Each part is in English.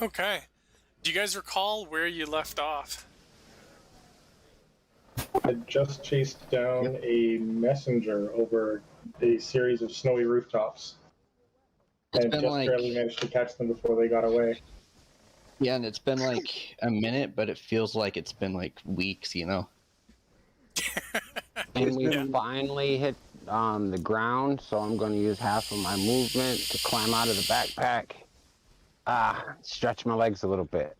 Okay. Do you guys recall where you left off? I just chased down a messenger over a series of snowy rooftops. And just barely managed to catch them before they got away. Yeah, and it's been like a minute, but it feels like it's been like weeks, you know? And we finally hit the ground, so I'm going to use half of my movement to climb out of the backpack. Stretch my legs a little bit.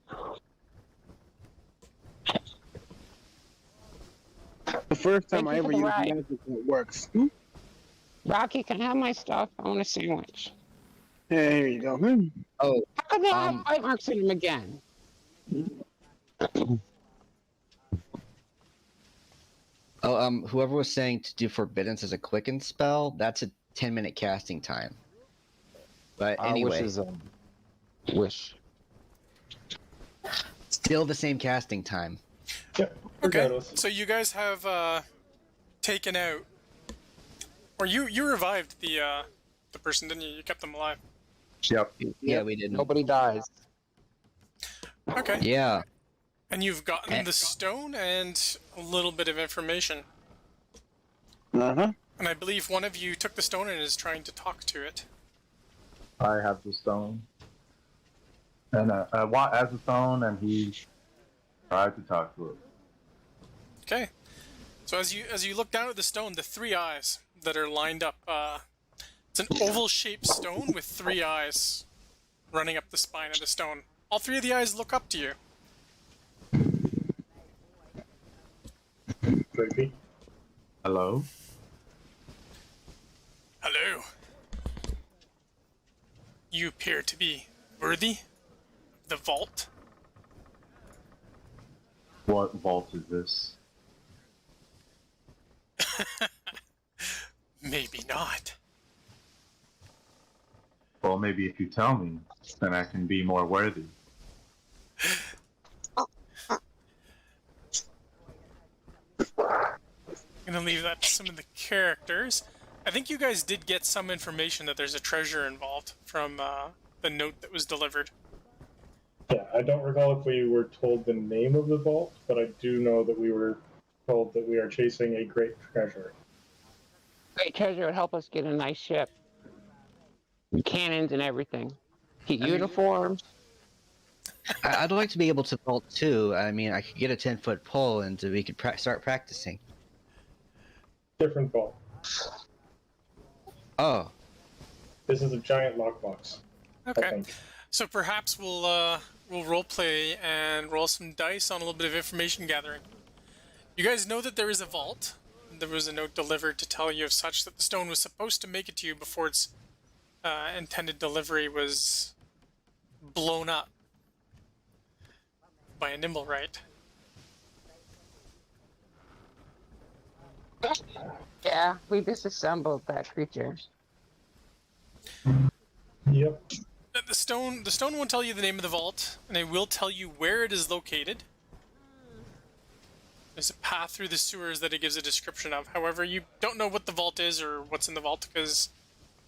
The first time I ever used magic, it works. Rocky, can I have my stuff? I want a sandwich. Yeah, here you go. Oh, how come they have bite marks in them again? Whoever was saying to do Forbiddance as a quicken spell, that's a 10-minute casting time. But anyway. Wish is a wish. Still the same casting time. Yep. Okay, so you guys have taken out, or you revived the person, didn't you? You kept them alive. Yep. Yeah, we did. Nobody dies. Okay. Yeah. And you've gotten the stone and a little bit of information. Uh-huh. And I believe one of you took the stone and is trying to talk to it. I have the stone. And Watt has the stone, and he tried to talk to it. Okay. So as you look down at the stone, the three eyes that are lined up, it's an oval-shaped stone with three eyes running up the spine of the stone. All three of the eyes look up to you. Creepy. Hello? Hello. You appear to be worthy of the vault. What vault is this? Maybe not. Well, maybe if you tell me, then I can be more worthy. I'm gonna leave that to some of the characters. I think you guys did get some information that there's a treasure involved from the note that was delivered. Yeah, I don't recall if we were told the name of the vault, but I do know that we were told that we are chasing a great treasure. Great treasure would help us get a nice ship. Cannons and everything. Get uniforms. I'd like to be able to vault too. I mean, I could get a 10-foot pole and we could start practicing. Different vault. Oh. This is a giant lockbox. Okay. So perhaps we'll roleplay and roll some dice on a little bit of information gathering. You guys know that there is a vault. There was a note delivered to tell you of such, that the stone was supposed to make it to you before its intended delivery was blown up by a Nimblewright. Yeah, we disassembled that creature. Yep. The stone won't tell you the name of the vault, and it will tell you where it is located. There's a path through the sewers that it gives a description of. However, you don't know what the vault is or what's in the vault because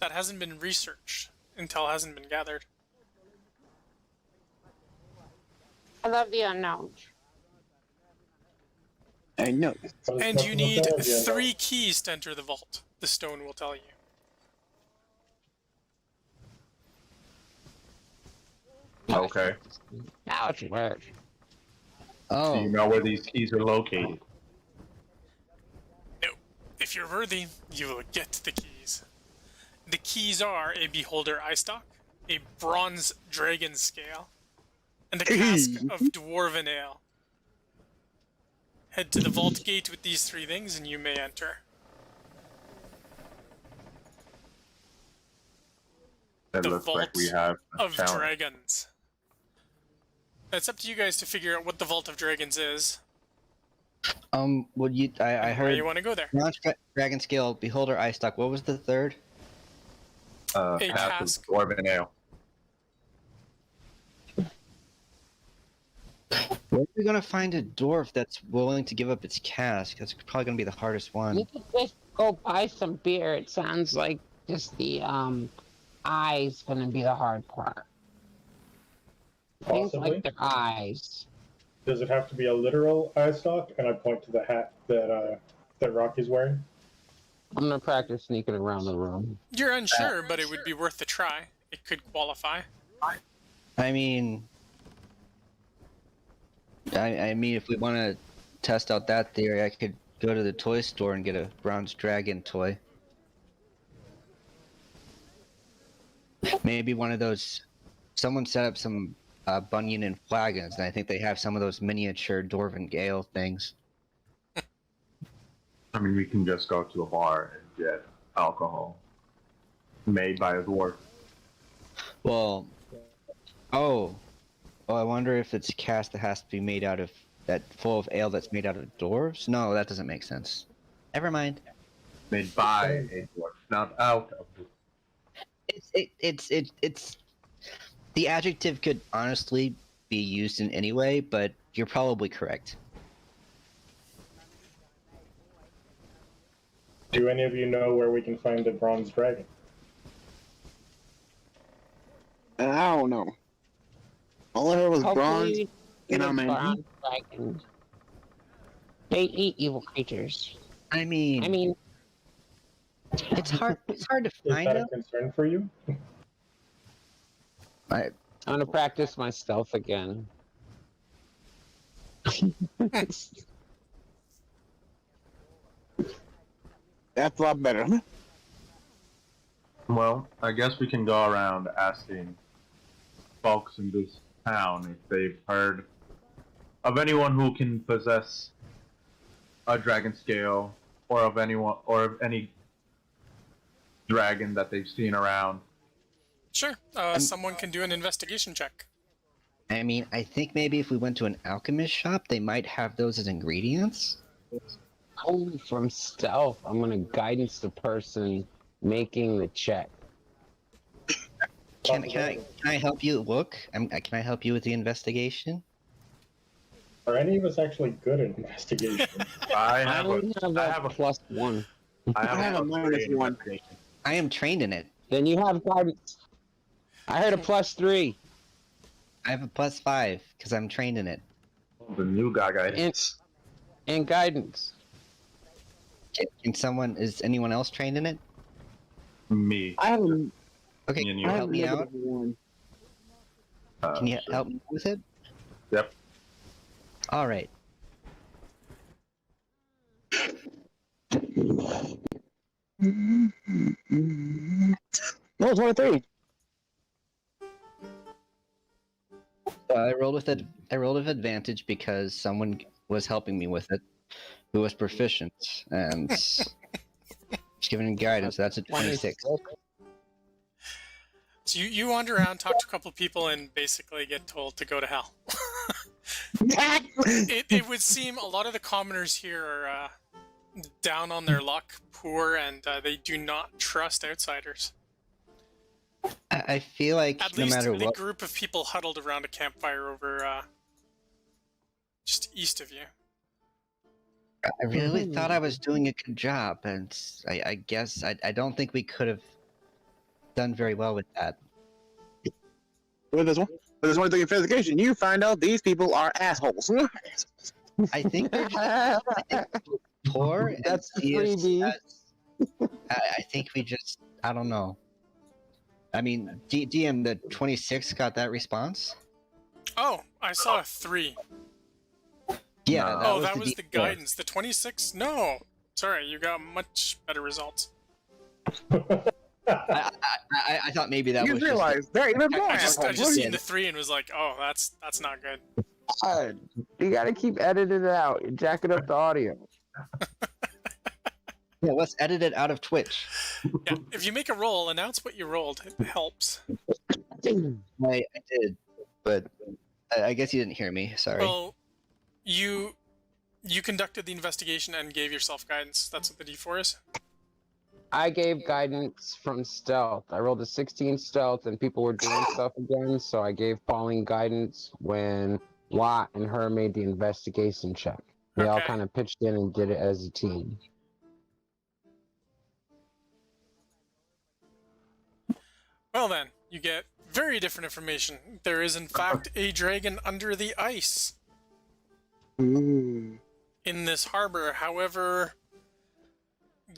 that hasn't been researched. Intel hasn't been gathered. I love the unknown. I know. And you need 3 keys to enter the vault. The stone will tell you. Okay. Ouch, work. Oh. Do you know where these keys are located? No. If you're worthy, you will get the keys. The keys are a beholder eye stalk, a bronze dragon scale, and a cask of dwarven ale. Head to the vault gate with these 3 things and you may enter. That The looks vault like we have a of challenge. dragons. It's up to you guys to figure out what the Vault of Dragons is. Would you? I heard. Where you want to go there? Dragon scale, beholder, eye stock. What was the third? A cask cask. of dwarven ale. Where are we gonna find a dwarf that's willing to give up its cask? That's probably gonna be the hardest one. You could just go buy some beer. It sounds like just the eye's gonna be the hard part. Things Possibly. like their eyes. Does it have to be a literal eye stalk? And I point to the hat that Rocky's wearing. I'm gonna practice sneaking around the room. You're unsure, but it would be worth a try. It could qualify. I mean, if we want to test out that theory, I could go to the toy store and get a bronze dragon toy. Maybe one of those. Someone set up some Bunyan and Flagons, and I think they have some of those miniature Dwarven Gale things. I mean, we can just go to a bar and get alcohol made by a dwarf. Well, oh, I wonder if it's a cask that has to be made out of that full of ale that's made out of dwarves. No, that doesn't make sense. Never mind. Made by a dwarf, not out of the. It's the adjective could honestly be used in any way, but you're probably correct. Do any of you know where we can find the bronze dragon? I don't know. All I heard was bronze, and I'm in. Dragons. They eat evil creatures. I mean, it's hard to Is find that them. a concern for you? I'm gonna practice my stealth again. That's a lot better. Well, I guess we can go around asking folks in this town if they've heard of anyone who can possess a dragon scale, or of any dragon that they've seen around. Sure. Someone can do an investigation check. I mean, I think maybe if we went to an alchemist shop, they might have those as ingredients. Only from stealth, I'm gonna guidance the person making the check. Can I help you look? Can I help you with the investigation? Are any of us actually good at investigation? I I have only a have a +1. I I have have a a minus +3 one. investigation. I am trained in it. Then you have guidance. I heard a +3. I have a +5 because I'm trained in it. The new guy. And guidance. Is anyone else trained in it? Me. I have a, Okay, And can you you I have help a me out? -1. Can you Sure. help me with it? Yep. All right. No, 23. I rolled with it. I rolled with advantage because someone was helping me with it, who was proficient, and just giving guidance. That's a 26. So you wander around, talk to a couple of people, and basically get told to go to hell. It would seem a lot of the commoners here are down on their luck, poor, and they do not trust outsiders. I feel like At no least matter the what, group of people huddled around a campfire over just east of you. I really thought I was doing a good job, and I guess I don't think we could have done very well with that. With this one, through investigation, you find out these people are assholes. I think they're just poor. And That's the see us freebie. I think we just, I don't know. I mean, DM, the 26 got that response? Oh, I saw a 3. Yeah. No. That was the D4. guidance. The 26? No. Sorry, you got much better results. I thought maybe that You was realize they're even more I just assholes. seen the 3 and was like, oh, that's not good. God, you gotta keep editing it out. You're jacking up the audio. Yeah, let's edit it out of Twitch. Yeah, if you make a roll, announce what you rolled. It helps. I did, but I guess you didn't hear me. Sorry. Well, you conducted the investigation and gave yourself guidance. That's what the D4 is. I gave guidance from stealth. I rolled a 16 stealth and people were doing stuff again, so I gave Pauline guidance when Watt and her made the investigation check. They all Okay. kind of pitched in and did it as a team. Well then, you get very different information. There is, in fact, a dragon under the ice Ooh. in this harbor. However,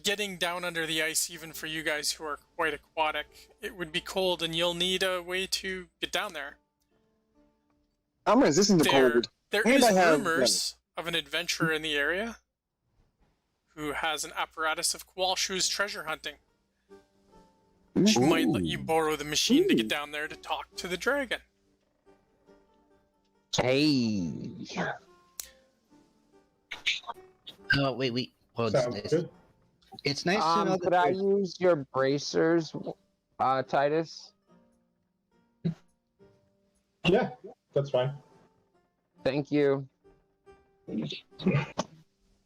getting down under the ice, even for you guys who are quite aquatic, it would be cold, and you'll need a way to get down there. I'm resistant to cold. There And is I have- rumors of an adventurer in the area who has an apparatus of Qualshu's treasure hunting. She might let you borrow the machine to get down there to talk to the dragon. Hey. Oh wait. Well, Sounds good. it's nice to know Could that I use your bracers, Titus? Yeah, that's fine. Thank you.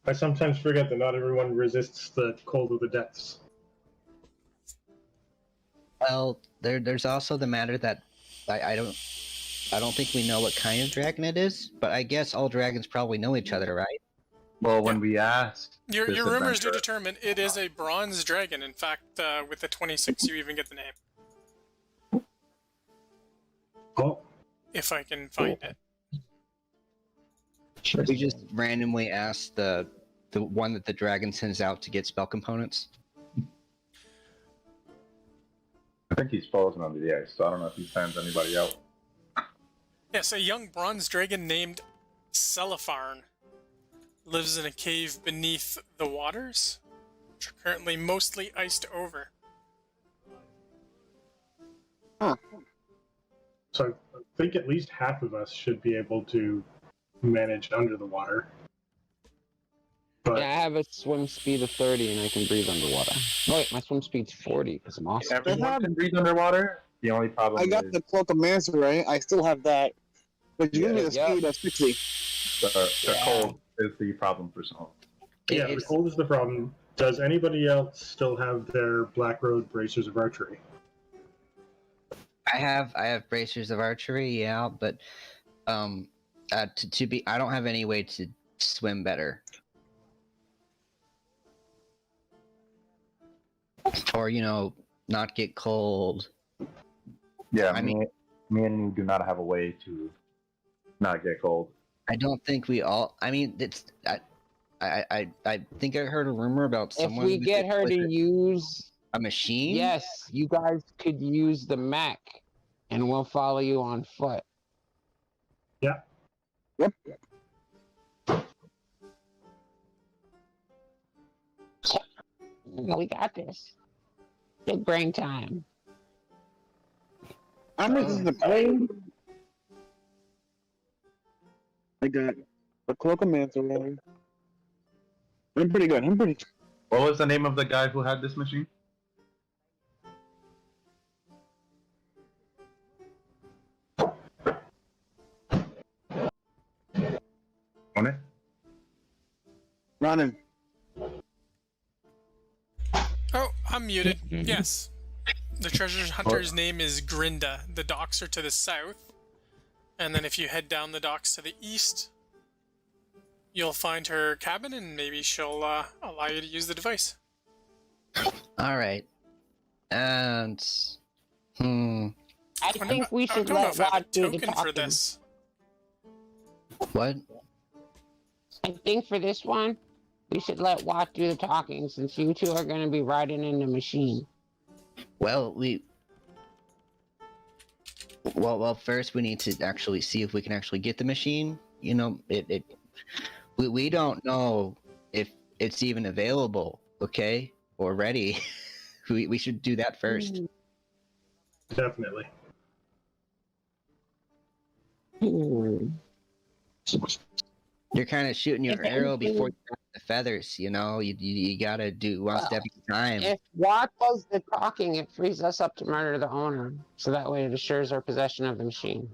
I sometimes forget that not everyone resists the cold of the depths. Well, there's also the matter that I don't think we know what kind of dragon it is, but I guess all dragons probably know each other, right? Well, when we asked, Your this rumors do adventurer- determine it is a bronze dragon. In fact, with the 26, you even get the name. Oh, If I can find it. We just randomly asked the one that the dragon sends out to get spell components. I think he's frozen under the ice, so I don't know if he sends anybody out. Yes, a young bronze dragon named Celifarn lives in a cave beneath the waters, which are currently mostly iced over. so I think at least half of us should be able to manage under the water. But Yeah, I have a swim speed of 30 and I can breathe underwater. Oh, wait, my swim speed's 40 because I'm awesome. Everyone can breathe underwater. The only problem I got is the cloak of mancer, right? I still have that. But you give me the Yeah. speed of 60. the cold is the problem for some. yeah, the cold is the problem. Does anybody else still have their Black Road bracers of archery? I have bracers of archery, yeah, but to be I don't have any way to swim better. Or not get cold. Yeah, I me and you do not have a way to not get cold. I don't think we all. I mean, I think I heard a rumor about If someone. we get her to use, a machine. yes, you guys could use the mech and we'll follow you on foot. Yeah. Yep. We got this. Big brain time. I'm resistant to cold. I got the cloak of mancer. Right? I'm pretty good. What was the name of the guy who had this machine? On it? Running. Oh, I'm muted. Yes. The treasure hunter's name is Grinda. The docks are to the south. And then if you head down the docks to the east, you'll find her cabin and maybe she'll allow you to use the device. All right. And I think we I should don't know let if I have a Watt do the token for talking. this. what? I think for this one, we should let Watt do the talking since you two are going to be riding in the machine. Well, well, first we need to actually see if we can actually get the machine. We don't know if it's even available, okay, or ready. we should do that first. Definitely. You're kind of shooting your If arrow anything- before you got the feathers. You gotta do one step at a time. If Watt does the talking, it frees us up to murder the owner, so that way it assures our possession of the machine.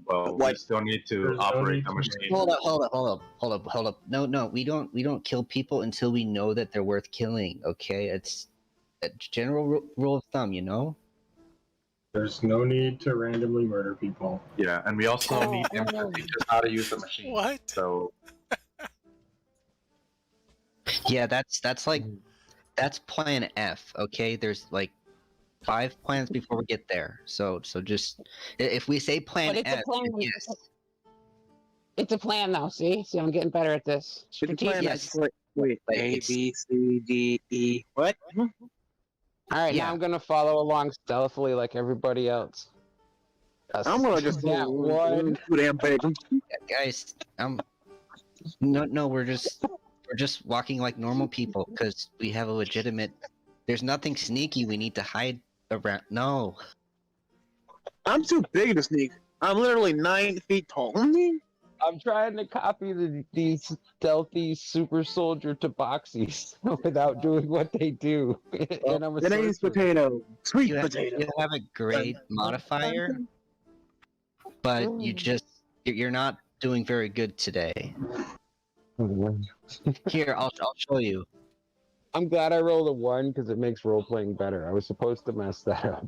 Well, we What? still need to There's no operate need the to- machine. Hold up. No, we don't kill people until we know that they're worth killing. Okay, it's a general rule of thumb, There's no need to randomly murder people. Yeah, and we also need him to teach us how to use the machine. What? So Yeah, that's plan F. Okay, there's 5 plans before we get there. So just if we say plan But it's a F, plan. yes. It's a plan, though. See, I'm getting better at this. It's a plan. Yes. Wait, Like, A, it's- B, C, D, E. What? All right, Yeah. now I'm gonna follow along stealthily like everybody else. I'm gonna just that one. too damn big. Guys, no, we're just walking like normal people because we have a legitimate. There's nothing sneaky we need to hide around. No, I'm too big to sneak. I'm literally 9 feet tall. I'm trying to copy these stealthy super soldier tabaxis without doing what they do. And I'm a It ain't sorcerer. potato. Sweet you potato. have a great modifier, but you're not doing very good today. Here, I'll show you. I'm glad I rolled a 1 because it makes role playing better. I was supposed to mess that up.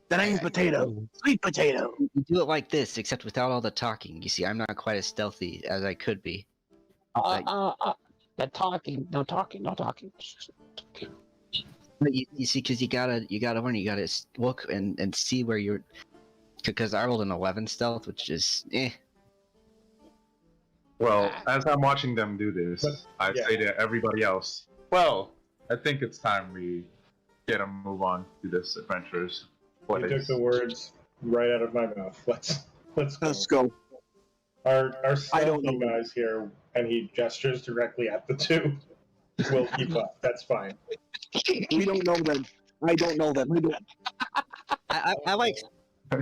That ain't potato. Sweet potato. You do it like this, except without all the talking. You see, I'm not quite as stealthy as I could be. That talking, no talking. But you see, because you gotta learn. You gotta look and see where you're. Because I rolled an 11 stealth, which is Well, as I'm watching them do this, I say to everybody else, well, I think it's time we get a move on to this adventurer's You took place. the words right out of my mouth. Let's go. Let's go. Our I don't stealthy know. guys here, and he gestures directly at the two. Will keep up. That's fine. We don't know them. I don't know them. We don't. I like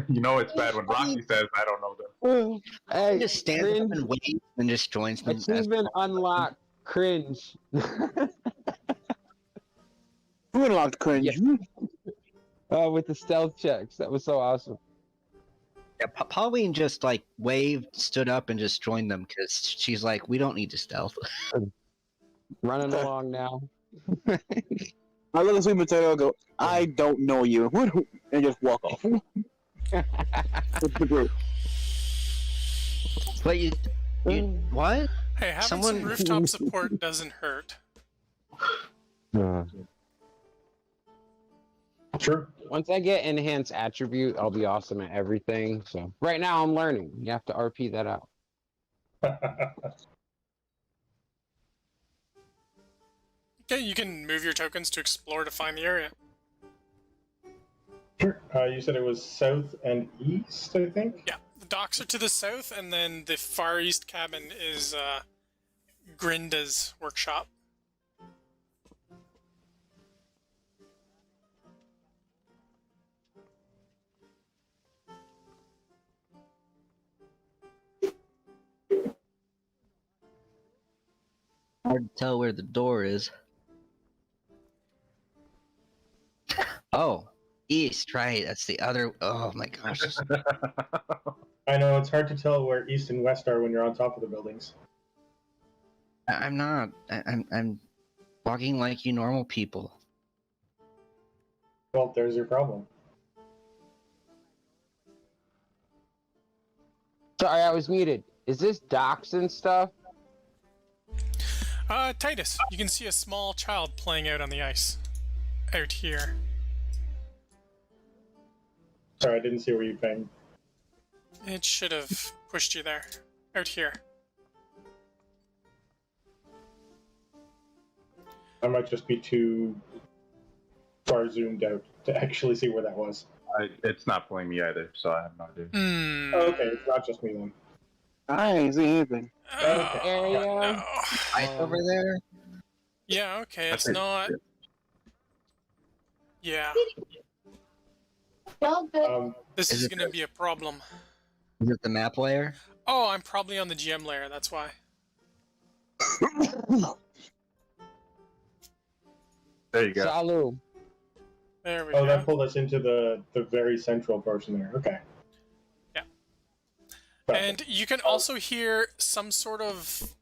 You know it's bad when Rocky says, I don't know them. Hey, just stands up and waves and just joins them. achievement unlocked. Cringe. Who unlocked cringe? With the stealth checks. That was so awesome. Yeah, Pauline just like waved, stood up, and just joined them because she's like, we don't need to stealth. Running along now. I let the sweet potato go, I don't know you. And just walk off. What's the group? But you what? Hey, having Someone- some rooftop support doesn't hurt. Sure. Once I get enhanced attribute, I'll be awesome at everything. So right now I'm learning. You have to RP that out. Okay, you can move your tokens to explore to find the area. Sure. You said it was south and east, I think? Yeah, the docks are to the south, and then the far east cabin is Grinda's workshop. Hard to tell where the door is. Oh, east, right. That's the other. Oh my gosh. I know, it's hard to tell where east and west are when you're on top of the buildings. I'm not. I'm walking like you normal people. Well, there's your problem. Sorry, I was muted. Is this docks and stuff? Titus, you can see a small child playing out on the ice. Out here. Sorry, I didn't see where you pinged. It should have pushed you there. Out here. I might just be too far zoomed out to actually see where that was. It's not pulling me either, so I have no idea. Hmm. Oh, okay, it's not just me then. I ain't see anything. Oh, Area. no. Right over there. Yeah, okay, it's That's it. not. Yeah, this Is is it gonna be a problem. Is it the map layer? Oh, I'm probably on the GM layer, that's why. There you go. Salu. There we Oh, go. that pulled us into the very central portion there. Okay. Yeah. Gotcha. And you can also hear some sort of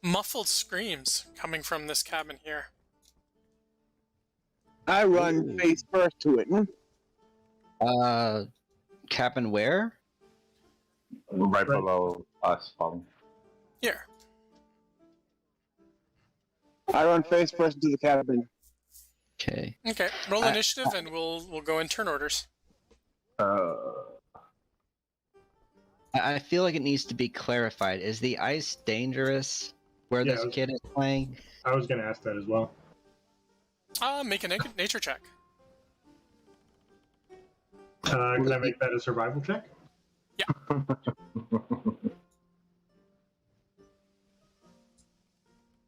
muffled screams coming from this cabin here. I run face first to it. Cabin where? Right below us, Pauline. Here. I run face first into the cabin. Okay. Okay, roll initiative, and we'll go in turn orders. I feel like it needs to be clarified. Is the ice dangerous where Yeah, this kid is playing? I was going to ask that as well. Make a nature check. Can I make that a survival check? Yeah.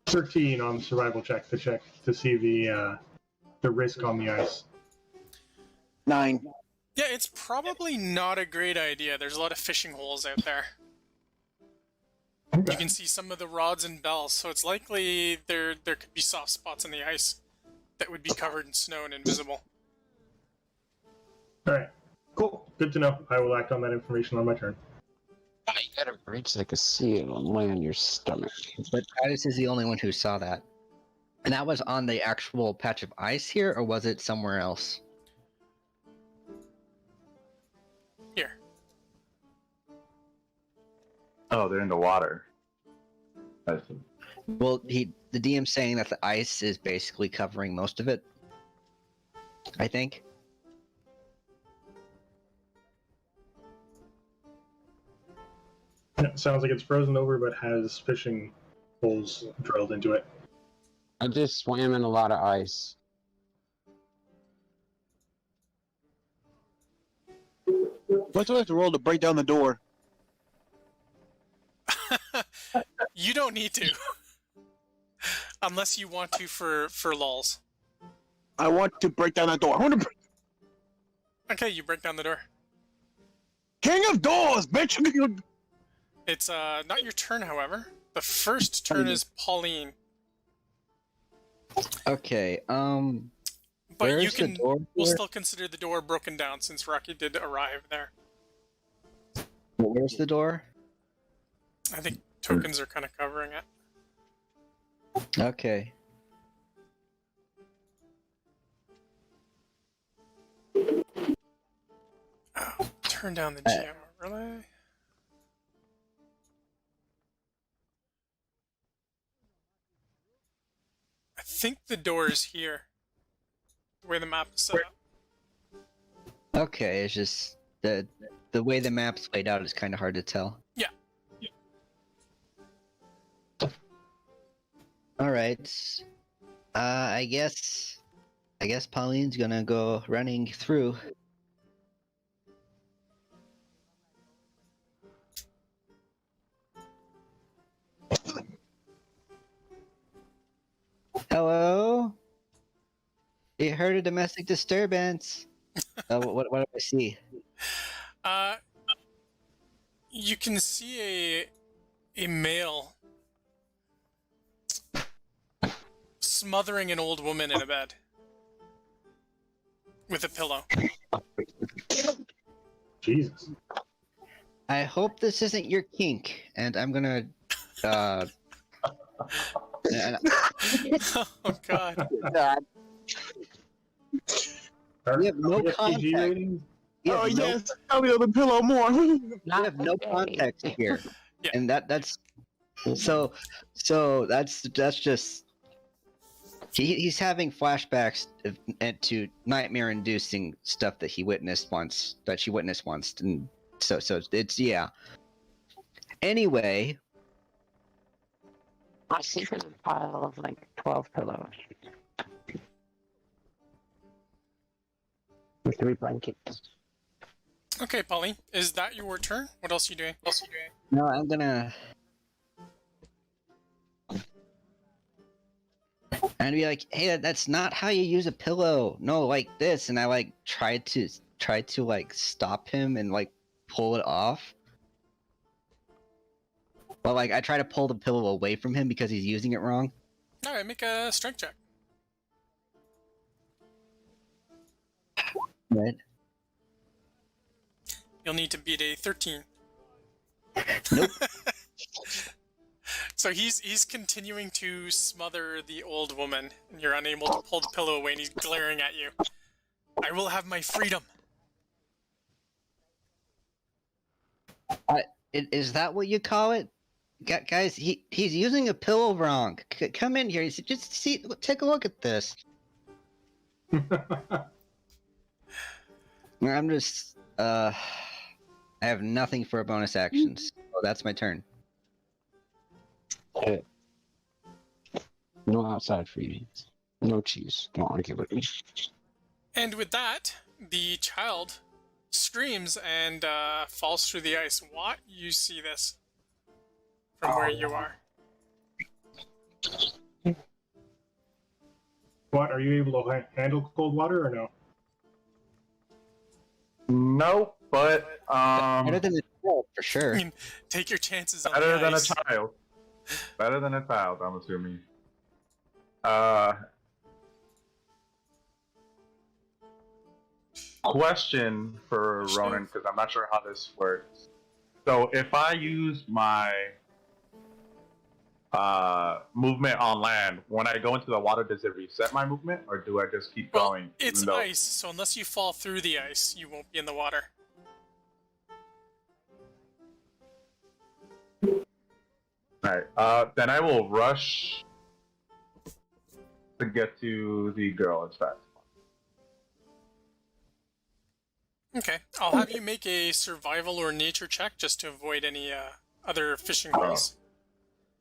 13 on the survival check to see the risk on the ice. 9. Yeah, it's probably not a great idea. There's a lot of fishing holes out there. Okay. You can see some of the rods and bells, so it's likely there could be soft spots in the ice that would be covered in snow and invisible. All right. Cool. Good to know. I will act on that information on my turn. You gotta reach like a seal and lay on your stomach. But Titus is the only one who saw that. And that was on the actual patch of ice here, or was it somewhere else? Here. Oh, they're in the water. I see. Well, the DM's saying that the ice is basically covering most of it. I think. It sounds like it's frozen over, but has fishing holes drilled into it. I just swam in a lot of ice. What do I have to roll to break down the door? You don't need to. Unless you want to for lulz. I want to break down that door. I want to break... Okay, you break down the door. King of doors, bitch! It's not your turn, however. The first turn is Pauline. Okay. But where's you can the door we'll here? still consider the door broken down since Rocky did arrive there. Where's the door? I think tokens are kind of covering it. Okay. Oh, turn down the GM overlay. I think the door is here. The way the map is set up. Okay, it's just the way the map's laid out is kind of hard to tell. Yeah. All right. I guess Pauline's gonna go running through. Hello? You heard a domestic disturbance. What do I see? You can see a male smothering an old woman in a bed with a pillow. Jesus. I hope this isn't your kink, and I'm gonna. Oh God. We have no Are we at PG context. ratings? You have Oh no, yes, tell me on the pillow more. you have no context here, Yeah. and that's so that's just he's having flashbacks to nightmare-inducing stuff that she witnessed once, and so it's yeah. Anyway, I sleep in a pile of like 12 pillows. With 3 blankets. Okay, Pauline, is that your turn? What else are you doing? no, I'm gonna. And be like, hey, that's not how you use a pillow. No, like this. And I like tried to like stop him and like pull it off. But like I try to pull the pillow away from him because he's using it wrong. All right, make a strength check. Right. You'll need to beat a 13. Nope. So he's continuing to smother the old woman, and you're unable to pull the pillow away, and he's glaring at you. I will have my freedom. Is that what you call it? Guys, he's using a pillow wrong. Come in here. Just see, take a look at this. I'm just I have nothing for bonus actions. Oh, that's my turn. No outside freebies. No cheese. Don't want to give it. And with that, the child screams and falls through the ice. What? You see this from where you are. What, are you able to handle cold water or no? Nope, but Better than a child, for sure. I mean, take your chances on better the than a ice. child. Better than a child, I'm assuming. Question for Ronan, because I'm not sure how this works. So if I use my movement on land, when I go into the water, does it reset my movement, or do I just keep Well, going? it's even though... ice, so unless you fall through the ice, you won't be in the water. Alright, then I will rush to get to the girl as fast. Okay, I'll have you make a survival or nature check just to avoid any other fishing holes.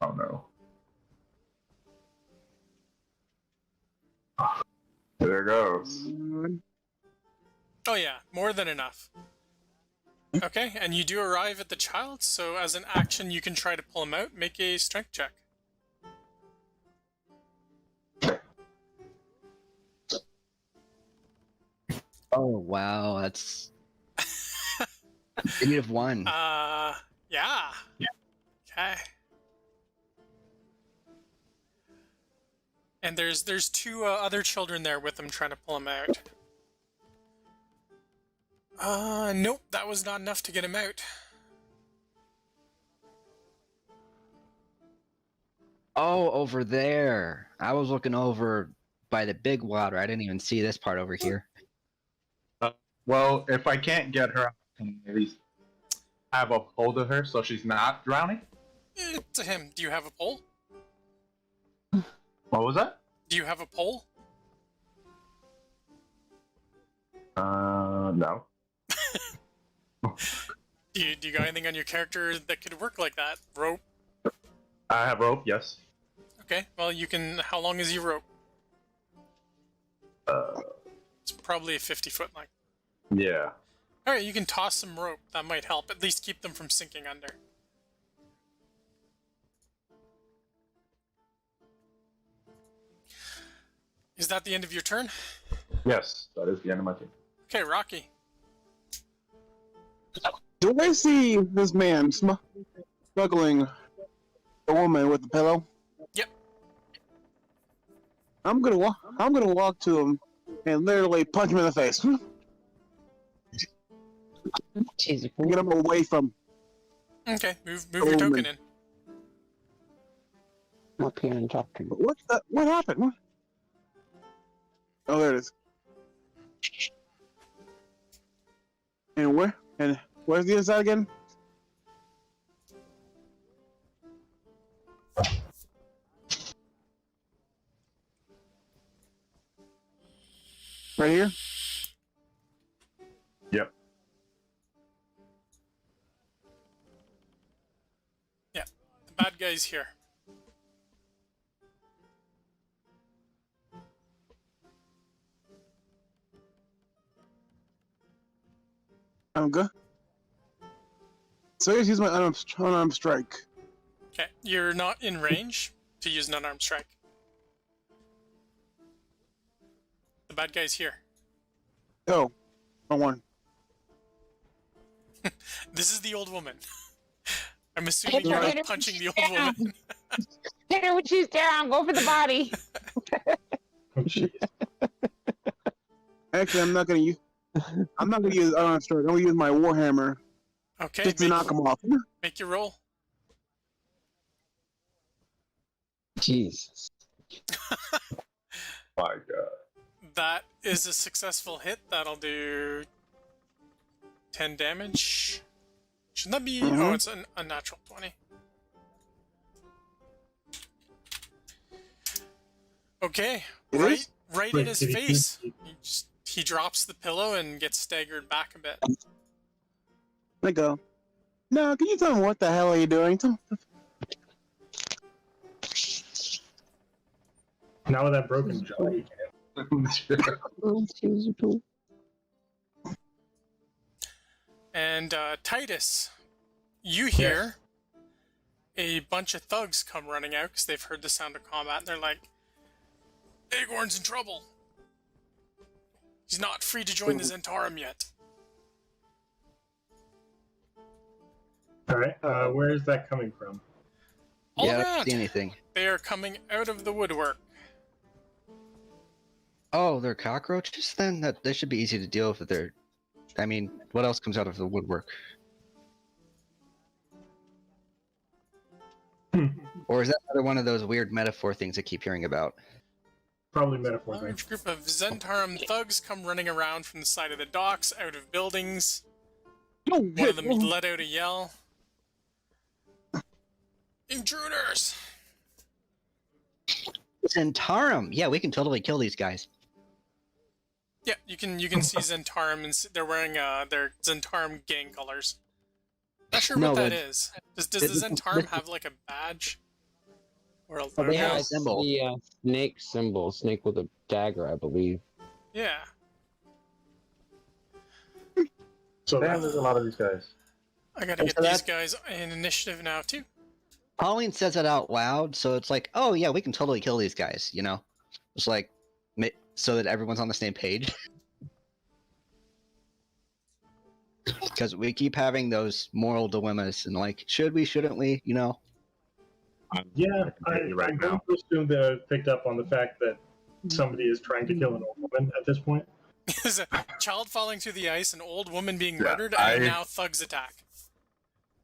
Oh no. There goes. Oh yeah, more than enough. Okay, and you do arrive at the child, so as an action you can try to pull him out. Make a strength check. Oh wow, that's -1. Yeah. Okay. And there's two other children there with him trying to pull him out. Nope, that was not enough to get him out. Oh, over there. I was looking over by the big water. I didn't even see this part over here. Well, if I can't get her, I can at least have a hold of her so she's not drowning. To him, do you have a pole? What was that? Do you have a pole? No. Do you got anything on your character that could work like that? Rope? I have rope, yes. Okay, well you can... How long is your rope? It's probably a 50-foot line. Yeah. Alright, you can toss some rope. That might help. At least keep them from sinking under. Is that the end of your turn? Yes, that is the end of my turn. Okay, Rocky. Do I see this man smuggling a woman with a pillow? Yep. I'm gonna walk to him and literally punch him in the face. Jesus. Get him away from. Okay, move your token in. Up here and talk to me. What happened? What? Oh, there it is. And where's the inside again? Right here? Yep. Yeah, the bad guy's here. I'm good. So I just use my unarmed strike. Okay, you're not in range to use an unarmed strike. The bad guy's here. Oh, wrong one. This is the old woman. I'm assuming you're not punching the old woman. Hit her when she's down. Go for the body. Oh, jeez. Actually, I'm not gonna use unarmed strike. I'm gonna use my warhammer Okay, just to knock him off. make your roll. Jesus. My God. That is a successful hit. That'll do 10 damage. Shouldn't that be... Oh, it's an unnatural 20. Okay, It right, is? Right Wait, in his did he face. shoot? He drops the pillow and gets staggered back a bit. I go, no, can you tell me what the hell are you doing? Now with that broken jaw, you can't. And Titus, you hear a bunch of thugs come running out because they've heard the sound of combat, and they're like, Agorn's in trouble. He's not free to join the Zentarum yet. Alright, where is that coming from? All Yeah, I don't around. see anything. They are coming out of the woodwork. Oh, they're cockroaches then? That they should be easy to deal with. They're, I mean, what else comes out of the woodwork? Or is that another one of those weird metaphor things I keep hearing about? Probably A metaphor thing. large group of Zentarum thugs come running around from the side of the docks, out of buildings. One of them let out a yell. Intruders! Zentarum! Yeah, we can totally kill these guys. Yeah, you can see Zentarum, and they're wearing their Zentarum gang colors. Not sure No, what that but- is. Does the Zentarum have like a badge? Or a Oh, they have logo? a symbol. The snake symbol, snake with a dagger, I believe. Yeah. So Damn, there's a lot of these guys. I gotta And get so these that- guys in initiative now, too. Pauline says it out loud, so it's like, oh yeah, we can totally kill these guys, you know? It's like, so that everyone's on the same page. Because we keep having those moral dilemmas, and like, should we, shouldn't we, you know? yeah, completely right I'm going now. to assume they picked up on the fact that somebody is trying to kill an old woman at this point. There's a child falling through the ice, an old woman being Yeah, murdered, and now thugs attack.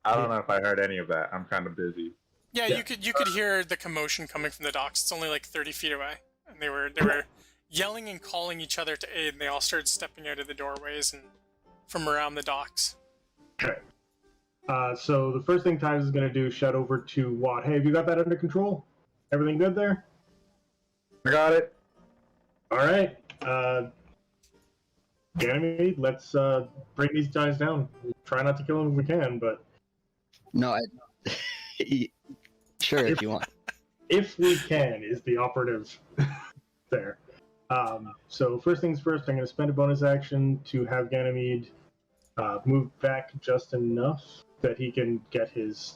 I don't know if I heard any of that. I'm kind of busy. Yeah, Yeah. you could hear the commotion coming from the docks. It's only like 30 feet away, and they were yelling and calling each other to aid. And they all started stepping out of the doorways and from around the docks. Okay. So the first thing Titus is going to do is shout over to Watt. Hey, have you got that under control? Everything good there? I got it. All right. Ganymede, let's bring these guys down. We'll try not to kill them if we can, but No, sure, if you want. if we can is the operative there. So first things first, I'm going to spend a bonus action to have Ganymede move back just enough that he can get his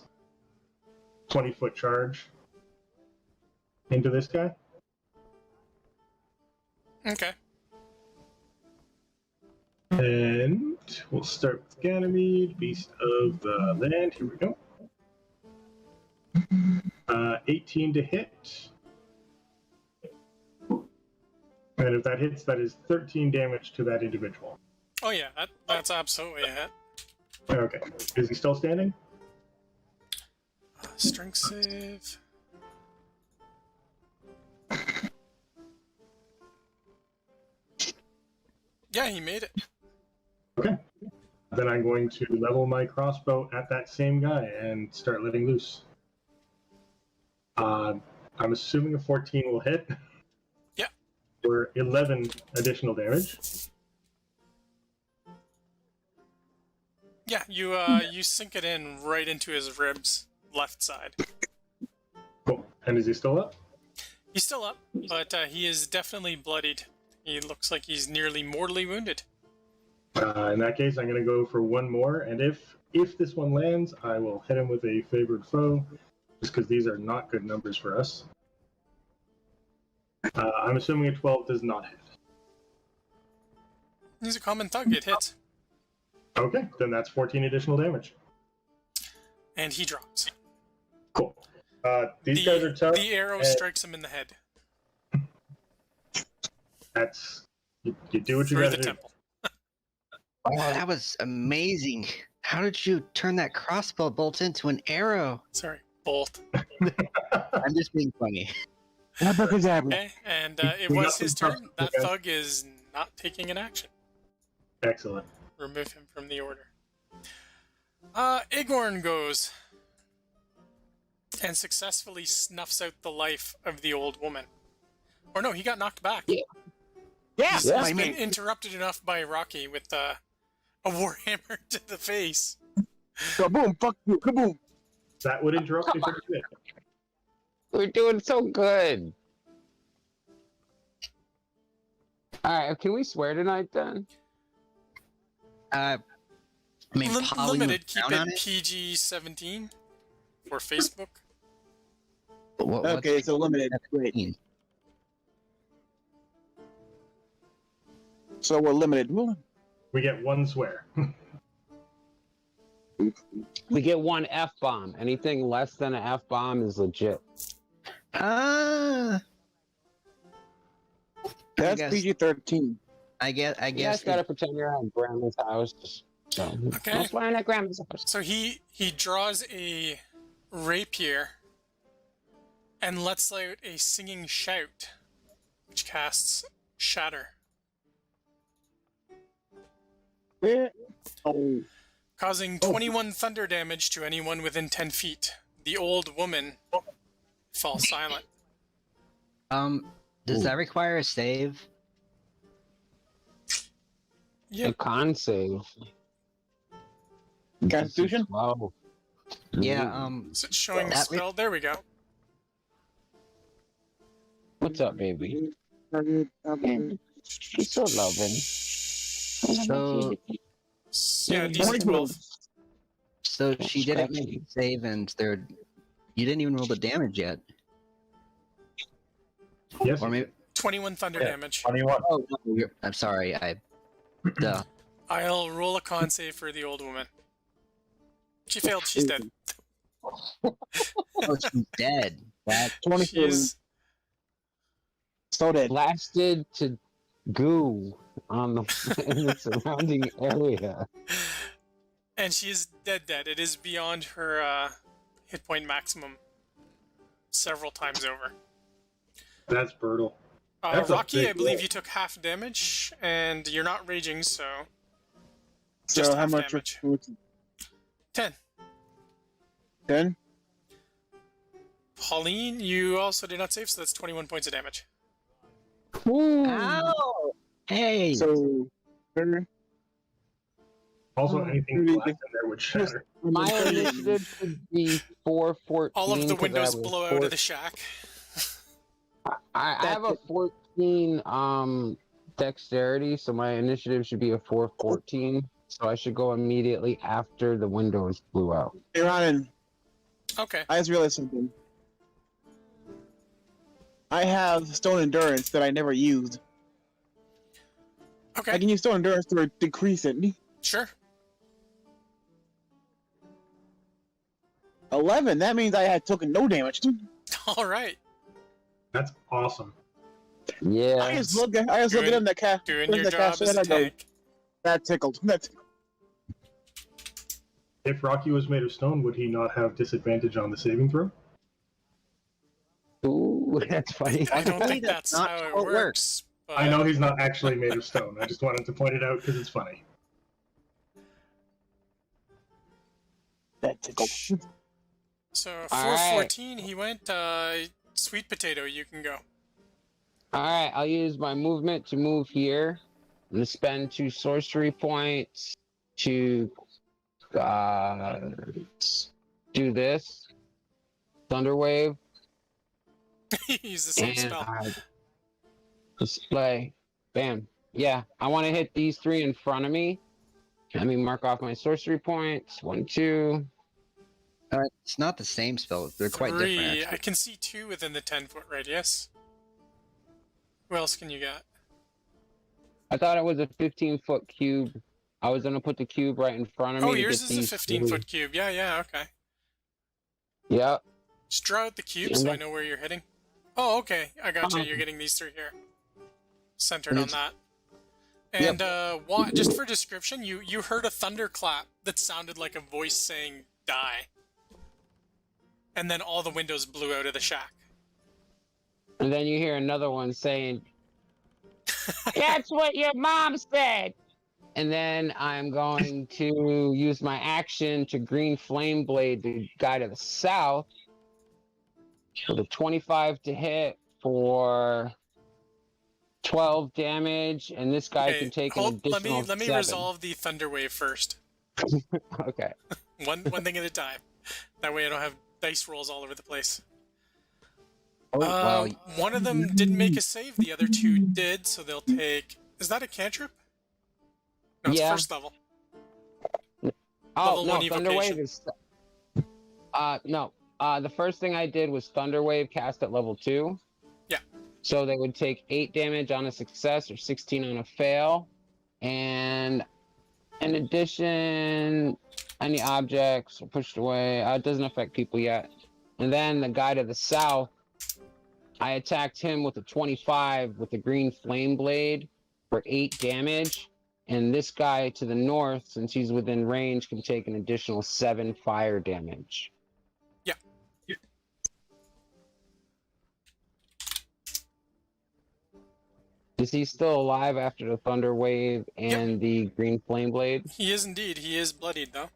20-foot charge into this guy. Okay. And we'll start with Ganymede, Beast of the Land. Here we go. 18 to hit. And if that hits, that is 13 damage to that individual. Oh yeah, that's absolutely a hit. Okay. Is he still standing? Strength save. Yeah, he made it. Okay. Then I'm going to level my crossbow at that same guy and start letting loose. I'm assuming a 14 will hit. Yeah. For 11 additional damage. Yeah, you sink it in right into his ribs, left side. Cool. And is he still up? He's still up, but he is definitely bloodied. He looks like he's nearly mortally wounded. In that case, I'm going to go for one more, and if this one lands, I will hit him with a favored foe, just because these are not good numbers for us. I'm assuming a 12 does not hit. He's a common thug. It hits, Okay, then that's 14 additional damage. and he drops. Cool. These guys are tough. The arrow strikes him in the head That's you do what you through got the to do. temple. Oh, that was amazing. How did you turn that crossbow bolt into an arrow? Sorry, bolt. I'm just being funny. Okay, and it We was got his some turn. tough That guys. thug is not taking an action. Excellent. Remove him from the order. Igorn goes and successfully snuffs out the life of the old woman. Or no, he got knocked back. Yeah. Yeah, He's yeah. been interrupted enough by Rocky with a warhammer to the face. Kaboom! Fuck you! Kaboom! That would interrupt you for a bit. We're doing so good. Alright, can we swear tonight then? I mean, Polly Limited, was keep down on it PG-17 for Facebook. What's Okay, so limited. Great. 17? So we're limited. We get one swear. We get one F-bomb. Anything less than an F-bomb is legit. I That's guess- PG-13. I You guess guys gotta pretend you're at grandma's house. So, Okay. I'm swearing at grandma's house. So he draws a rapier and lets out a singing shout, which casts Shatter, Yeah. Oh. causing 21 thunder damage to anyone within 10 feet. The old woman falls silent. does that require a save? Yep. A con save. Constitution? Wow. Yeah, Is it showing the That spell? There we go. What's up, baby? She's so loving. so Yeah, DC 12. so she didn't make a save and you didn't even roll the damage yet. Yes. Or maybe 21 thunder Yeah. damage. 21. oh no, I'm sorry, duh. I'll roll a con save for the old woman. She failed. She's dead. Oh, she's dead. That 24. She is. So dead. Blasted to goo on the, in the surrounding area. And she is dead. It is beyond her hit point maximum several times over. That's brutal. That's a Rocky, big I believe roll. you took half damage, and you're not raging, so So just how half much? damage. 10. 10? Pauline, you also did not save, so that's 21 points of damage. Ow! Hey! So. Also, anything Really glass in there would shatter. My initiative should be 414. All of the 'cause windows I have a blow out of the shack. I have a 14 dexterity, so my initiative should be a 414. So I should go immediately after the windows blew out. Hey, Ryan, Okay. I just realized something. I have Stone Endurance that I never used. I Okay. can use Stone Endurance to decrease it. Sure. 11, that means I had taken no damage. All right. That's awesome. Yeah. I just look at him that cat. Doing your job as a tank. That tickled. That If Rocky was made of stone, would he not have disadvantage on the saving throw? Ooh, that's funny. I don't think That's that's not how it how it works. But I know he's not actually made of stone. I just wanted to point it out because it's funny. tickled. So All right. 414, he went. Sweet potato, you can go. Alright, I'll use my movement to move here. I'm gonna spend 2 sorcery points to do this. Thunderwave. Use the same And spell. display. Bam. Yeah, I want to hit these 3 in front of me. Let me mark off my sorcery points. 1, 2. It's not the same spell. They're quite 3. different, I actually. can see 2 within the 10-foot radius. Who else can you get? I thought it was a 15-foot cube. I was gonna put the cube right in front of me. Oh, to yours get is a these 15-foot cube. Yeah, okay. 3. Yep. Just draw out the cube so I know where you're hitting. Oh, okay. I got you. You're getting these 3 here. Centered on that. And just for description, you heard a thunderclap that sounded like a voice saying "die," and then all the windows blew out of the shack. And then you hear another one saying, "That's what your mom said." And then I'm going to use my action to green flame blade the guy to the south. With a 25 to hit for 12 damage, and this guy Okay, can take an hold. additional Let me 7. resolve the thunder wave first. Okay. One thing at a time. That way I don't have dice rolls all over the place. Oh, well, One of them didn't make a save. The other two did, so they'll take. Is that a cantrip? No, it's Yeah. first level. Oh, Level no, 1 Thunder evocation. Wave is... no. The first thing I did was Thunder Wave cast at level 2. Yeah. So they would take 8 damage on a success or 16 on a fail. And in addition, any objects are pushed away. It doesn't affect people yet. And then the guy to the south, I attacked him with a 25 with a green flame blade for 8 damage. And this guy to the north, since he's within range, can take an additional 7 fire damage. Yeah. Is he still alive after the thunder wave and the green flame blade? He is indeed. He is bloodied, though.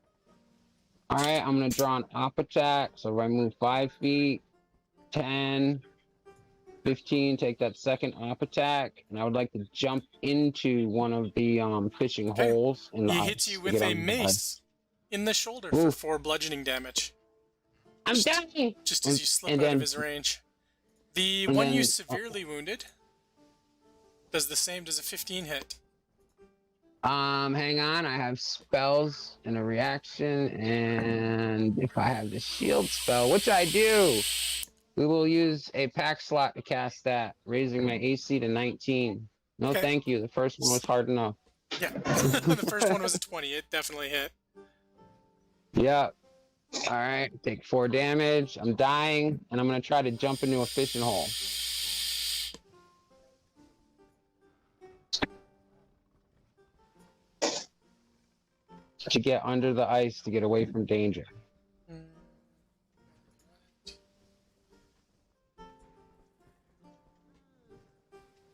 Alright, I'm going to draw an op attack. So if I move 5 feet, 10, 15, take that second op attack. And I would like to jump into one of the fishing Okay. holes in the He ice hits you to with get a on the mace in the shoulder Ooh. for 4 bludgeoning damage. I'm dying! Just as you slip and out then- of his range. The and one then- you severely wounded does the same, does a 15 hit. Hang on, I have spells and a reaction, and if I have the shield spell, which I do, we will use a pack slot to cast that, raising my AC to 19. No, Okay. thank you. The first one was hard enough. Yeah. The first one was a 20. It definitely hit. Yep. Alright, take 4 damage. I'm dying, and I'm gonna try to jump into a fishing hole. To get under the ice to get away from danger.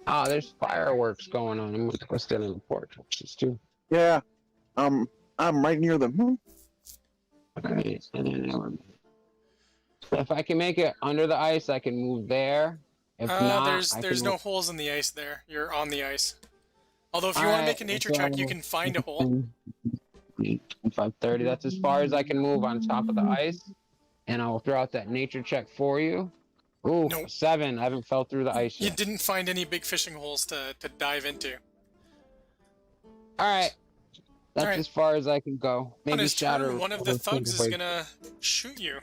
Oh, there's fireworks going on. I'm gonna go stand on the porch, which is too. Yeah. I'm right near them. Alright, and then if I can make it under the ice, I can move there. If not, There's I no can holes in the ice there. You're on the ice. Although if you want to make a nature check, you can find a hole. 530. That's as far as I can move on top of the ice, and I'll throw out that nature check for you. Ooh, Nope. 7. I haven't fell through the ice You yet. didn't find any big fishing holes to dive into. All right, that's All right. as far as I can go. On Maybe his shatter. turn, one of the thugs is gonna shoot you.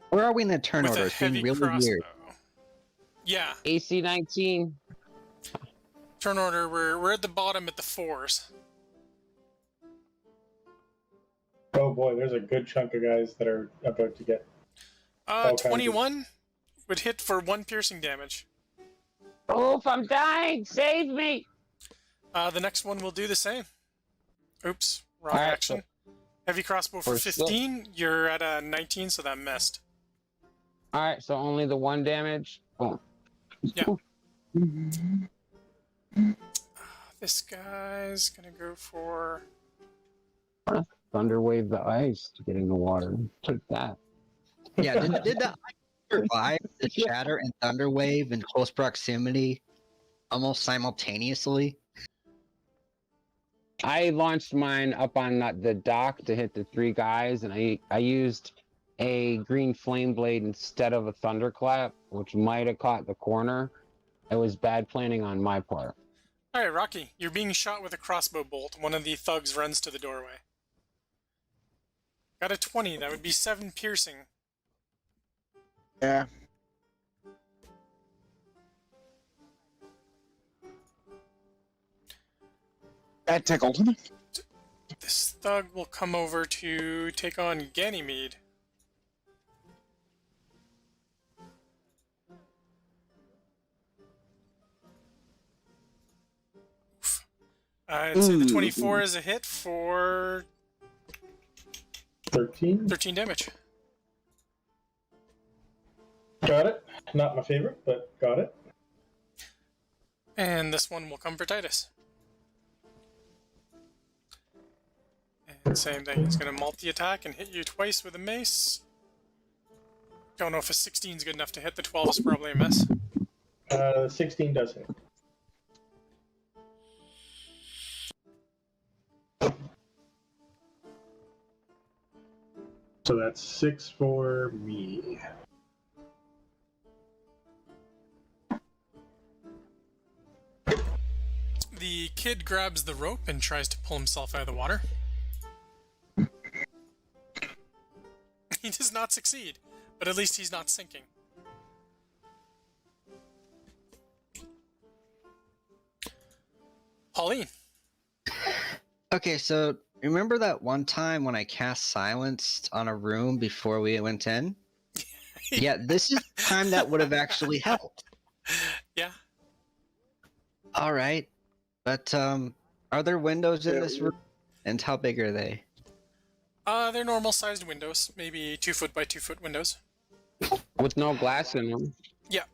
where are we in the turn With order? a It's being heavy really crossbow. weird. Yeah, AC 19. turn order. We're at the bottom at the 4s. Oh boy, there's a good chunk of guys that are about to get. kinds of- 21 would hit for 1 piercing damage. Oof, I'm dying. Save me. The next one will do the same. Oops, wrong Alright, action. Heavy crossbow for for six. 15. You're at a 19, so that missed. All right, so only the 1 damage. Boom. Yeah. This guy's gonna go for. Thunder wave the ice to get in the water. Take that. Yeah, did the ice survive the shatter and thunder wave in close proximity almost simultaneously? I launched mine up on the dock to hit the 3 guys, and I used a green flame blade instead of a thunderclap, which might have caught the corner. It was bad planning on my part. Alright, Rocky, you're being shot with a crossbow bolt. One of the thugs runs to the doorway. Got a 20, that would be 7 piercing. Yeah. That tickled. This thug will come over to take on Ganymede. I'd say the 24 is a hit for 13. 13 damage. Got it. Not my favorite, but got it. And this one will come for Titus. And same thing, he's going to multi-attack and hit you twice with a mace. Don't know if a 16 is good enough to hit. The 12 is probably a miss. 16 does hit. So that's 6 for me. The kid grabs the rope and tries to pull himself out of the water. He does not succeed, but at least he's not sinking. Pauline. Okay, so remember that one time when I cast silence on a room before we went in? Yeah, this is the time that would have actually helped. Yeah. All right, but are there windows in this room? And how big are they? They're normal-sized windows, maybe 2 foot by 2 foot windows. With no glass in them. Yeah.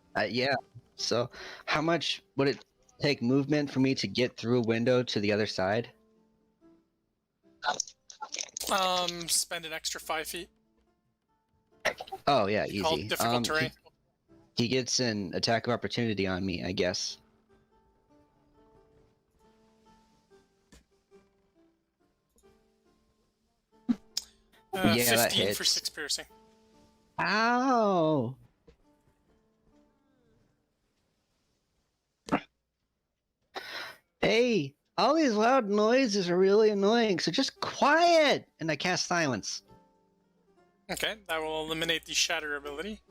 So, how much would it take movement for me to get through a window to the other side? Spend an extra 5 feet. Oh yeah, Called easy. difficult terrain. He gets an attack of opportunity on me, I guess. Yeah, that 15 hits. for 6 piercing. Ow! Hey, all these loud noises are really annoying, so just quiet! And I cast silence. Okay, that will eliminate the shatter ability.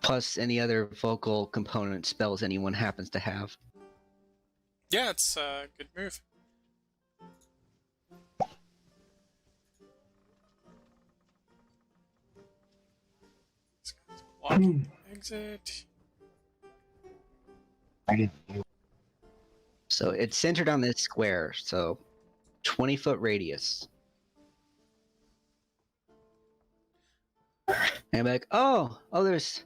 Plus any other vocal component spells anyone happens to have. Yeah, it's a good move. Lock, exit. So it's centered on this square, so 20-foot radius. And I'm like, there's...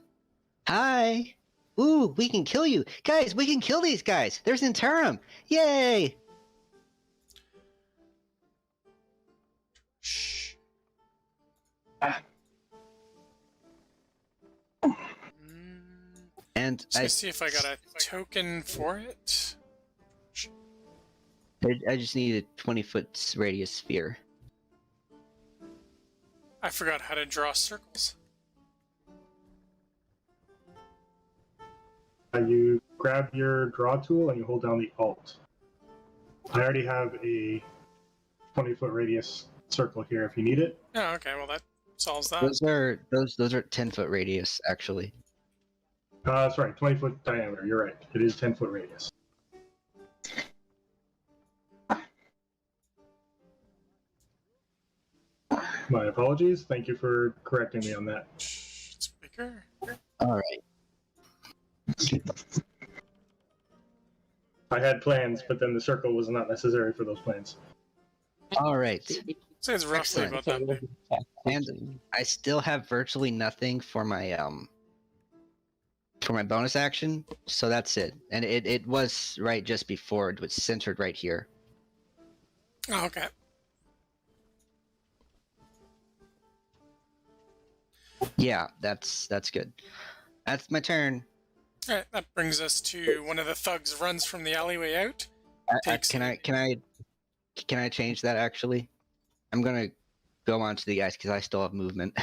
Hi! Ooh, we can kill you! Guys, we can kill these guys! There's Interim! Yay! Shh. And Let's see if I got a token for it. I just need a 20-foot radius sphere. I forgot how to draw circles. You grab your draw tool and you hold down the Alt. I already have a 20-foot radius circle here if you need it. Oh, okay, well that solves that. Those are 10-foot radius, actually. That's right, 20-foot diameter. You're right. It is 10-foot radius. My apologies. Thank you for correcting me on that. It's bigger. All right. I had plans, but then the circle was not necessary for those plans. All right. So it's roughly Excellent. about that big. And I still have virtually nothing for my bonus action, so that's it. And it was right just before, it was centered right here. Oh, okay. Yeah, that's good. That's my turn. Alright, that brings us to one of the thugs runs from the alleyway out. Takes Can I change that actually? I'm gonna go onto the ice because I still have movement.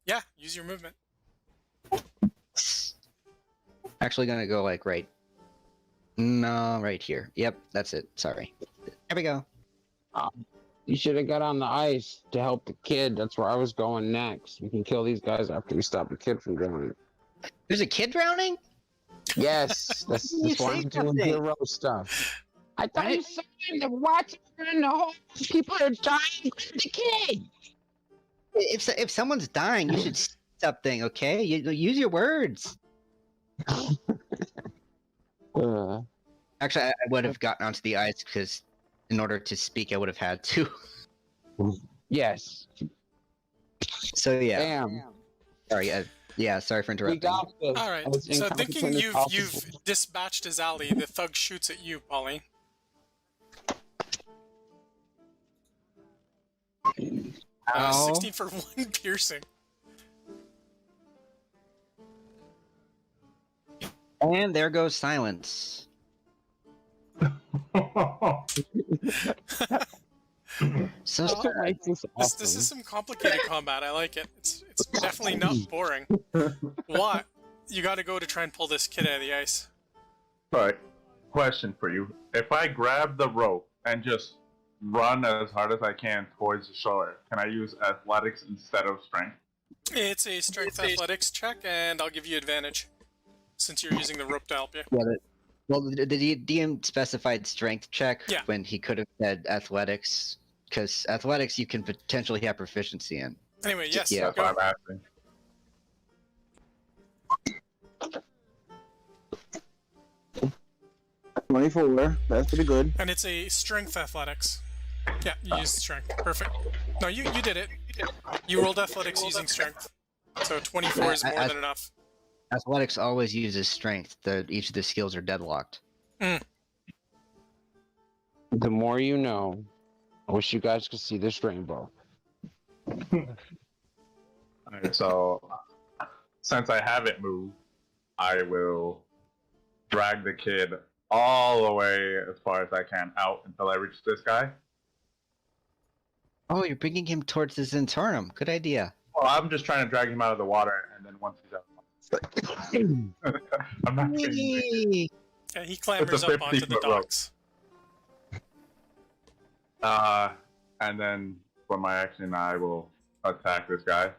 Yeah, use your movement. Actually gonna go like right here. Yep, that's it. Sorry. There we go. You should have got on the ice to help the kid. That's where I was going next. We can kill these guys after we stop the kid from drowning. There's a kid drowning? Yes, that's You why I'm say doing something. hero stuff. I thought you saw in the watch in the hole. People are dying. Grab the kid. If someone's dying, you should say something, okay? You use your words. Actually, I would have gotten onto the ice because in order to speak, I would have had to. Yes. So yeah. Damn. Sorry. Yeah. Sorry for We interrupting. got this. Alright, As so thinking incompetent as you've possible. dispatched his alley, the thug shoots at you, Pauline. Ow. 16 for 1 piercing. And there goes silence. So Oh, sad. Makes this This is some complicated combat. I like it. It's definitely not boring. What? You got to go to try and pull this kid out of the ice. Alright, question for you. If I grab the rope and just run as hard as I can towards the shore, can I use athletics instead of strength? It's a strength athletics check, and I'll give you advantage since you're using the rope to help you. Yeah, well, the DM specified strength check Yeah. when he could have said athletics, because athletics you can potentially have proficiency in. Anyway, yes, Yeah. That's go. what I'm asking. 24. That's pretty good. And it's a strength athletics. Yeah, you used strength. Perfect. No, you did it. You rolled athletics using strength. So 24 is more than enough. Athletics always uses strength. Each of the skills are deadlocked. The more you know. I wish you guys could see this rainbow. Alright, so since I haven't moved, I will drag the kid all the way as far as I can out until I reach this guy. Oh, you're bringing him towards the Zenturnum. Good idea. Well, I'm just trying to drag him out of the water, and then once he's out, I'm not kidding. Whee! Yeah, he clambers It's a up onto the 50-foot rope. docks. And then for my action, I will attack this guy.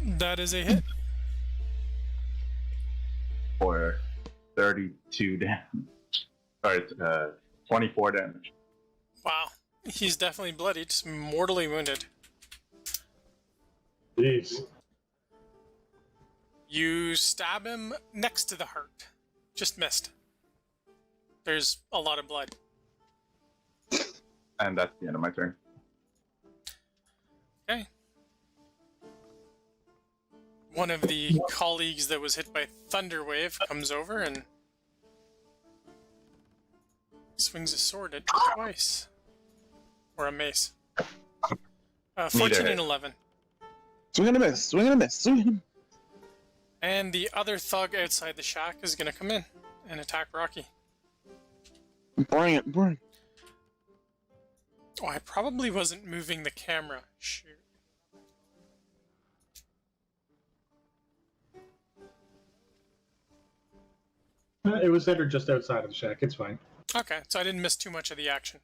That is a hit. For 32 damage. Sorry, 24 damage. Wow. He's definitely bloodied, mortally wounded. Jeez. You stab him next to the heart. Just missed. There's a lot of blood. And that's the end of my turn. Okay. One of the colleagues that was hit by Thunderwave comes over and swings a sword at you twice. Or a mace. 14 Neither and hit. 11. Swing and a miss. Swing and a miss. Swing. And the other thug outside the shack is going to come in and attack Rocky. Bring it. Bring. Oh, I probably wasn't moving the camera. Shoot. It was at or just outside of the shack. It's fine. Okay, so I didn't miss too much of the action.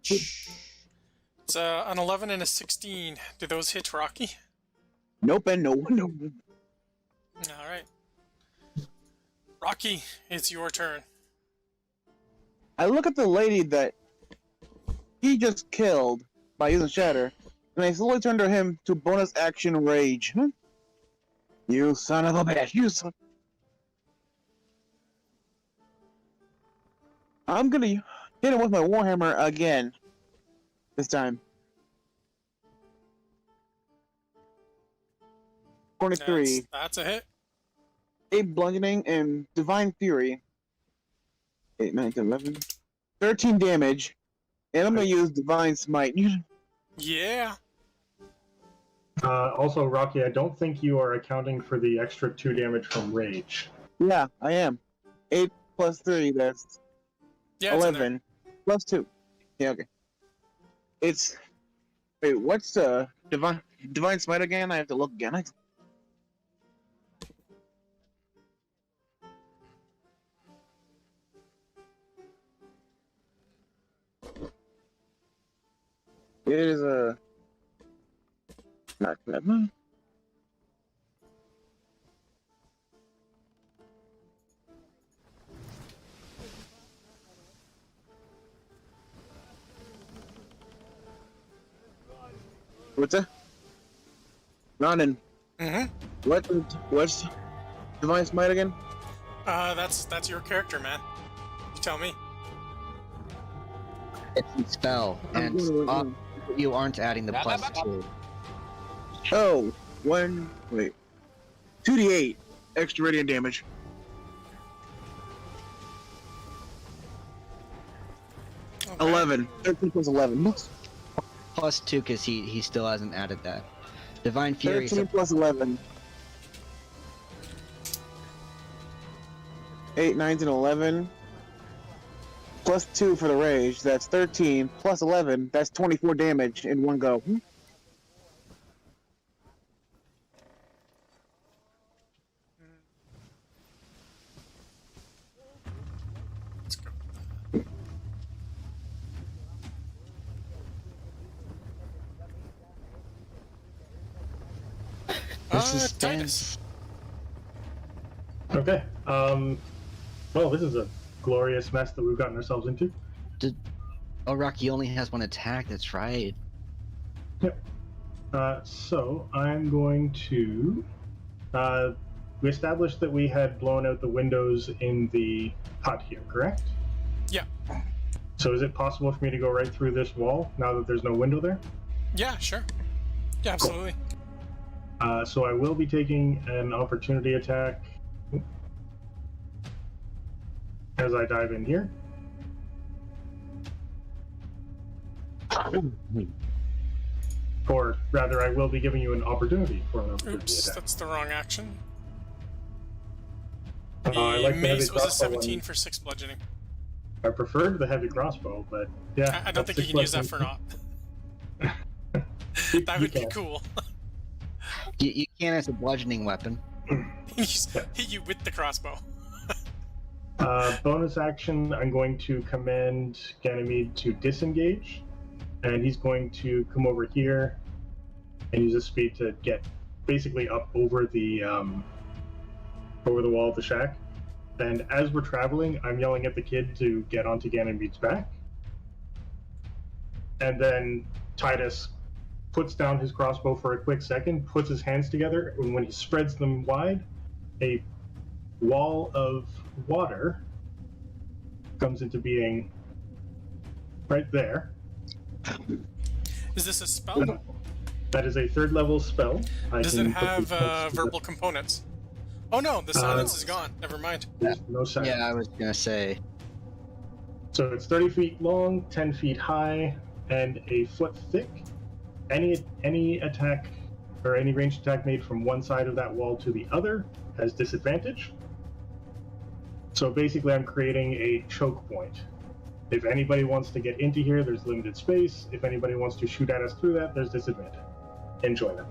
It's an 11 and a 16. Do those hit Rocky? Nope and no. No. Alright. Rocky, it's your turn. I look at the lady that he just killed by using Shatter, and I slowly turn to him to bonus action rage. You son of a bitch! You son. I'm gonna hit him with my warhammer again. This time. 23. That's a hit. 8 bludgeoning and divine fury. 8, 9, 10, 11. 13 damage. And I'm gonna use divine smite. Yeah. Also, Rocky, I don't think you are accounting for the extra 2 damage from rage. Yeah, I am. 8 plus 3, that's Yeah, it's in there. 11. Plus 2. Yeah, okay. It's... Wait, what's divine smite again? I have to look again. It is a... Not clever. What's that? Ronan, Mm-hmm. what's divine smite again? That's your character, man. You tell me. It's a spell, and you aren't adding the plus 2. Oh, one. Wait. 2d8 extra radiant damage. Okay. 11. 13 plus 11. Plus 2 because he still hasn't added that. Divine Fury. 13 plus 11. 8, 9, and 11. Plus 2 for the rage. That's 13. Plus 11. That's 24 damage in one go. Let's go. This is Titus. Okay. Well, this is a glorious mess that we've gotten ourselves into. Oh, Rocky only has one attack. That's right. So I'm going to. We established that we had blown out the windows in the hut here, correct? Yeah. So is it possible for me to go right through this wall now that there's no window there? Yeah, sure. Yeah, absolutely. So I will be taking an opportunity attack as I dive in here. Or rather, I will be giving you an opportunity for an opportunity Oops, attack. that's the wrong action. I The like the heavy mace was a crossbow 17 one. for 6 bludgeoning. I preferred the heavy crossbow, but yeah. I don't think you can use that for naught. That would be cool. You can as a bludgeoning weapon. Just hit you with the crossbow. Bonus action, I'm going to command Ganymede to disengage, and he's going to come over here and use his speed to get basically up over the wall of the shack. And as we're traveling, I'm yelling at the kid to get onto Ganymede's back. And then Titus puts down his crossbow for a quick second, puts his hands together, and when he spreads them wide, a wall of water comes into being right there. Is this a spell? That is a 3rd level spell. Does it have verbal components? Oh no, the silence is gone. Never mind. There's no sound. Yeah, I was gonna say. So it's 30 feet long, 10 feet high, and a foot thick. Any attack or any ranged attack made from one side of that wall to the other has disadvantage. So basically, I'm creating a choke point. If anybody wants to get into here, there's limited space. If anybody wants to shoot at us through that, there's disadvantage. Enjoy them.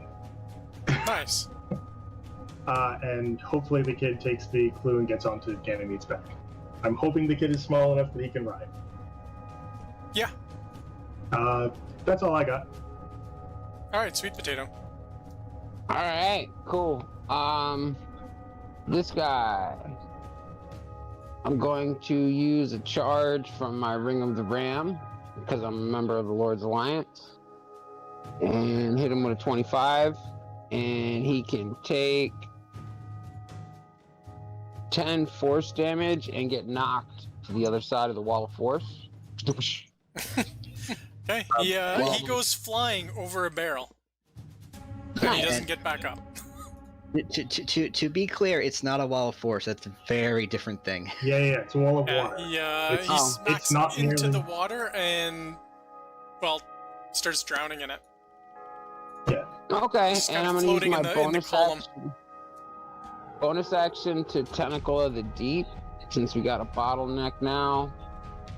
Nice. And hopefully the kid takes the clue and gets onto Ganymede's back. I'm hoping the kid is small enough that he can ride. Yeah. That's all I got. Alright, sweet potato. Alright, cool. This guy. I'm going to use a charge from my Ring of the Ram, because I'm a member of the Lord's Alliance. And hit him with a 25. And he can take 10 force damage and get knocked to the other side of the wall of force. Okay, he goes flying over a barrel. And he doesn't get back up. To be clear, it's not a wall of force. That's a very different thing. Yeah, it's a wall of Yeah, water. he It's smacks not into nearly- the water and, well, starts drowning in it. Yeah. Okay, Just and kinda I'm going to use floating my in the bonus column. action. Bonus action to Tentacle of the Deep. Since we got a bottleneck now,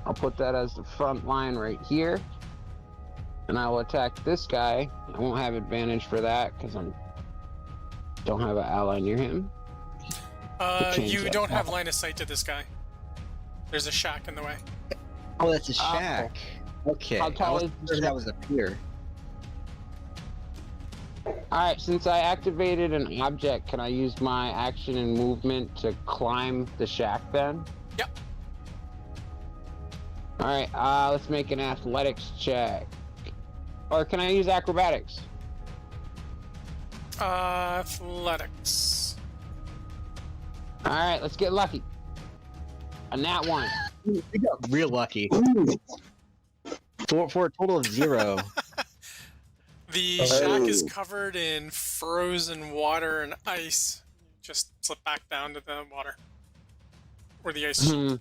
I'll put that as the front line right here. And I will attack this guy. I won't have advantage for that because I don't have an ally near him. change You that don't have model. line of sight to this guy. There's a shack in the way. Oh, that's a shack. Okay. How tall I wasn't is the sure that shack? was a pier. Alright, since I activated an object, can I use my action and movement to climb the shack then? Yep. Alright, let's make an athletics check. Or can I use acrobatics? Athletics. Alright, let's get lucky. A nat 1. You got real lucky. For a total of 0. The shack is covered in frozen water and ice. just slip back down to the water. Or the ice sheet.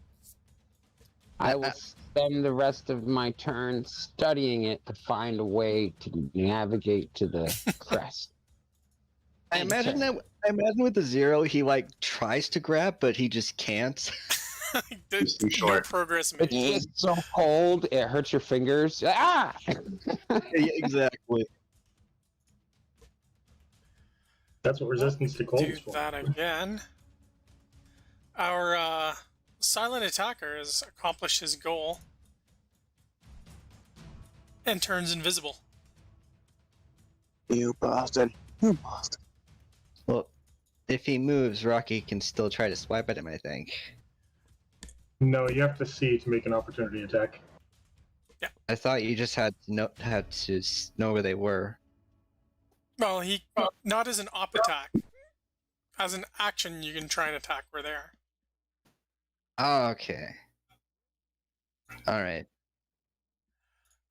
I will spend the rest of my turn studying it to find a way to navigate to the crest. I imagine with the zero, he like tries to grab, but he just can't. There's too no short. progress It's made. just so cold, it hurts your fingers. Ah! Yeah, exactly. That's what resistance to cold Do is for. that again. Our silent attacker has accomplished his goal and turns invisible. You bastard. You bastard. Well, if he moves, Rocky can still try to swipe at him, I think. No, you have to see to make an opportunity attack. I thought you just had to know where they were. Well, he not as an op attack. As an action, you can try and attack where they are. Oh, okay. Alright.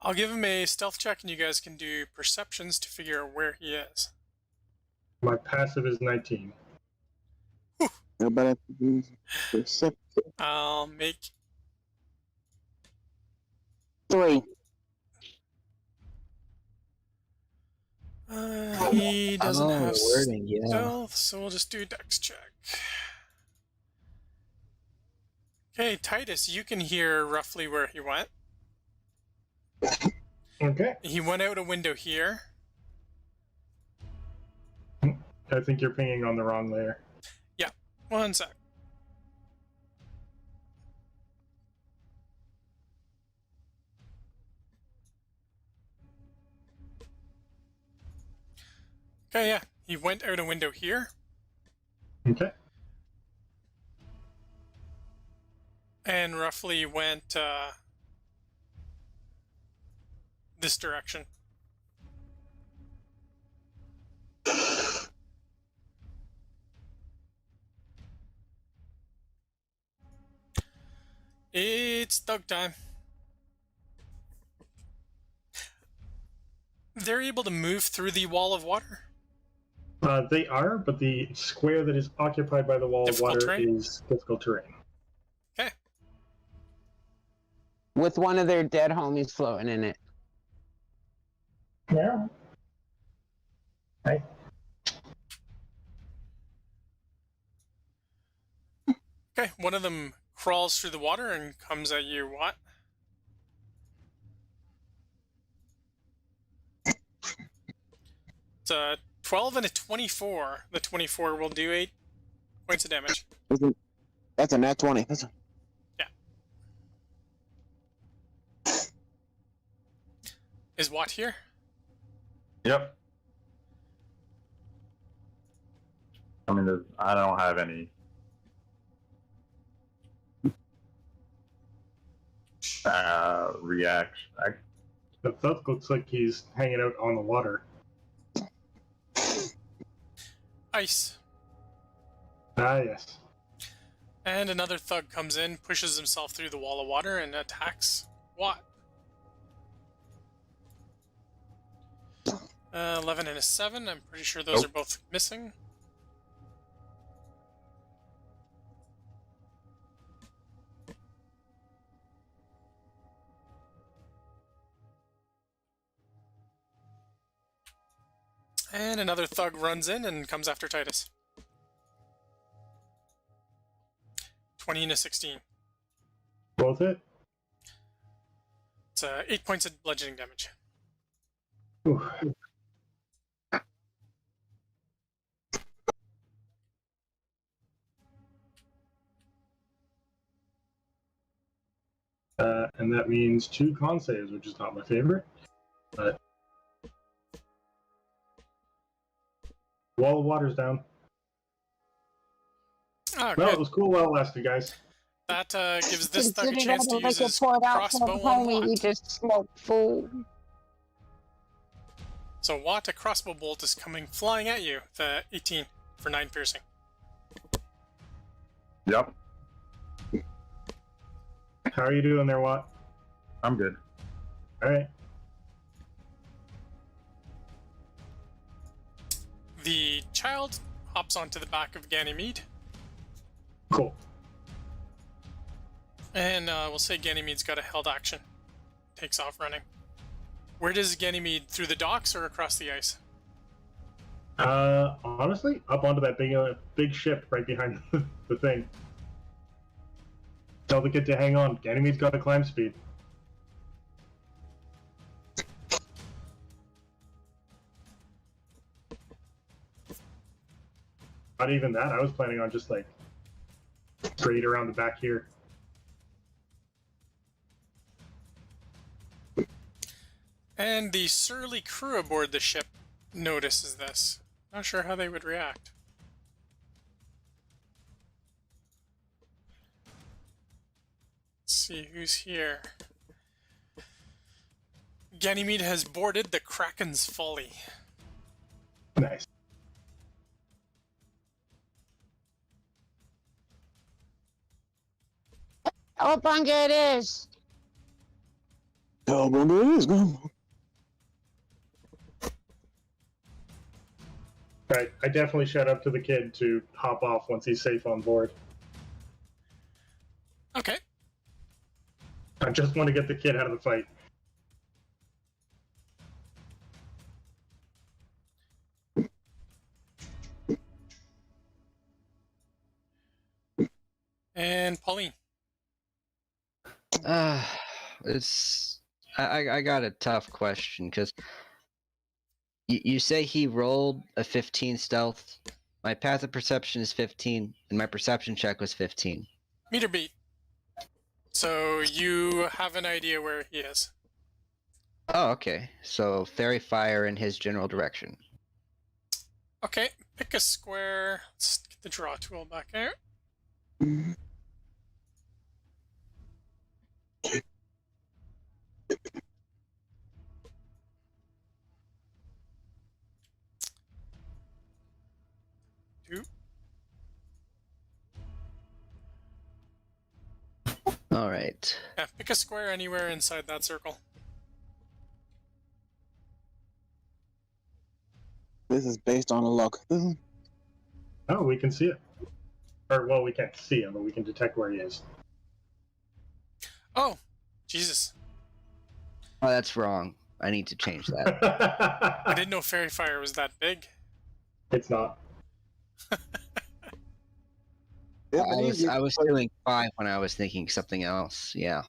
I'll give him a stealth check, and you guys can do perceptions to figure out where he is. My passive is 19. But perception. I'll make 3. he doesn't have wording, yeah. stealth, so we'll just do dex check. Okay, Titus, you can hear roughly where he went. Okay. He went out a window here. I think you're pinging on the wrong layer. One sec. Okay, yeah. He went out a window here. Okay. And roughly went this direction. It's thug time. They're able to move through the wall of water. They are, but the square that is occupied by the wall Difficult of water terrain? is difficult terrain. Okay. With one of their dead homies floating in it. Yeah. Hey. Okay, one of them crawls through the water and comes at you, what? It's a 12 and a 24. The 24 will do 8 points of damage. That's a nat 20. That's a... Is Watt here? Yep. I mean, I don't have any reaction. The thug looks like he's hanging out on the water. Ice. Ah, yes. And another thug comes in, pushes himself through the wall of water, and attacks Watt. 11 and a 7. I'm pretty sure those are both missing. And another thug runs in and comes after Titus. 20 and a 16. Both hit. It's 8 points of bludgeoning damage. Ooh. And that means 2 con saves, which is not my favorite. But wall of water's down. Oh, Well, good. it was cool while it lasted, guys. That gives this thug a Consider chance that to use like a his poured out crossbow from on homie, he Watt. just smoked food. So Watt, a crossbow bolt is coming flying at you. The 18 for 9 piercing. Yep. How are you doing there, Watt? I'm good. Alright. The child hops onto the back of Ganymede. Cool. And we'll say Ganymede's got a held action. Takes off running. Where does Ganymede, through the docks or across the ice? Honestly, up onto that big ship right behind the thing. Tell the kid to hang on. Ganymede's got a climb speed. Not even that. I was planning on just like straight around the back here. And the surly crew aboard the ship notices this. Not sure how they would react. Let's see who's here. Ganymede has boarded the Kraken's Folly. Nice. Cowabunga it is! Cowabunga it is, go. Right. I definitely shout out to the kid to hop off once he's safe on board. Okay. I just want to get the kid out of the fight. And Pauline. It's I got a tough question because you say he rolled a 15 stealth. My path of perception is 15, and my perception check was 15. Meter beat. So you have an idea where he is. Oh, okay. So fairy fire in his general direction. Okay, pick a square. Let's get the draw tool back out. Two. All right. Yeah, pick a square anywhere inside that circle. This is based on a luck. Oh, we can see it. Or, well, we can't see him, but we can detect where he is. Oh, Jesus. Oh, that's wrong. I need to change that. I didn't know Fairy Fire was that big. It's not. Yeah, I was feeling 5 when I was thinking something else. Yeah.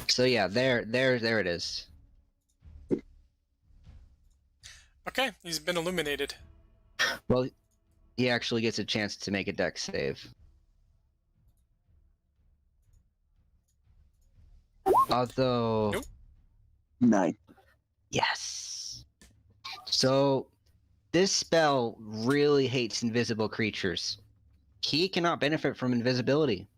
So yeah, there it is. Okay, he's been illuminated. Well, he actually gets a chance to make a dex save. Although, Nope. 9. yes. So, this spell really hates invisible creatures. He cannot benefit from invisibility.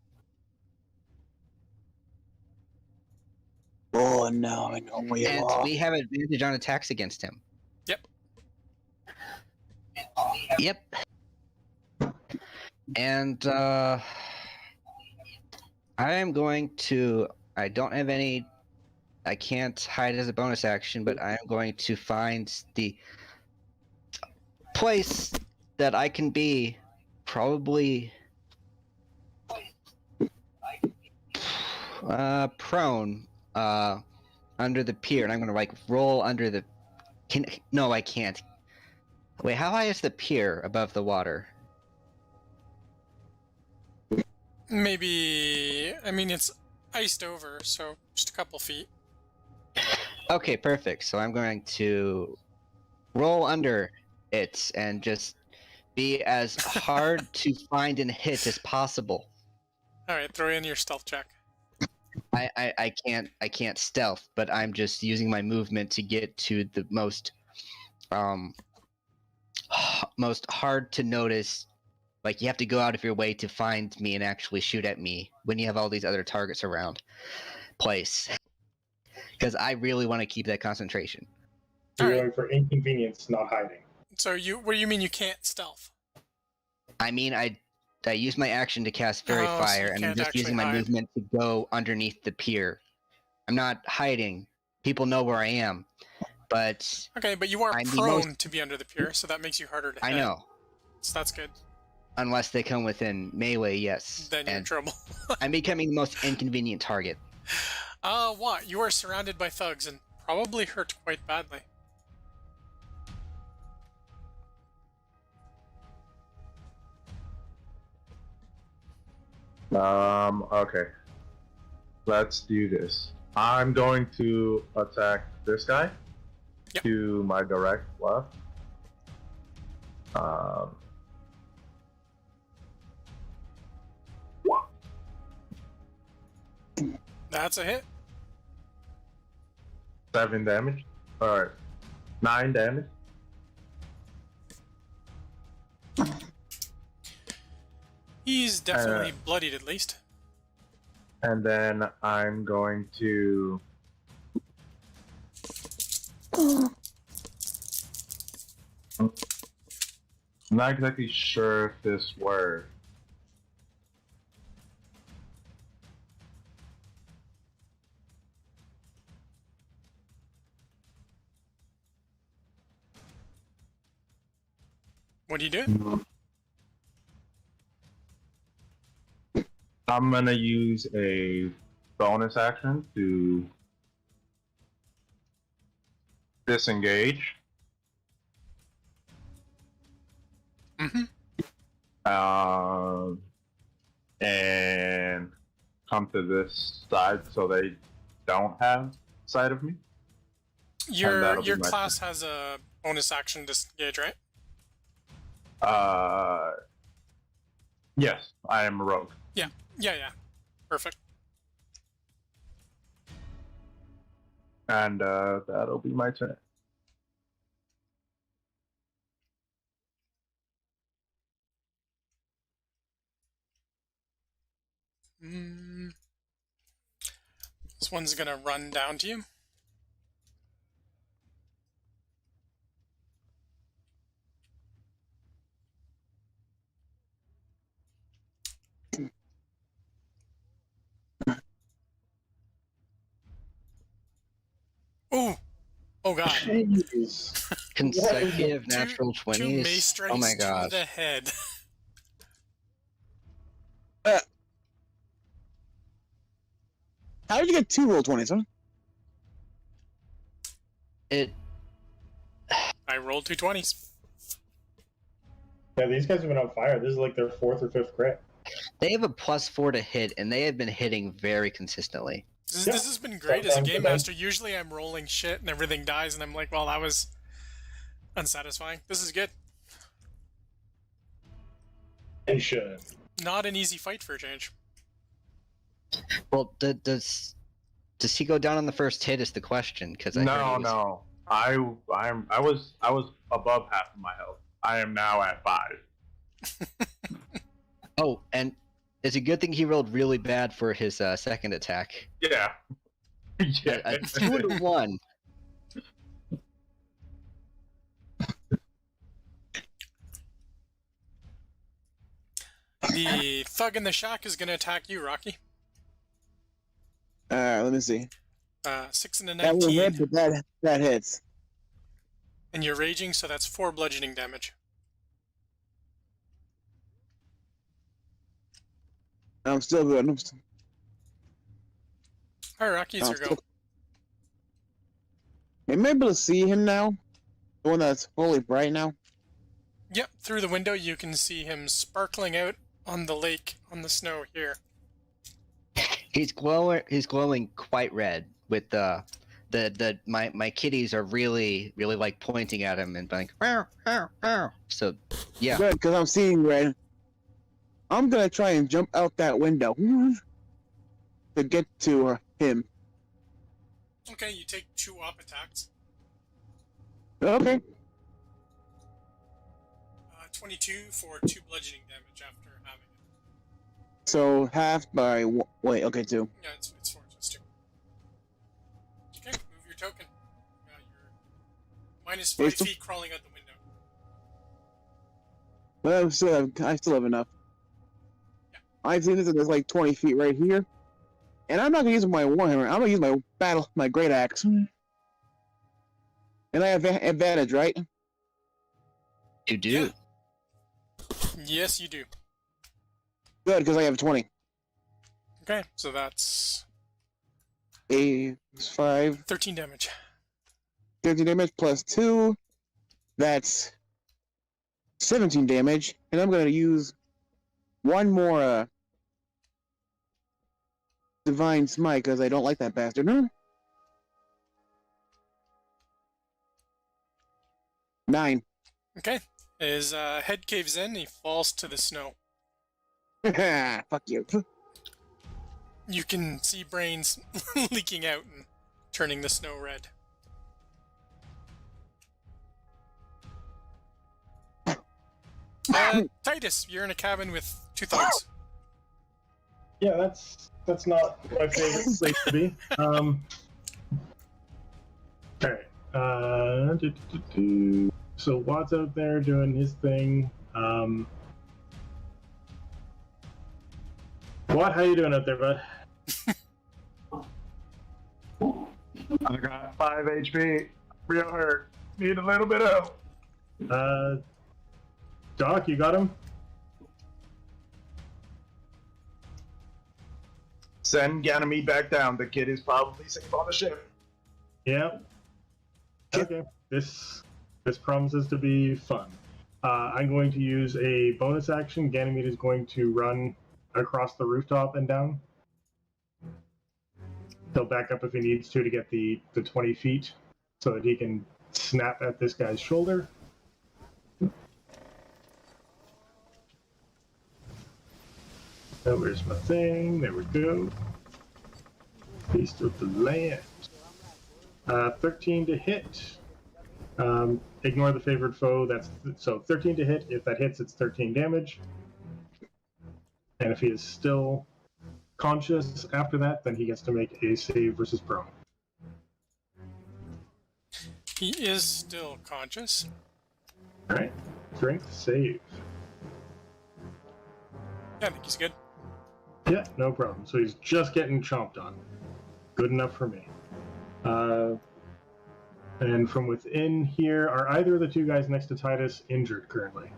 Oh no, I know where you And are. we have advantage on attacks against him. Yep. Yep. And I am going to. I don't have any. I can't hide as a bonus action, but I am going to find the place that I can be. Probably prone under the pier, and I'm gonna like roll under the. No, I can't. Wait, how high is the pier above the water? Maybe, I mean, it's iced over, so just a couple feet. Okay, perfect. So I'm going to roll under it and just be as hard to find and hit as possible. All right, throw in your stealth check. I can't stealth, but I'm just using my movement to get to the most hard to notice. Like, you have to go out of your way to find me and actually shoot at me when you have all these other targets around place. Because I really want to keep that concentration. You're All right. going for inconvenience, not hiding. So what do you mean you can't stealth? I mean, I used my action to cast Fairy Oh, so Fire, you and I'm can't just actually using my hide. movement to go underneath the pier. I'm not hiding. People know where I am, but Okay, but you are I'm the prone to be under the pier, so that makes you harder to hit. I know. So that's good. Unless they come within melee, yes. Then you're in And trouble. I'm becoming the most inconvenient target. What? You are surrounded by thugs and probably hurt quite badly. Okay. Let's do this. I'm going to attack this guy Yep. to my direct left. Um, That's a hit. 7 damage. Alright. 9 damage. He's definitely bloodied at least. And then I'm going to... I'm not exactly sure if this works. What are you doing? I'm gonna use a bonus action to disengage. Mm-hmm. And come to this side so they don't have sight of me. Your be my class has a bonus action disengage, right? Yes, I am a rogue. Yeah. Perfect. And that'll be my turn. This one's gonna run down to you. Ooh! Oh god. Jeez. Consecutive natural Two 20s. mace strikes Oh my to god. the head. How did you get 2 roll 20s, huh? I rolled 2 20s. Yeah, these guys have been on fire. This is like their 4th or 5th crit. They have a +4 to hit, and they have been hitting very consistently. This has been great as a Sometimes game they- master. Usually I'm rolling shit and everything dies, and I'm like, well, that was unsatisfying. This is good. They should. Not an easy fight for a change. Well, does he go down on the first hit is the question, because No. I was above half of my health. I am now at 5. Oh, and it's a good thing he rolled really bad for his second attack. Yeah. Yeah. A 2 and a 1. The thug in the shack is going to attack you, Rocky. Let me see. 6 and a That will 19. hit, but that hits. And you're raging, so that's 4 bludgeoning damage. I'm still good. Alright, Rocky, it's I'm your go. still... Am I able to see him now? The one that's fully bright now? Yep, through the window you can see him sparkling out on the lake, on the snow here. He's glowing quite red with my kitties are really like pointing at him and like "Meow, meow, meow." So yeah. Good, because I'm seeing red. I'm gonna try and jump out that window to get to him. Okay, you take 2 op attacks. Okay. 22 for 2 bludgeoning damage after having it. So half by wait. Okay, 2. Yeah, it's 4, so it's 2. Okay, move your token. You're minus 5 It's the- feet crawling out the window. But I still have enough. I see this is like 20 feet right here. And I'm not gonna use my warhammer. I'm gonna use my great axe. And I have advantage, right? You do. Yeah. Yes, you do. Good, because I have 20. Okay, so that's 5, 13 damage. 13 damage plus 2. That's 17 damage. And I'm gonna use one more Divine Smite because I don't like that bastard. 9. Okay. His head caves in, he falls to the snow. Fuck you. You can see brains leaking out and turning the snow red. Titus, you're in a cabin with 2 thugs. Yeah, that's not my favorite place to be. Okay. So Watt's out there doing his thing. Watt, how you doing out there, bud? I got 5 HP. Real hurt. Need a little bit of help. Doc, you got him? Send Ganymede back down. The kid is probably safe on the ship. Yeah. Okay. This promises to be fun. I'm going to use a bonus action. Ganymede is going to run across the rooftop and down. He'll back up if he needs to get the 20 feet so that he can snap at this guy's shoulder. Oh, where's my thing? There we go. Feast of the land. 13 to hit. Ignore the favored foe. So 13 to hit. If that hits, it's 13 damage. And if he is still conscious after that, then he gets to make a save versus prone. He is still conscious. All right, strength save. Yeah, I think he's good. Yeah, no problem. So he's just getting chomped on. Good enough for me. And from within here, are either of the 2 guys next to Titus injured currently?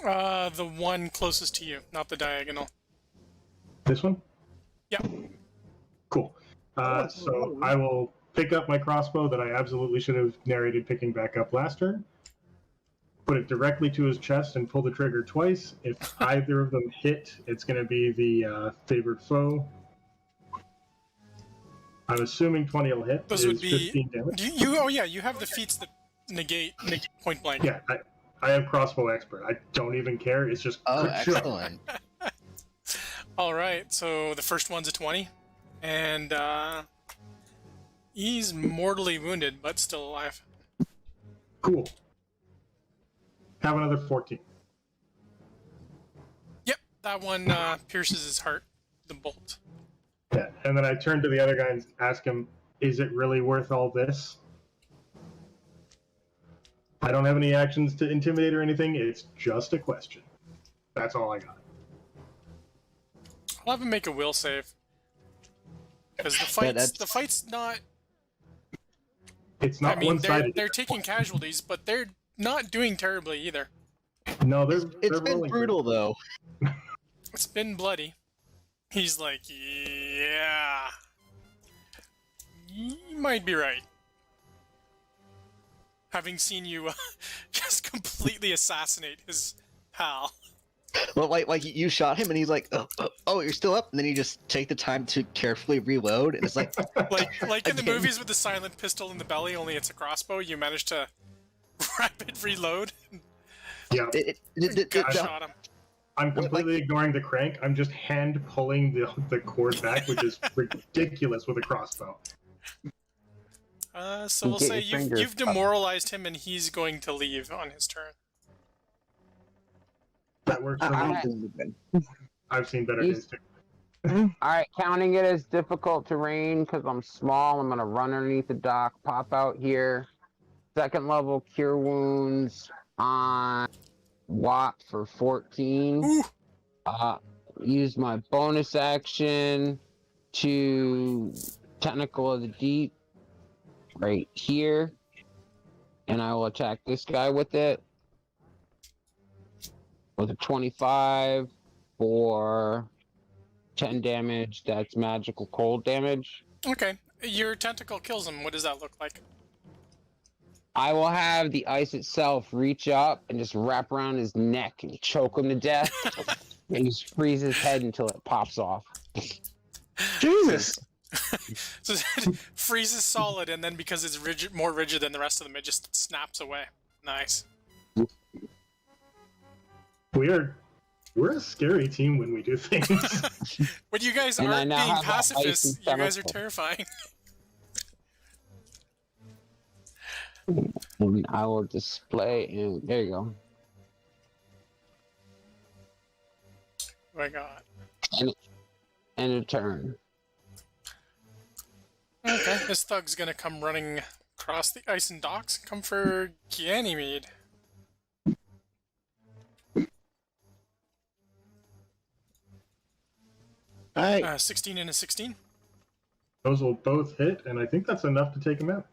The one closest to you, not the diagonal. This one? Yeah. Cool. So I will pick up my crossbow that I absolutely should have narrated picking back up last turn. Put it directly to his chest and pull the trigger twice. If either of them hit, it's going to be the favored foe. I'm assuming 20 will hit. Those would be 15 damage. You have the feats that negate point blank. Yeah, I have crossbow expert. I don't even care. It's just Oh, good shot. excellent. All right, so the first one's a 20, and he's mortally wounded, but still alive. Cool. Have another 14. Yep, that one pierces his heart, the bolt. Yeah, and then I turn to the other guy and ask him, is it really worth all this? I don't have any actions to intimidate or anything. It's just a question. That's all I got. I'll have him make a will save. Because the fight's not... It's not I mean, one-sided. they're taking casualties, but they're not doing terribly either. No, they're It's been rolling brutal, good. though. It's been bloody. He's like, yeah... You might be right. Having seen you just completely assassinate his pal. Well, like you shot him, and he's like, "Oh, you're still up," and then you just take the time to carefully reload, and it's like, like in the Again. movies with the silent pistol in the belly, only it's a crossbow. You manage to rapid reload. Yeah, Shot him. I'm completely ignoring the crank. I'm just hand pulling the cord back, which is ridiculous with a crossbow. So we'll Get say your fingers you've demoralized him, and he's going to leave on his turn. That works for me. I've seen better days too. Alright, counting it as difficult terrain because I'm small. I'm going to run underneath the dock, pop out here. 2nd level cure wounds on Watt for 14. Ooh, Use my bonus action to Tentacle of the Deep right here, and I will attack this guy with it with a 25 for 10 damage. That's magical cold damage. Okay. Your tentacle kills him. What does that look like? I will have the ice itself reach up and just wrap around his neck and choke him to death, and just freeze his head until it pops off. Jesus! So it freezes solid, and then because it's rigid, more rigid than the rest of them, it just snaps away. Nice. We're a scary team when we do things. When you guys And I aren't now being have that icy pacifists, you guys are tentacle. terrifying. And I will display, and there you go. Oh my god. And a turn. Okay, this thug's gonna come running across the ice and docks. Come for Ganymede. Alright. 16 and a 16. Those will both hit, and I think that's enough to take him out.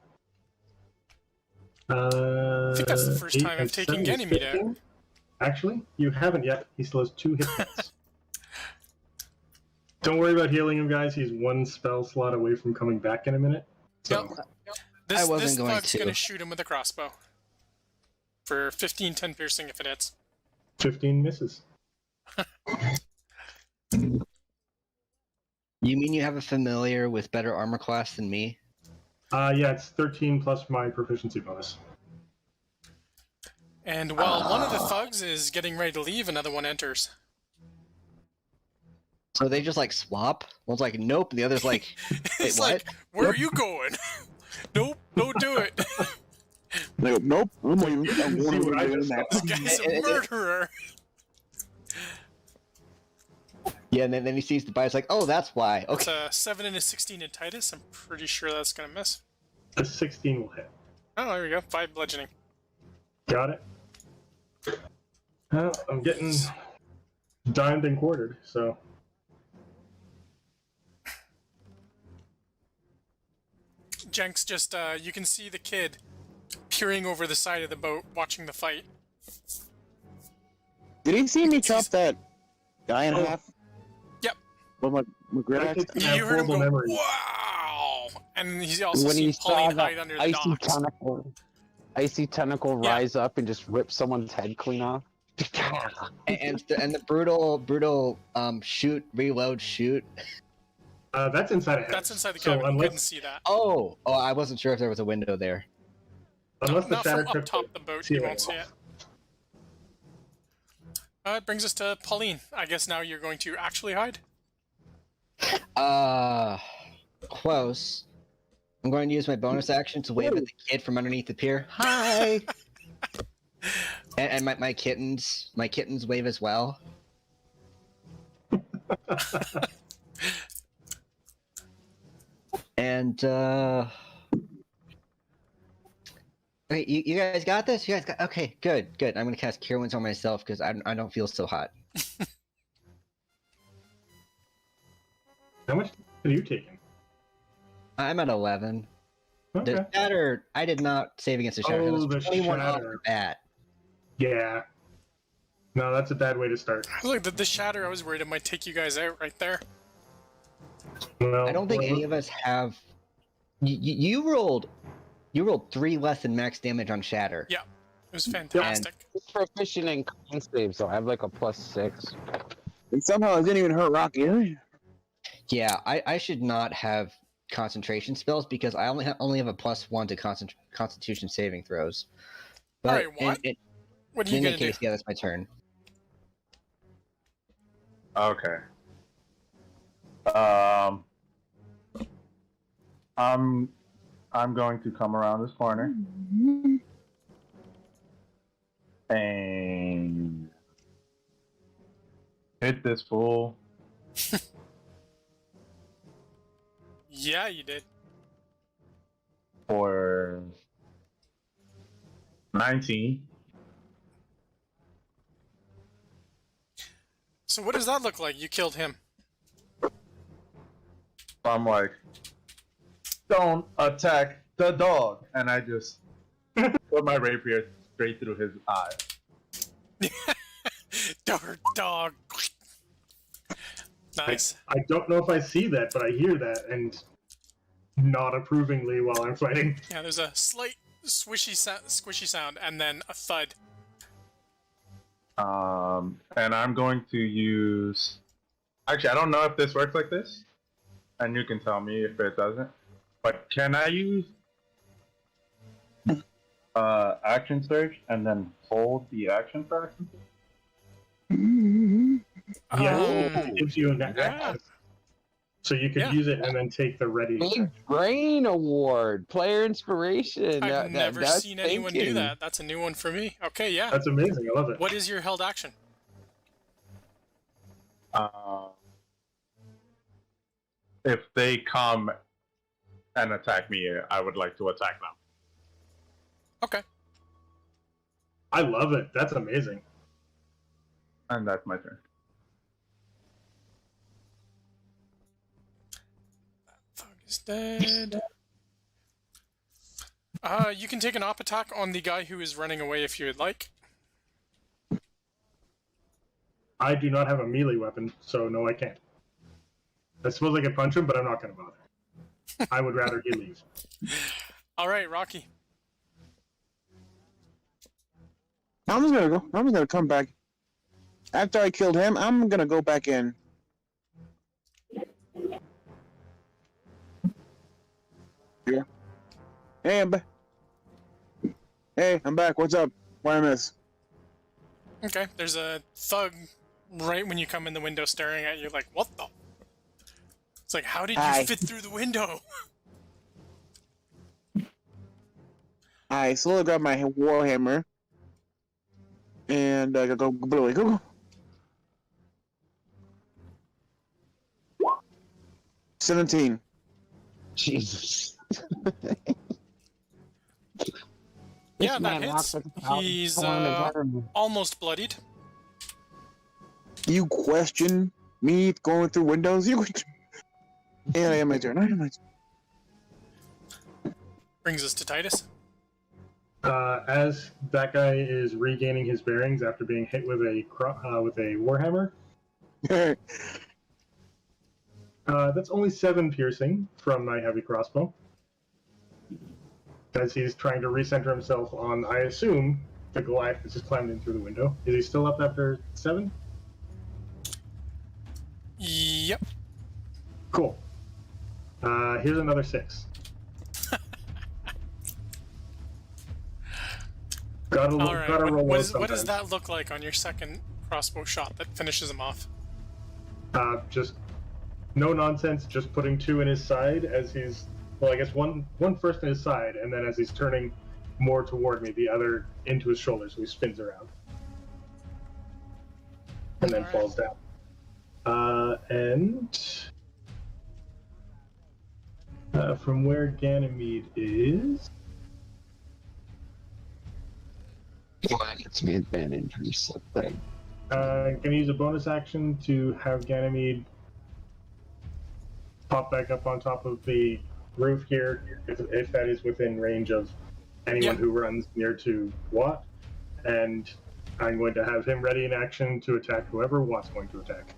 I think that's the first 8 time and I've taken 7 is Ganymede out. 15. Actually, you haven't yet. He still has 2 hit points. Don't worry about healing him, guys. He's 1 spell slot away from coming back in a minute. So, Yep. I wasn't this going thug's to. gonna shoot him with a crossbow. For 15, 10 piercing if it hits. 15 misses. You mean you have a familiar with better armor class than me? Yeah, it's 13 plus my proficiency bonus. And while one of the thugs is getting ready to leave, another one enters. So they just like swap? One's like, nope, and the other's like, wait, It's what? like, where are you going? Nope, don't do it. They go, nope, I'm leaving. I'm See what I doing just that. saw. This guy's a murderer. Yeah, and then he sees the bite, it's like, oh, that's why. It's Okay. a 7 and a 16 in Titus. I'm pretty sure that's gonna miss. The 16 will hit. Oh, there we go. 5 bludgeoning. Got it. Well, I'm getting dimed and quartered, so. Jenks just, you can see the kid peering over the side of the boat, watching the fight. Did he see me chop that guy in Oh. half? Yep. With my great I axe? think I have You heard him go, horrible memories. wow! And he's also When seen he saw Pauline the hide under the icy docks. tentacle Yeah. rise up and just rip someone's head clean off. And the brutal shoot, reload, shoot. That's inside a head. That's inside the So cabin. You unless- couldn't see that. Oh, I wasn't sure if there was a window there. Unless the Not shatter from up trip top the boat, you ceiling won't see it. off. It brings us to Pauline. I guess now you're going to actually hide? Close. I'm going to use my bonus action to wave at the kid from underneath the pier. Hi! and my kittens wave as well. And, wait, you guys got this? You guys got, okay, good. I'm gonna cast Cure Wounds on myself because I don't feel so hot. How much are you taking? I'm at 11. Okay. The shatter, I did not save against the shatter. That Oh, was the 21 off shatter. the bat. Yeah. No, that's a bad way to start. Look, the shatter, I was worried it might take you guys out right there. Well, I don't think any of us have. You rolled 3 less than max damage on shatter. Yeah, it was fantastic. He's proficient in con save, so I have like a +6. And somehow it didn't even hurt Rocky. Yeah, I should not have concentration spells because I only have a +1 to Constitution saving throws. But Alright, what? What are you in gonna any case, do? yeah, that's my turn. Okay. I'm going to come around this corner and hit this fool Yeah, you did. for 19. So what does that look like? You killed him. I'm like, don't attack the dog, and I just put my rapier straight through his eye. Dog. Nice. I don't know if I see that, but I hear that and nod approvingly while I'm fighting. Yeah, there's a slight squishy sound, and then a thud. And I'm going to use. Actually, I don't know if this works like this, and you can tell me if it doesn't. But can I use action surge and then hold the action for action surge? Yeah, Um, it gives you an yeah. so you could Yeah. use it and then take the ready. Big Brain Award, player inspiration. I've never that's seen anyone do thinking. that. That's a new one for me. Okay, yeah. That's amazing. I love it. What is your held action? If they come and attack me, I would like to attack them. Okay. I love it. That's amazing. And that's my turn. Thug is dead. You can take an op attack on the guy who is running away if you would like. I do not have a melee weapon, so no, I can't. I suppose I could punch him, but I'm not going to bother. I would rather he leave. All right, Rocky. I'm just gonna go. I'm just gonna come back. After I killed him, I'm gonna go back in. Yeah. Hey, I'm back. Hey, I'm back. What's up? What I miss? Okay, there's a thug right when you come in the window staring at you like, what the? It's like, how did you Hi. fit through the window? I slowly grab my warhammer and go. 17. Jesus. Yeah, This that man hits. walks like a power- He's power- almost bloodied. You question me going through windows? You. Yeah, I am my turn. I am my turn. Brings us to Titus. As that guy is regaining his bearings after being hit with a warhammer, that's only 7 piercing from my heavy crossbow. As he's trying to recenter himself on, I assume, the Goliath that just climbed in through the window. Is he still up after 7? Yep. Cool. Here's another 6. Gotta All right. roll What low does sometimes. that look like on your second crossbow shot that finishes him off? Just no nonsense. Just putting 2 in his side as he's. Well, I guess one first in his side, and then as he's turning more toward me, the other into his shoulder, so he spins around, and then Alright. falls down. From where Ganymede is, Why gets me advantage or something? gonna use a bonus action to have Ganymede pop back up on top of the roof here, if that is within range of anyone Yeah. who runs near to Watt, and I'm going to have him ready in action to attack whoever Watt's going to attack.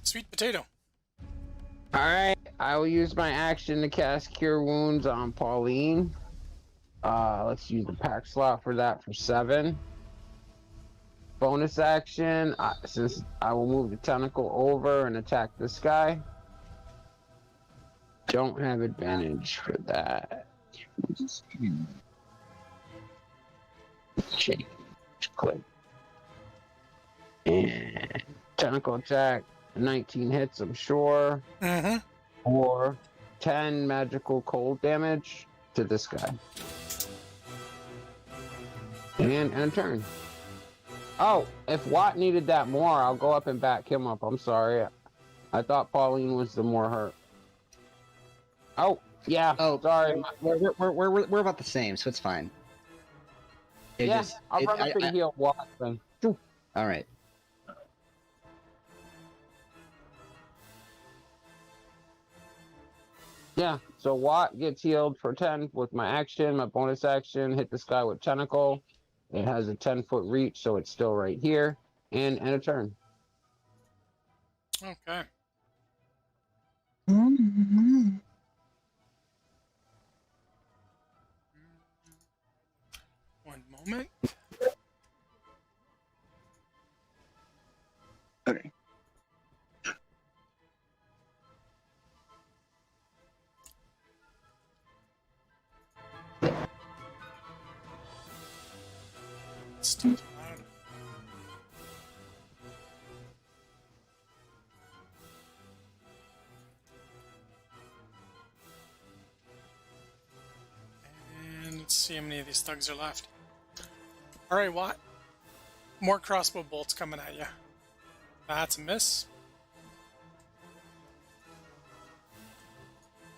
Sweet potato. Alright, I will use my action to cast Cure Wounds on Pauline. Let's use the pack slot for that for 7. Bonus action, since I will move the tentacle over and attack this guy. Don't have advantage for that. Change. Click. And tentacle attack. 19 hits, I'm sure. Mm-hmm. Or 10 magical cold damage to this guy. And a turn. Oh, if Watt needed that more, I'll go up and back him up. I'm sorry. I thought Pauline was the more hurt. Oh, yeah. Oh, sorry. we're about the same, so it's fine. I'll run up and heal Watt then. All right. Yeah, so Watt gets healed for 10 with my action, my bonus action, hit this guy with Tentacle. It has a 10-foot reach, so it's still right here. And end a turn. Okay. One moment. Okay. It's too loud. And let's see how many of these thugs are left. Alright, Watt. More crossbow bolts coming at you. That's a miss.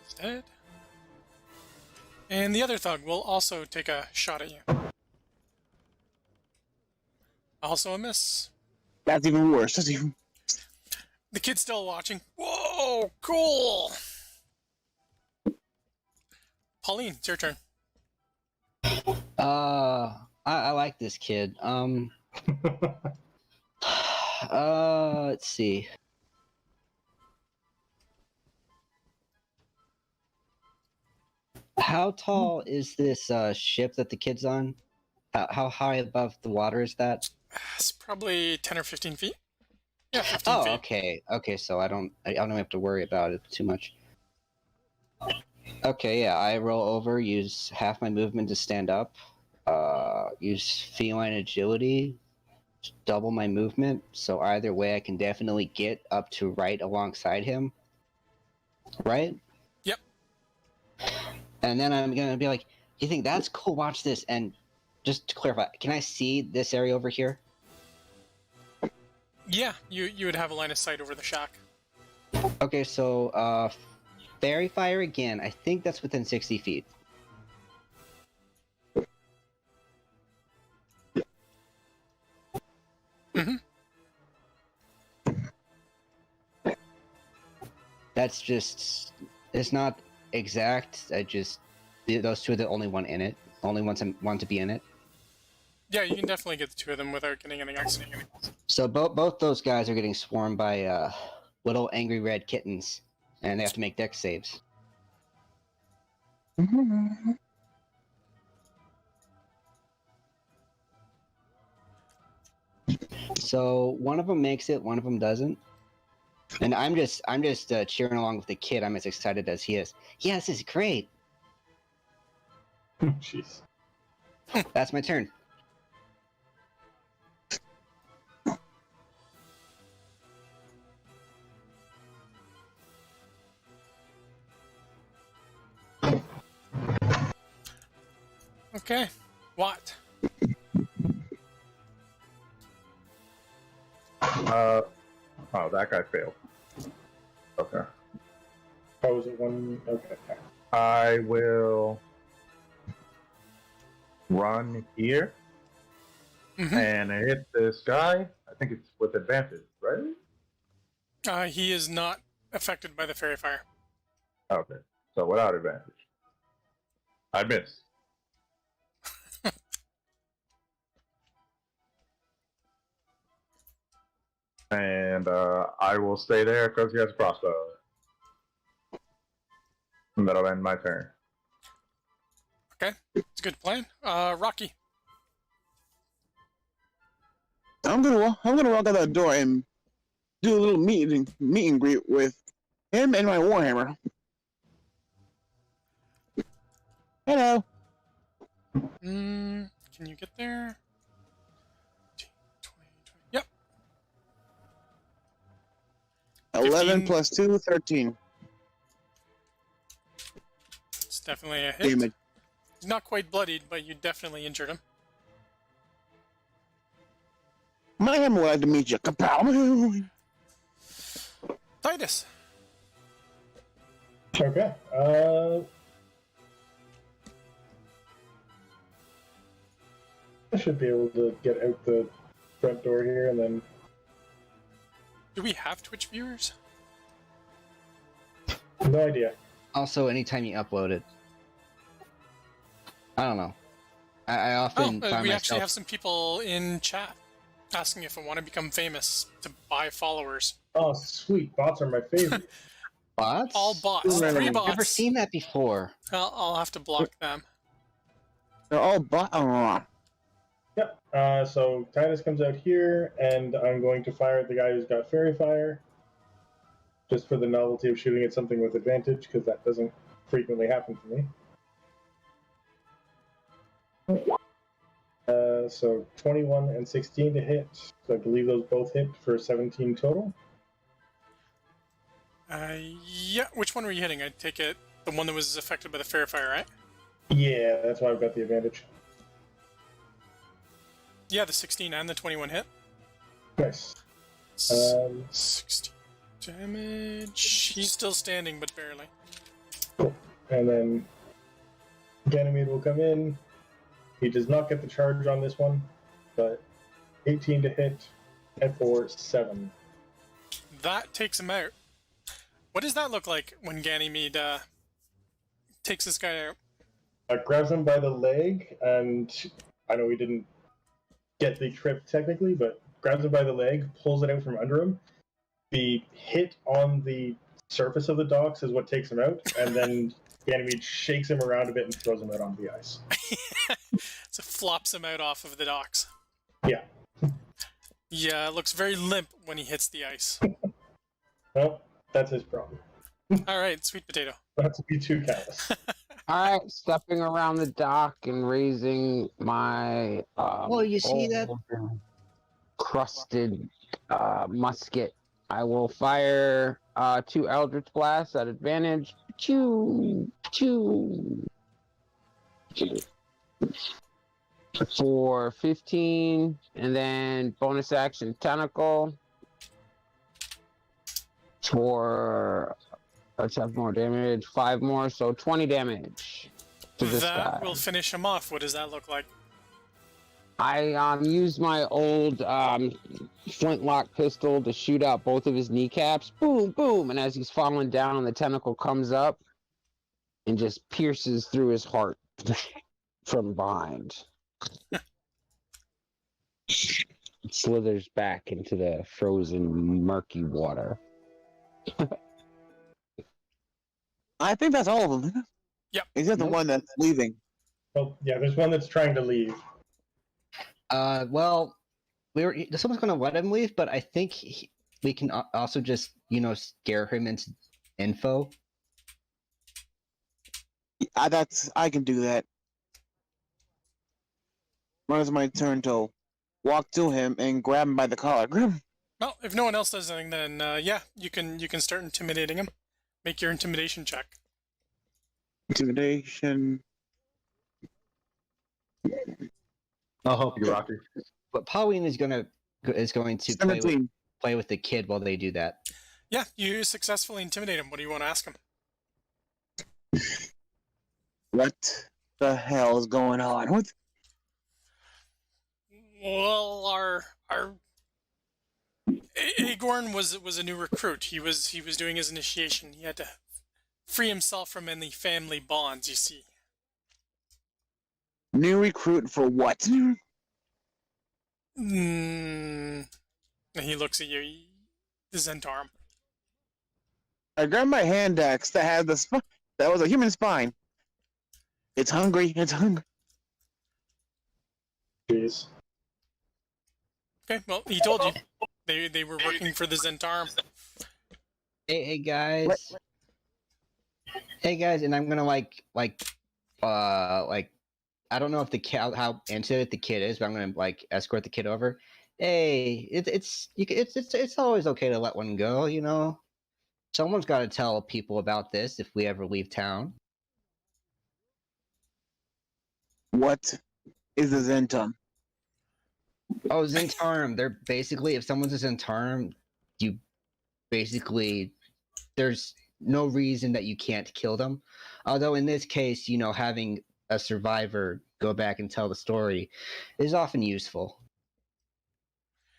He's dead. And the other thug will also take a shot at you. Also a miss. That's even worse. That's even. The kid's still watching. Whoa, cool! Pauline, it's your turn. I like this kid. Let's see. How tall is this ship that the kid's on? How high above the water is that? It's probably 10 or 15 feet. Yeah, 15 Oh, feet. okay. Okay, so I don't have to worry about it too much. Okay, yeah, I roll over, use half my movement to stand up, use feline agility, double my movement, so either way I can definitely get up to right alongside him. Right? Yep. And then I'm gonna be like, you think that's cool, watch this, and just to clarify, can I see this area over here? Yeah, you would have a line of sight over the shack. Okay, so, fairy fire again, I think that's within 60 feet. Mm-hmm. That's just, it's not exact, those two are the only one in it, only ones I want to be in it. Yeah, you can definitely get the two of them without getting anything else. So both those guys are getting swarmed by little angry red kittens, and they have to make dex saves. So one of them makes it, one of them doesn't, and I'm just cheering along with the kid. I'm as excited as he is. Yeah, this is great. Jeez. That's my turn. Okay. What? Oh, that guy failed. Okay. Oh, was it one? Okay. I will run here Mm-hmm. and hit this guy. I think it's with advantage, right? He is not affected by the fairy fire. Okay. So without advantage. I missed. And I will stay there because he has a crossbow. And that'll end my turn. Okay, it's a good plan. Rocky. I'm gonna walk out that door and do a little meet and greet with him and my warhammer. Hello. Can you get there? 20, 20. Yep. 11 15. plus 2, 13. It's definitely a hit. Damn it. He's not quite bloodied, but you definitely injured him. My hammer would like to meet you. Kapow! Titus. Okay. I should be able to get out the front door here and then. Do we have Twitch viewers? No idea. Also, anytime you upload it, I don't know. I often find we actually myself. have some people in chat asking if I want to become famous to buy followers. Oh, sweet. Bots are my favorite. Bots? All bots. Right. 3 I've bots. Never seen that before. I'll have to block them. They're all bot. Yep. So Titus comes out here, and I'm going to fire at the guy who's got Fairy Fire. Just for the novelty of shooting at something with advantage, because that doesn't frequently happen for me. So 21 and 16 to hit. So I believe those both hit for 17 total. Yeah, which one were you hitting? I take it the one that was affected by the Fair Fire, right? Yeah, that's why I've got the advantage. Yeah, the 16 and the 21 hit. Nice. 16 damage. He's still standing, but barely. Cool. And then Ganymede will come in. He does not get the charge on this one, but 18 to hit and for 7. That takes him out. What does that look like when Ganymede takes this guy out? Grabs him by the leg, and I know we didn't get the trip technically, but grabs him by the leg, pulls it out from under him. The hit on the surface of the docks is what takes him out, and then Ganymede shakes him around a bit and throws him out onto the ice. So flops him out off of the docks. Yeah. Yeah, it looks very limp when he hits the ice. Well, that's his problem. Alright, sweet potato. Not to be too callous. Alright, stepping around the dock and raising my Well, you see that? crusted musket. I will fire 2 Eldritch Blasts at advantage. Choo! For 15, and then bonus action Tentacle for let's have more damage, 5 more, so 20 damage to this guy. That will finish him off. What does that look like? I used my old flintlock pistol to shoot out both of his kneecaps. Boom, boom, and as he's falling down, the tentacle comes up and just pierces through his heart from behind. It slithers back into the frozen, murky water. I think that's all of them. Yep. Except the one that's leaving. Well, yeah, there's one that's trying to leave. Well, someone's going to let him leave, but I think we can also just, scare him into info. I can do that. When it's my turn to walk to him and grab him by the collar. Grab him. Well, if no one else does anything, then yeah, you can start intimidating him. Make your intimidation check. Intimidation. I'll help you, Rocky. But Pauline is going to play 17. play with the kid while they do that. Yeah, you successfully intimidate him. What do you want to ask him? What the hell is going on? What? Well, our Agorn was a new recruit. He was doing his initiation. He had to free himself from any family bonds, you see. New recruit for what? And he looks at you. The Zentarum. I grabbed my hand axe that had that was a human spine. It's hungry. It's hungry. Jeez. Okay, well, he told you. They were working for the Zentarum. Hey guys. Hey guys, and I'm gonna I don't know if the kid how into it the kid is, but I'm gonna escort the kid over. Hey, it's always okay to let one go, Someone's got to tell people about this if we ever leave town. What is a Zentum? Oh, Zentarum. They're basically, if someone's a Zentarum, there's no reason that you can't kill them. Although in this case, having a survivor go back and tell the story is often useful.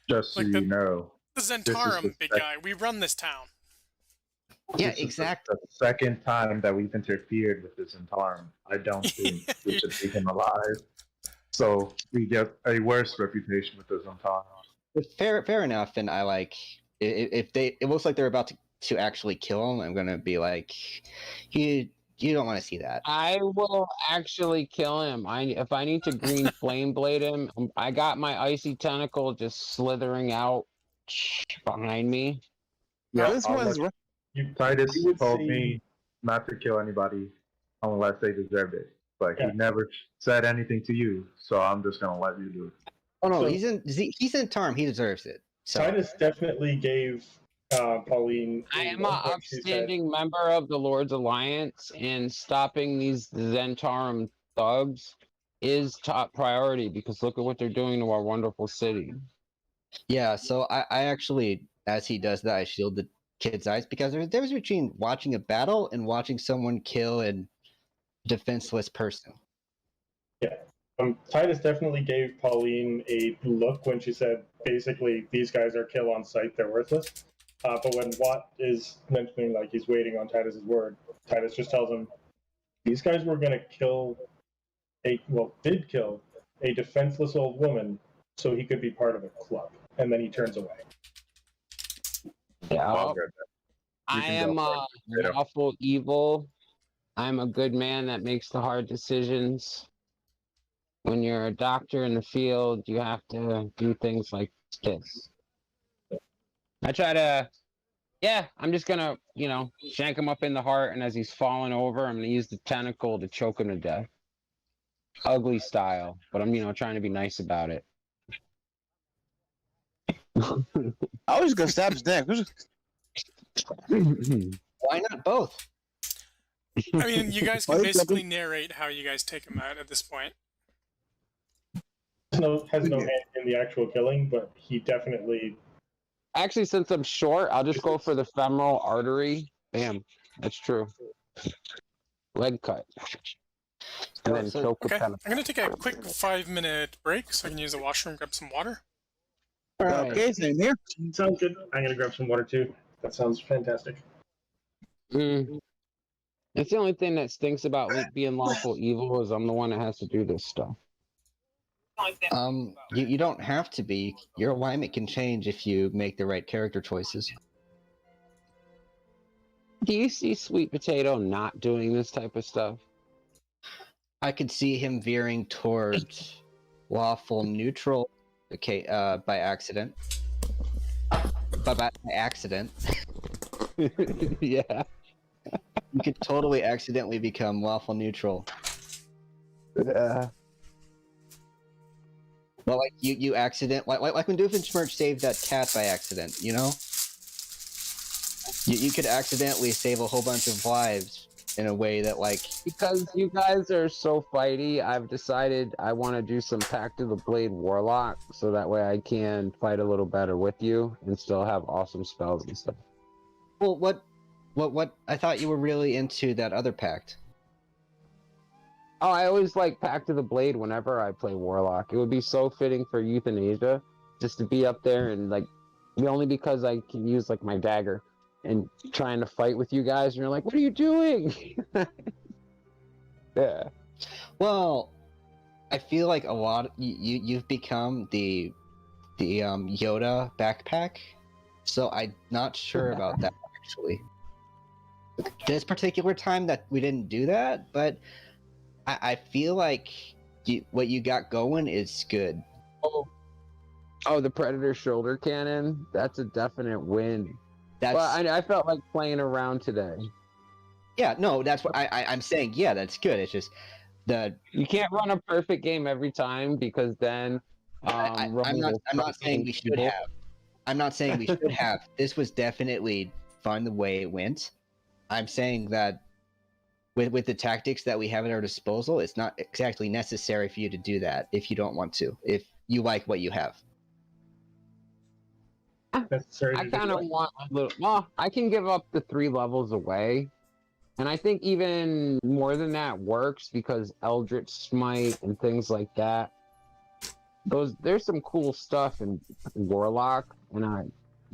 Just so Like you know, The is the Zentarum, big sec- guy. We run this town. Yeah, this is exactly. the second time that we've interfered with this Zentarum. I don't think we should take him alive. So we get a worse reputation with the Zentarum. Fair enough. And I like if they. It looks like they're about to actually kill him. I'm gonna be like, you don't want to see that. I will actually kill him. If I need to green flame blade him, I got my icy tentacle just slithering out behind me. Yeah, This I'll one's let You, Titus you would told see- me not to kill anybody unless they deserved it. But Yeah. he never said anything to you, so I'm just gonna let you do it. Oh no, So- he's in Tarm. He deserves it. So Titus definitely gave Pauline. I a am an look when she said- upstanding member of the Lord's Alliance, and stopping these Zentarum thugs is top priority because look at what they're doing to our wonderful city. yeah, so I actually, as he does that, I shield the kid's eyes because there's a difference between watching a battle and watching someone kill a defenseless person. Titus definitely gave Pauline a look when she said, basically, these guys are kill on sight, they're worthless. But when Watt is mentioning, like, he's waiting on Titus's word, Titus just tells him, these guys were going to did kill a defenseless old woman so he could be part of a club. And then he turns away. Yeah, I'll get that. You I can am go for it. lawful evil. I'm a good man that makes the hard decisions. When you're a doctor in the field, you have to do things like this. I try to, I'm just gonna, shank him up in the heart, and as he's falling over, I'm gonna use the tentacle to choke him to death. Ugly style, but I'm, trying to be nice about it. I was just gonna stab his neck. Why not both? I mean, you guys can Why- basically narrate how you guys take him out at this point. Has no hand in the actual killing, but he definitely. Actually, since I'm short, I'll just go for the femoral artery. Bam, that's true. Leg cut. And then So- choke with Okay, I'm tentacle. going to take a quick 5-minute break so I can use the washroom, grab some water. All right. Okay, same here. Sounds good. I'm going to grab some water too. That sounds fantastic. It's the only thing that stinks about being lawful evil is I'm the one that has to do this stuff. You don't have to be. Your alignment can change if you make the right character choices. Do you see Sweet Potato not doing this type of stuff? I could see him veering towards lawful neutral, okay, by accident. But by accident, Yeah. you could totally accidentally become lawful neutral. Yeah. Well, like you accident, like when Doofenshmirtz saved that cat by accident, you know? You could accidentally save a whole bunch of lives in a way that, like, Because you guys are so fighty, I've decided I want to do some Pact of the Blade Warlock, so that way I can fight a little better with you and still have awesome spells and stuff. well, what? I thought you were really into that other pact. Oh, I always like Pact of the Blade whenever I play Warlock. It would be so fitting for Euthanasia, just to be up there and, like, only because I can use, like, my dagger and trying to fight with you guys, and you're like, what are you doing? Yeah. Well, I feel like a lot you've become the Yoda backpack, so I'm not sure about that actually. This particular time that we didn't do that, but I feel like what you got going is good. Oh, the Predator shoulder cannon? That's a definite win. That's Well, I felt like playing around today. yeah, no, that's what I'm saying. Yeah, that's good. It's just You can't run a perfect game every time because then I'm Roman not will I'm not saying we should fiddle. have. I'm not saying we should have. This was definitely fun the way it went. I'm saying that with the tactics that we have at our disposal, it's not exactly necessary for you to do that if you don't want to. If you like what you have. Necessary I to do kind of what? want a little. Well, I can give up the 3 levels away And I think even more than that works because Eldritch Smite and things like that. There's some cool stuff in Warlock,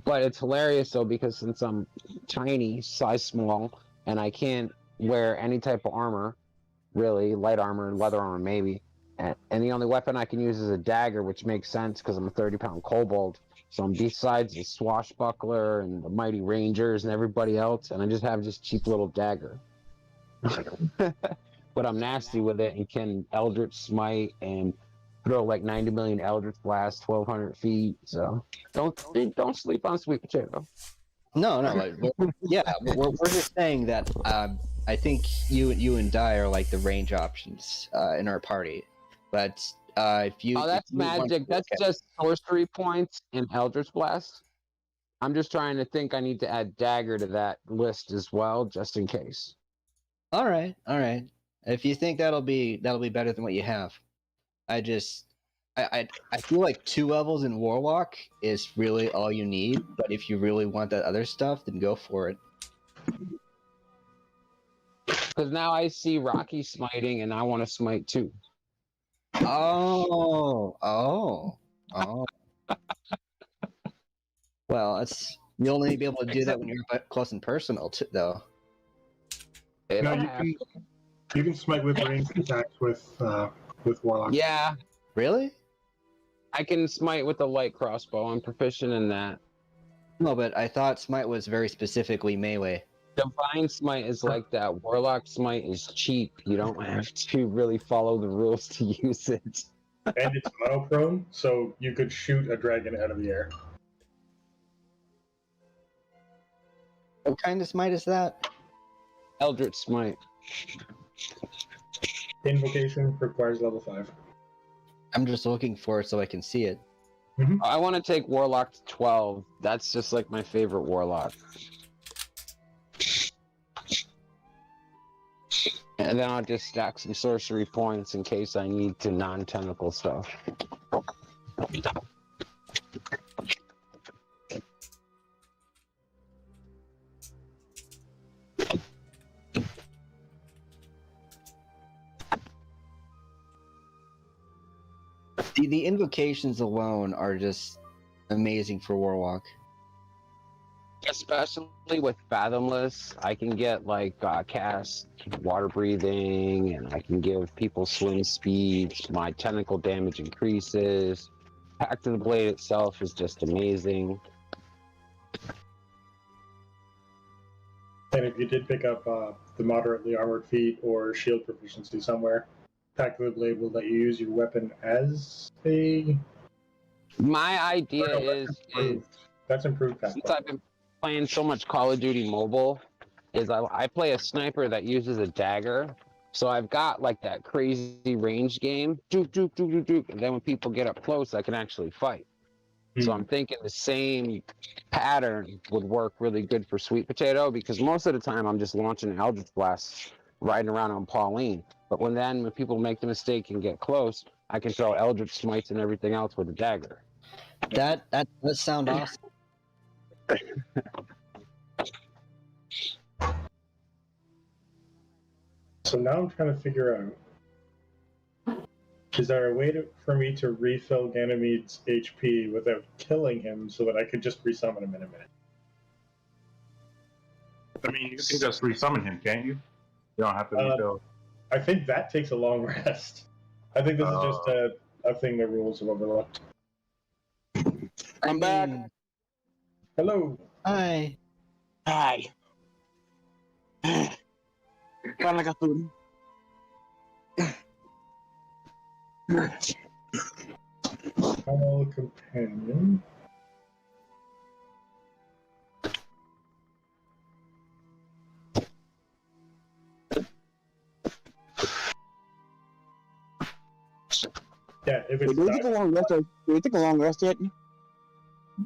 but it's hilarious though because since I'm tiny, size small, and I can't wear any type of armor, really light armor, leather armor maybe, and the only weapon I can use is a dagger, which makes sense because I'm a 30-pound kobold. So I'm besides the swashbuckler and the mighty rangers and everybody else, and I just have this cheap little dagger. But I'm nasty with it and can Eldritch Smite and throw like 90 million Eldritch Blasts 1,200 feet. So don't sleep on sweet potato. No, like, we're just saying that I think you and Di are like the range options in our party, but if you that's if you want magic. to That's look at- just sorcery points and Eldritch Blast. I'm just trying to think. I need to add dagger to that list as well, just in case. All right. If you think that'll be better than what you have, I feel like 2 levels in Warlock is really all you need. But if you really want that other stuff, then go for it. Because now I see Rocky smiting, and I want to smite too. Oh. Well, you'll only be able to do that when you're close and personal, though. No, you can smite with ranged attacks with Warlock. Yeah, Really? I can smite with a light crossbow. I'm proficient in that. No, but I thought Smite was very specifically melee. Divine Smite is like that. Warlock Smite is cheap. You don't have to really follow the rules to use it. And it's monoprone, so you could shoot a dragon out of the air. What kind of Smite is that? Eldritch Smite. Invocation requires level 5. I'm just looking for it so I can see it. I want to take Warlock to 12. That's just like my favorite Warlock. And then I'll just stack some sorcery points in case I need to non-tentacle stuff. The invocations alone are just amazing for Warlock. Especially with Fathomless, I can get like cast water breathing, and I can give people swim speed. My tentacle damage increases. Pact of the Blade itself is just amazing. And if you did pick up the moderately armored feat or shield proficiency somewhere, Pact of the Blade will let you use your weapon as a... My idea Oh, no, is that's improved Pact. since I've been playing so much Call of Duty Mobile, is I play a sniper that uses a dagger. So I've got like that crazy range game, doop, doop, doop, doop, doop, and then when people get up close, I can actually fight. So I'm thinking the same pattern would work really good for Sweet Potato because most of the time I'm just launching an Eldritch Blast riding around on Pauline. But when people make the mistake and get close, I can throw Eldritch Smites and everything else with a dagger. That does sound awesome. So now I'm trying to figure out, is there a way for me to refill Ganymede's HP without killing him so that I could just resummon him in a minute? I mean, you can just resummon him, can't you? You don't have to refill. I think that takes a long rest. I think this is just a thing the rules have overlooked. I'm back. Hello. Hi. Hi. Finally got food. Final companion. Yeah, if it's Did we take a long rest? Did we take a long rest yet?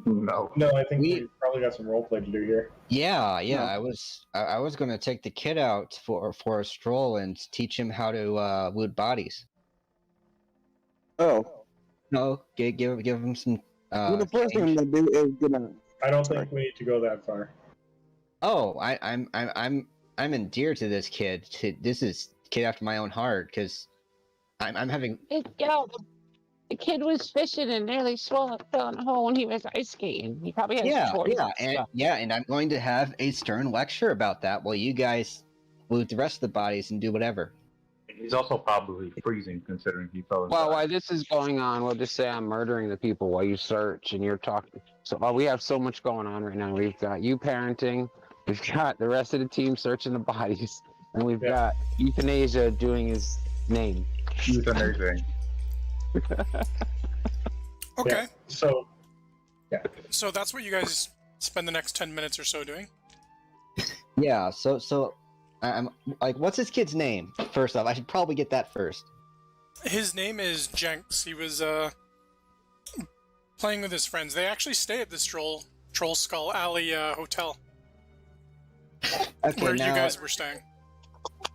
No. no, I think we probably got some roleplay to do here. Yeah. No. I was gonna take the kid out for a stroll and teach him how to loot bodies. Oh. No, give him some. Well, the first thing I'm change. gonna do is gonna. I don't think we need to go that far. Oh, I'm I'm endeared to this kid. This is a kid after my own heart because I'm having. The kid was fishing and nearly fell in a hole when he was ice skating. He probably has toys and stuff. And I'm going to have a stern lecture about that while you guys loot the rest of the bodies and do whatever. He's also probably freezing considering he fell. Well, while this is going on, we'll just say I'm murdering the people while you search and you're talking. So we have so much going on right now. We've got you parenting, we've got the rest of the team searching the bodies, and we've got Euthanasia doing his name. Euthanasia. Okay. Yeah. So that's what you guys spend the next 10 minutes or so doing? Yeah, so I'm like, what's this kid's name? First off, I should probably get that first. His name is Jenks. He was playing with his friends. They actually stay at this Troll Skull Alley hotel. Okay, where now, you guys were staying.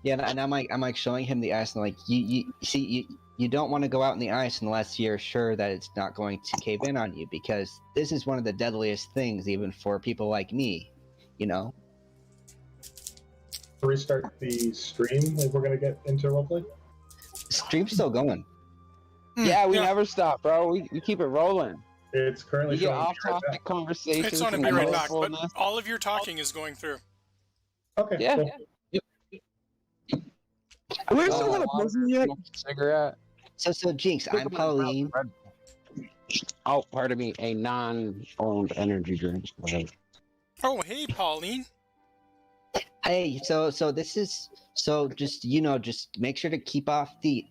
Yeah, and I'm like showing him the ice, and like you don't want to go out in the ice unless you're sure that it's not going to cave in on you, because this is one of the deadliest things, even for people like me, you know. Restart the stream if we're gonna get into roleplay. Stream's still going. Yeah, we never stop, bro. We keep it rolling. It's currently We get showing off topic conversations. It's on to and be right back, but mindfulness. all of your talking is going through. Okay. Yeah. Cool. Do we still have a person yet? Cigarette. So Jinx, I'm Pauline. Oh, pardon me, a non-owned energy drink. Whatever. Oh, hey, Pauline. Hey, so this is just just make sure to keep off the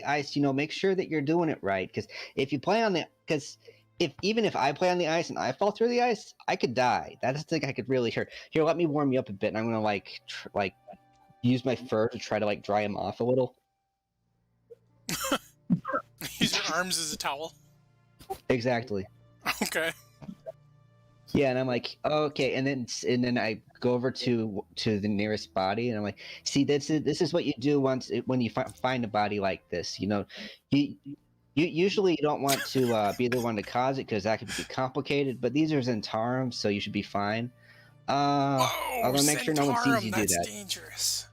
ice. Make sure that you're doing it right, because if you play on even if I play on the ice and I fall through the ice, I could die. That's the thing I could really hurt. Here, let me warm you up a bit, and I'm gonna use my fur to try to dry him off a little. Use your arms as a towel. Exactly. Okay. Yeah, and I'm like, okay, and then I go over to the nearest body, and I'm like, see, this is what you do when you find a body like this. You usually you don't want to be the one to cause it, because that could be complicated. But these are Zentarum, so you should be fine. Whoa, I'm gonna make sure no one sees you do that's that. Dangerous.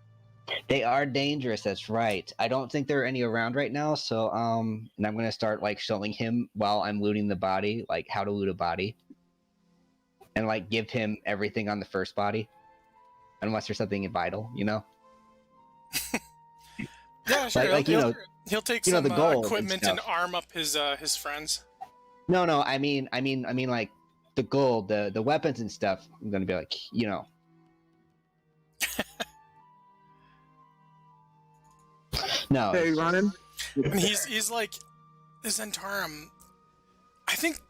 They are dangerous. That's right. I don't think there are any around right now. So and I'm gonna start showing him while I'm looting the body, how to loot a body. And give him everything on the first body, unless there's something vital, Yeah, sure. He'll take some the gold equipment and arm up his friends. No, I mean the gold, the weapons and stuff. I'm gonna be No. Hey, Ronan. And he's like, the Zentarum. I think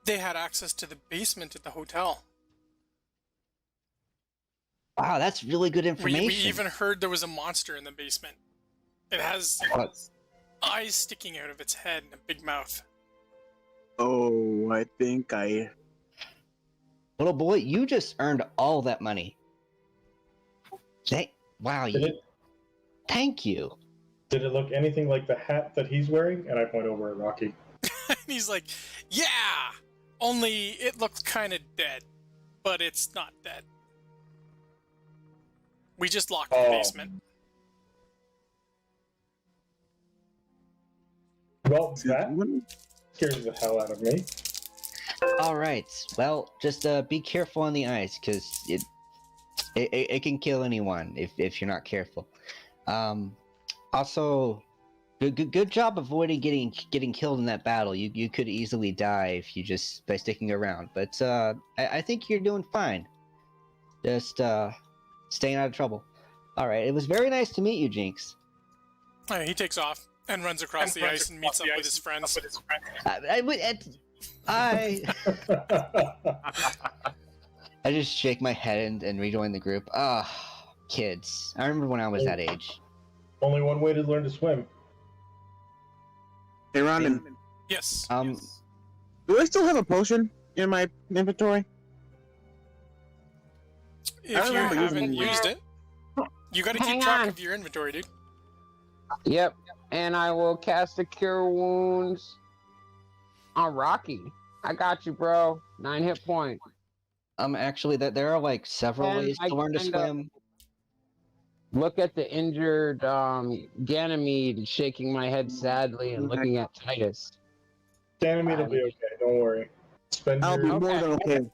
they had access to the basement at the hotel. Wow, that's really good information. We even heard there was a monster in the basement. It has eyes sticking out of its head and a big mouth. Oh, I think Little boy, you just earned all that money. Thank you. Did it look anything like the hat that he's wearing? And I point over at Rocky. And he's like, yeah! Only it looks kind of dead. But it's not dead. We just locked the basement. Well, that scares the hell out of me. All right. Well, just be careful on the ice, because it can kill anyone if you're not careful. Also, good job avoiding getting killed in that battle. You could easily die if you just by sticking around. But I think you're doing fine. Just staying out of trouble. All right. It was very nice to meet you, Jinx. He takes off and runs across the ice and meets up with his friends. I just shake my head and rejoin the group. Kids. I remember when I was that age. Only one way to learn to swim. Hey, Ronan. Yes. Do I still have a potion in my inventory? If you haven't used it, you gotta keep track of your inventory, dude. Yep, and I will cast a Cure Wounds on Rocky. I got you, bro. 9 hit points. Actually, there are several ways to learn to swim. look at the injured Ganymede, shaking my head sadly and looking at Titus. Ganymede will be okay. Don't worry. Spend I'll be your more than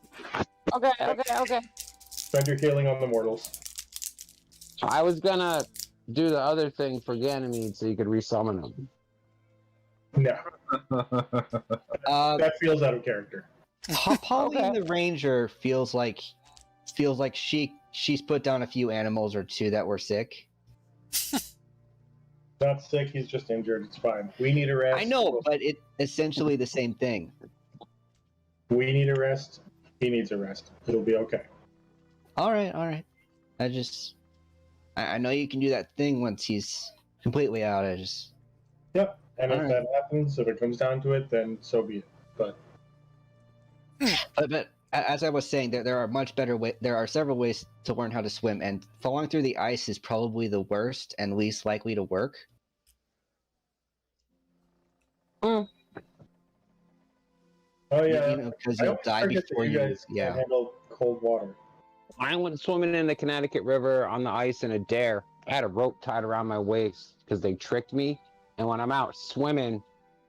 okay. Okay. spend your healing on the mortals. I was gonna do the other thing for Ganymede so you could resummon him. No, Uh, that feels out of character. Polly Okay. the ranger feels like she's put down a few animals or two that were sick. Not sick. He's just injured. It's fine. We need a rest. I know, but it's essentially the same thing. We need a rest. He needs a rest. It'll be okay. All right. I know you can do that thing once he's completely out. Yep. And if Alright. that happens, if it comes down to it, then so be it. But But as I was saying, there are much better way. There are several ways to learn how to swim, and falling through the ice is probably the worst and least likely to work. oh yeah, You know, because I you'll always die forget that before you you. guys Yeah. can handle cold water. I went swimming in the Connecticut River on the ice in a dare. I had a rope tied around my waist because they tricked me. And when I'm out swimming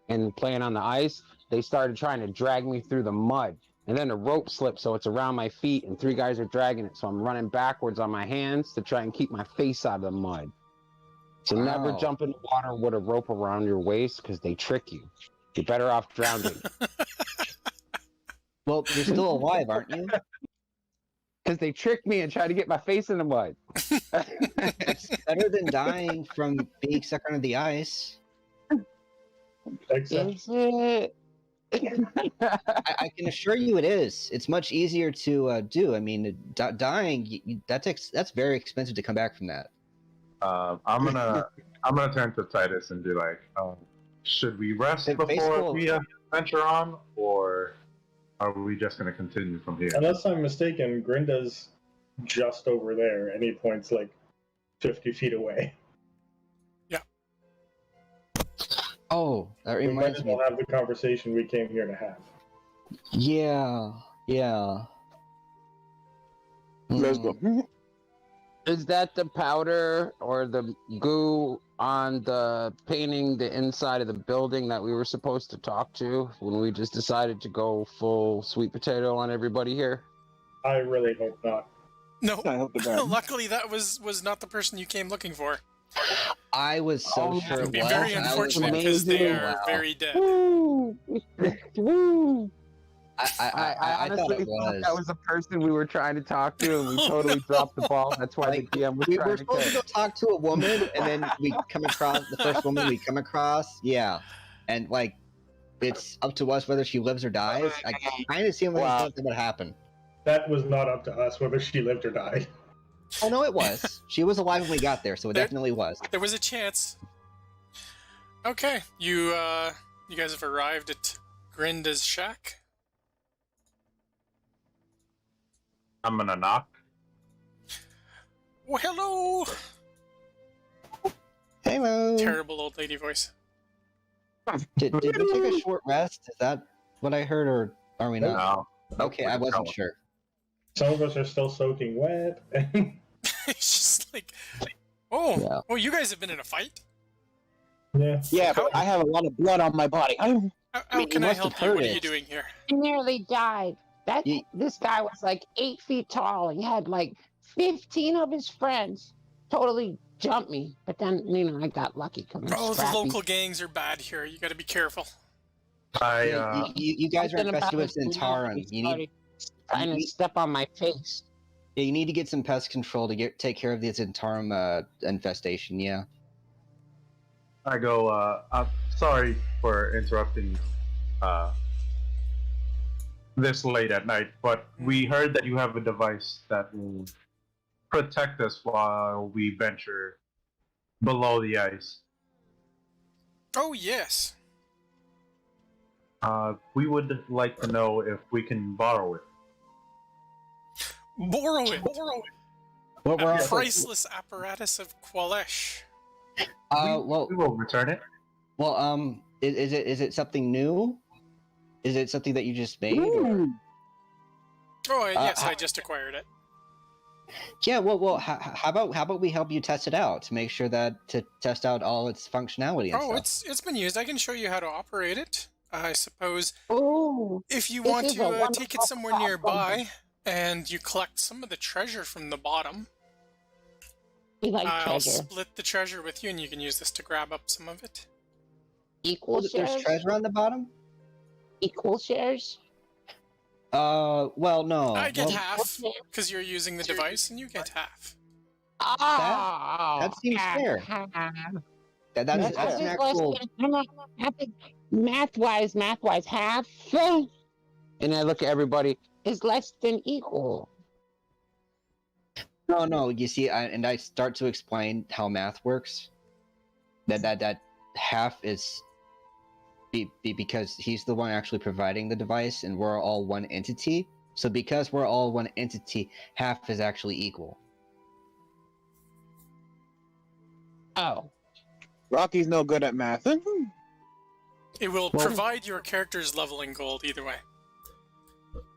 and playing on the ice, they started trying to drag me through the mud. And then the rope slipped, so it's around my feet, and 3 guys are dragging it. So I'm running backwards on my hands to try and keep my face out of the mud. So never Wow. jump in the water with a rope around your waist because they trick you. You're better off drowning. Well, you're still alive, aren't you? Because they tricked me and tried to get my face in the mud. It's better than dying from being stuck under the ice. Except Is it? I can assure you, it is. It's much easier to do. I mean, dying that's very expensive to come back from that. I'm gonna turn to Titus and be like, should we rest If before baseball- we venture on, or are we just gonna continue from here? unless I'm mistaken, Grinda's just over there, and he points like 50 feet away. Oh, that We might reminds as me. well have the conversation we came here to have. Yeah. Let's go. Is that the powder or the goo on the painting the inside of the building that we were supposed to talk to when we just decided to go full sweet potato on everybody here? I really hope not. No, I hope to God. luckily that was not the person you came looking for. I was so Oh, sure It it would be was. very I was unfortunate like, because they amazing. are wow. very dead. Woo! Woo! I thought honestly it was. that was the person we were trying to talk to, and we totally dropped the ball. That's why Like, the DM was we trying were to supposed to kill. go talk to a woman, and then we come across the first woman we come across. Yeah, and like, it's up to us whether she lives or dies. I kind of seem like Wow. something would happen. That was not up to us whether she lived or died. Oh no, it was. She was alive when we got there, so it There- definitely was. There was a chance. Okay, you guys have arrived at Grinda's shack. I'm gonna knock. Well, hello. Hello. Terrible old lady voice. Did we take a short rest? Is that what I heard, or are we not? No. Okay, I wasn't sure. Some of us are still soaking wet. It's just like, oh, Yeah. oh, you guys have been in a fight. Yeah. Yeah, but I have a lot of blood on my body. How mean, can you I must have help you? What heard are you it. doing here? I nearly died. This guy was like 8 feet tall. He had like 15 of his friends totally jumped me. But then, I got lucky because Oh, the local gangs are bad here. You got to be careful. You guys are infested with Zentarum. You need trying to step on my face. you need to get some pest control to take care of the Zentarum infestation. Yeah. I go, I'm sorry for interrupting this late at night, but we heard that you have a device that will protect us while we venture below the ice. Oh, yes. We would like to know if we can borrow it. Borrow it. Well, we're A also, priceless apparatus of Qualesh. well, We will return it. well, is it something new? Is it something that you just made? Or? Oh, yes, I- I just acquired it. Yeah, well, how about we help you test it out to make sure to test out all its functionality and Oh, stuff. it's been used. I can show you how to operate it. I suppose Oh, if you this want is a to take it wonderful somewhere platform. nearby and you collect some of the treasure from the bottom, We like I'll treasure. split the treasure with you and you can use this to grab up some of it. Equal There's shares? treasure on the bottom. Equal shares? Well, no. I get Well, half because you're using the device and you get half. Oh, that seems fair. That's That's an just actual. I think math-wise, half And I look at everybody. is less than equal. No. You see, I start to explain how math works. That half is because he's the one actually providing the device, and we're all one entity. So because we're all one entity, half is actually equal. Oh, Rocky's no good at math. It will provide your character's level in gold either way.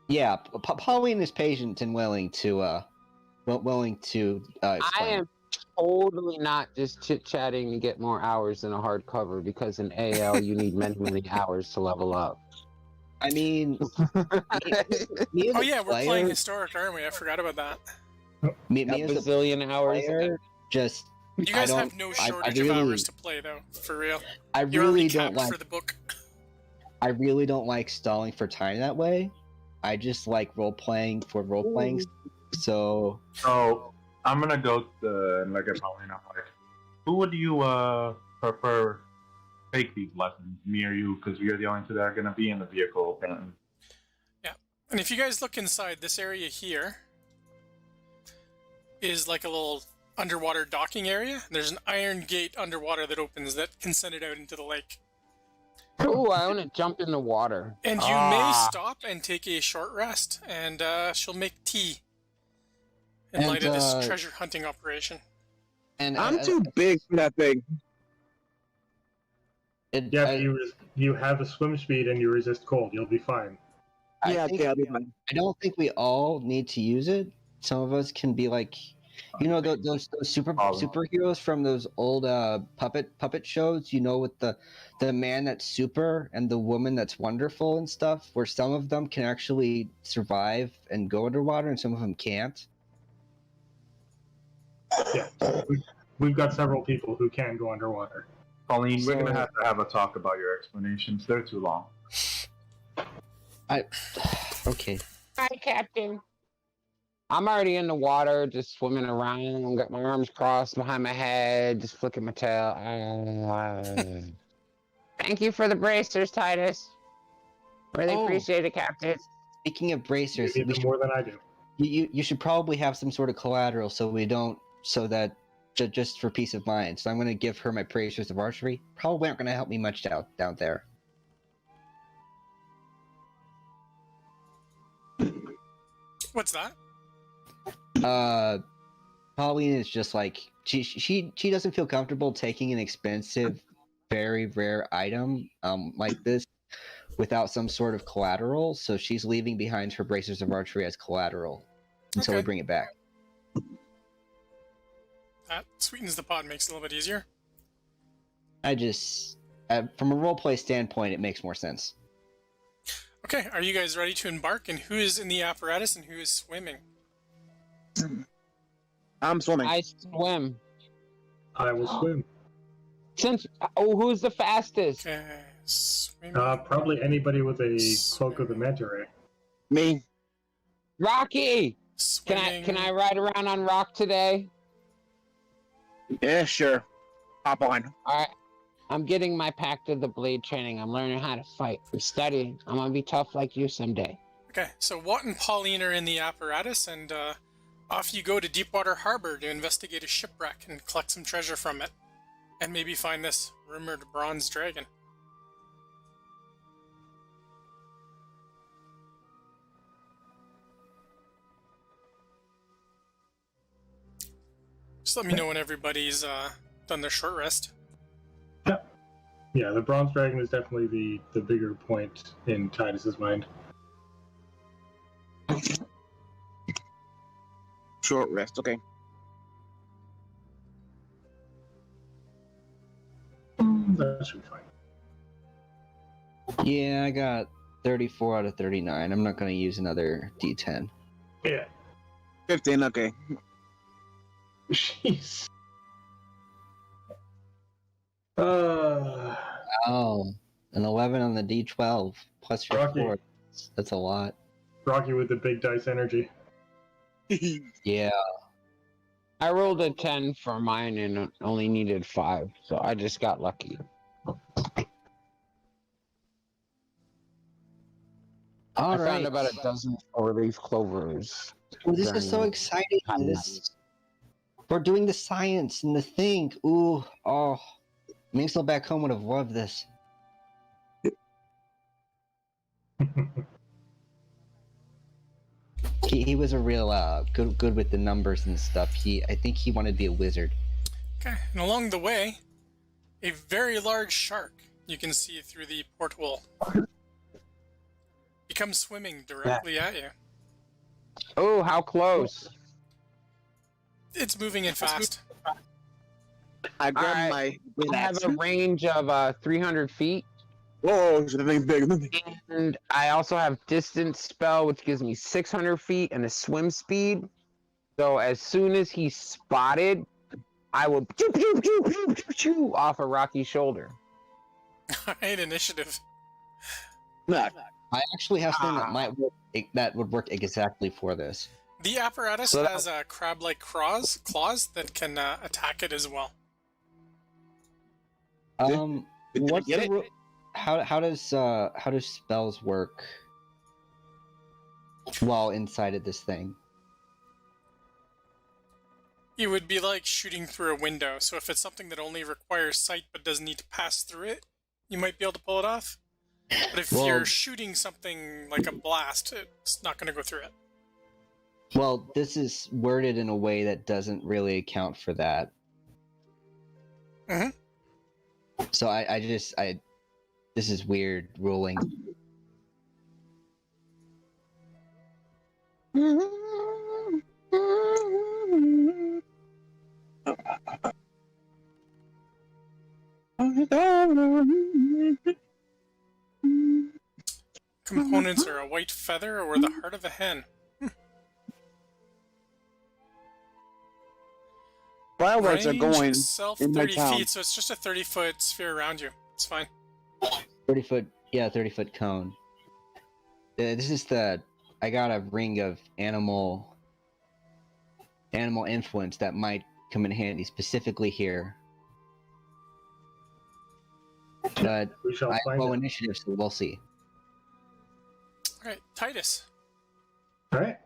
Yeah, Pauline is patient and willing to explain. I am totally not just chit-chatting to get more hours in a hardcover because in AL you need many hours to level up. I mean, me as Oh a yeah, we're player, playing historic, aren't we? I forgot about that. me A as a bazillion hours. player, just You guys I have don't- no I shortage really- of hours to play though, for real. I You're really already don't capped like. for the book. I really don't like stalling for time that way. I just like role playing for role playing. So So I'm gonna go to like a Paulina. Like, who would you prefer take these lessons, me or you? Because we are the only two that are gonna be in the vehicle. Apparently. And if you guys look inside, this area here is like a little underwater docking area. There's an iron gate underwater that opens that can send it out into the lake. Ooh, I want to jump in the water. And you may stop and take a short rest, and she'll make tea in And, light of this treasure hunting operation. and I'm too big for that thing. Yeah, but you have a swim speed and you resist cold. You'll be fine. I Yeah, think- okay, I'll be fine. I don't think we all need to use it. Some of us can be like, those superheroes from those old puppet shows. You know, with the man that's super and the woman that's wonderful and stuff. Where some of them can actually survive and go underwater, and some of them can't. Yeah, we've got several people who can go underwater. Pauline, we're gonna So- have to have a talk about your explanations. They're too long. Okay. hi, Captain. I'm already in the water, just swimming around. Got my arms crossed behind my head, just flicking my tail. Thank you for the bracers, Titus. Really Oh. appreciate it, Captain. Speaking of bracers, You need them more than I do. you should probably have some sort of collateral so that just for peace of mind. So I'm going to give her my bracers of archery. Probably aren't going to help me much down there. What's that? Pauline is just like she doesn't feel comfortable taking an expensive, very rare item like this without some sort of collateral. So she's leaving behind her bracers of archery as collateral until we Okay. bring it back. That sweetens the pot, makes it a little bit easier. I just from a roleplay standpoint, it makes more sense. Okay, are you guys ready to embark? And who is in the apparatus and who is swimming? I'm swimming. I swim. I will swim. Who's the fastest? Okay, swimming. Probably anybody with a cloak of the manta ray. Me. Rocky. Swimming. Can I ride around on rock today? Yeah, sure. Hop on. All right. I'm getting my Pact of the Blade training. I'm learning how to fight. I'm studying. I'm gonna be tough like you someday. Okay, so Watt and Pauline are in the apparatus, and off you go to Deepwater Harbor to investigate a shipwreck and collect some treasure from it. And maybe find this rumored bronze dragon. Just let me know when everybody's done their short rest. Yeah, the bronze dragon is definitely the bigger point in Titus's mind. Short rest. Okay. That should be fine. Yeah, I got 34 out of 39. I'm not going to use another D10. Yeah. 15. Okay. Jeez. Oh, an 11 on the D12 plus your Rocky. 4. That's a lot. Rocky with the big dice energy. Yeah. I rolled a 10 for mine and only needed 5, so I just got lucky. All I right. found about a dozen four-leaf clovers. Well, this is so during- exciting. We're doing the science and the thing. Ooh, oh. Mingsel back home would have loved this. He was a real good with the numbers and stuff. I think he wanted to be a wizard. Okay, and along the way, a very large shark you can see through the porthole. He comes swimming directly at you. Oh, how close! It's moving in fast. I grabbed Alright. my. I have a range of 300 feet, Whoa, the thing big. and I also have distance spell, which gives me 600 feet and a swim speed. So as soon as he's spotted, I will pew, pew, pew, pew, pew, pew, off a rocky shoulder. Alright, initiative. Nah, I actually have something that might work, that would work exactly for this. The apparatus So that- has crab-like claws that can attack it as well. Did What's you get the it? how does spells work while inside of this thing? It would be like shooting through a window, so if it's something that only requires sight but doesn't need to pass through it, you might be able to pull it off. But if Well- you're shooting something like a blast, it's not going to go through it. Well, this is worded in a way that doesn't really account for that. Mhm. So this is weird ruling. Components are a white feather or the heart of a hen. Fireworks are Range going itself in my 30 town. feet, so it's just a 30-foot sphere around you. It's fine. 30-foot cone. This is I got a ring of animal influence that might come in handy specifically here. But We shall I have find low out. initiative, so we'll see. Alright, Titus. All right.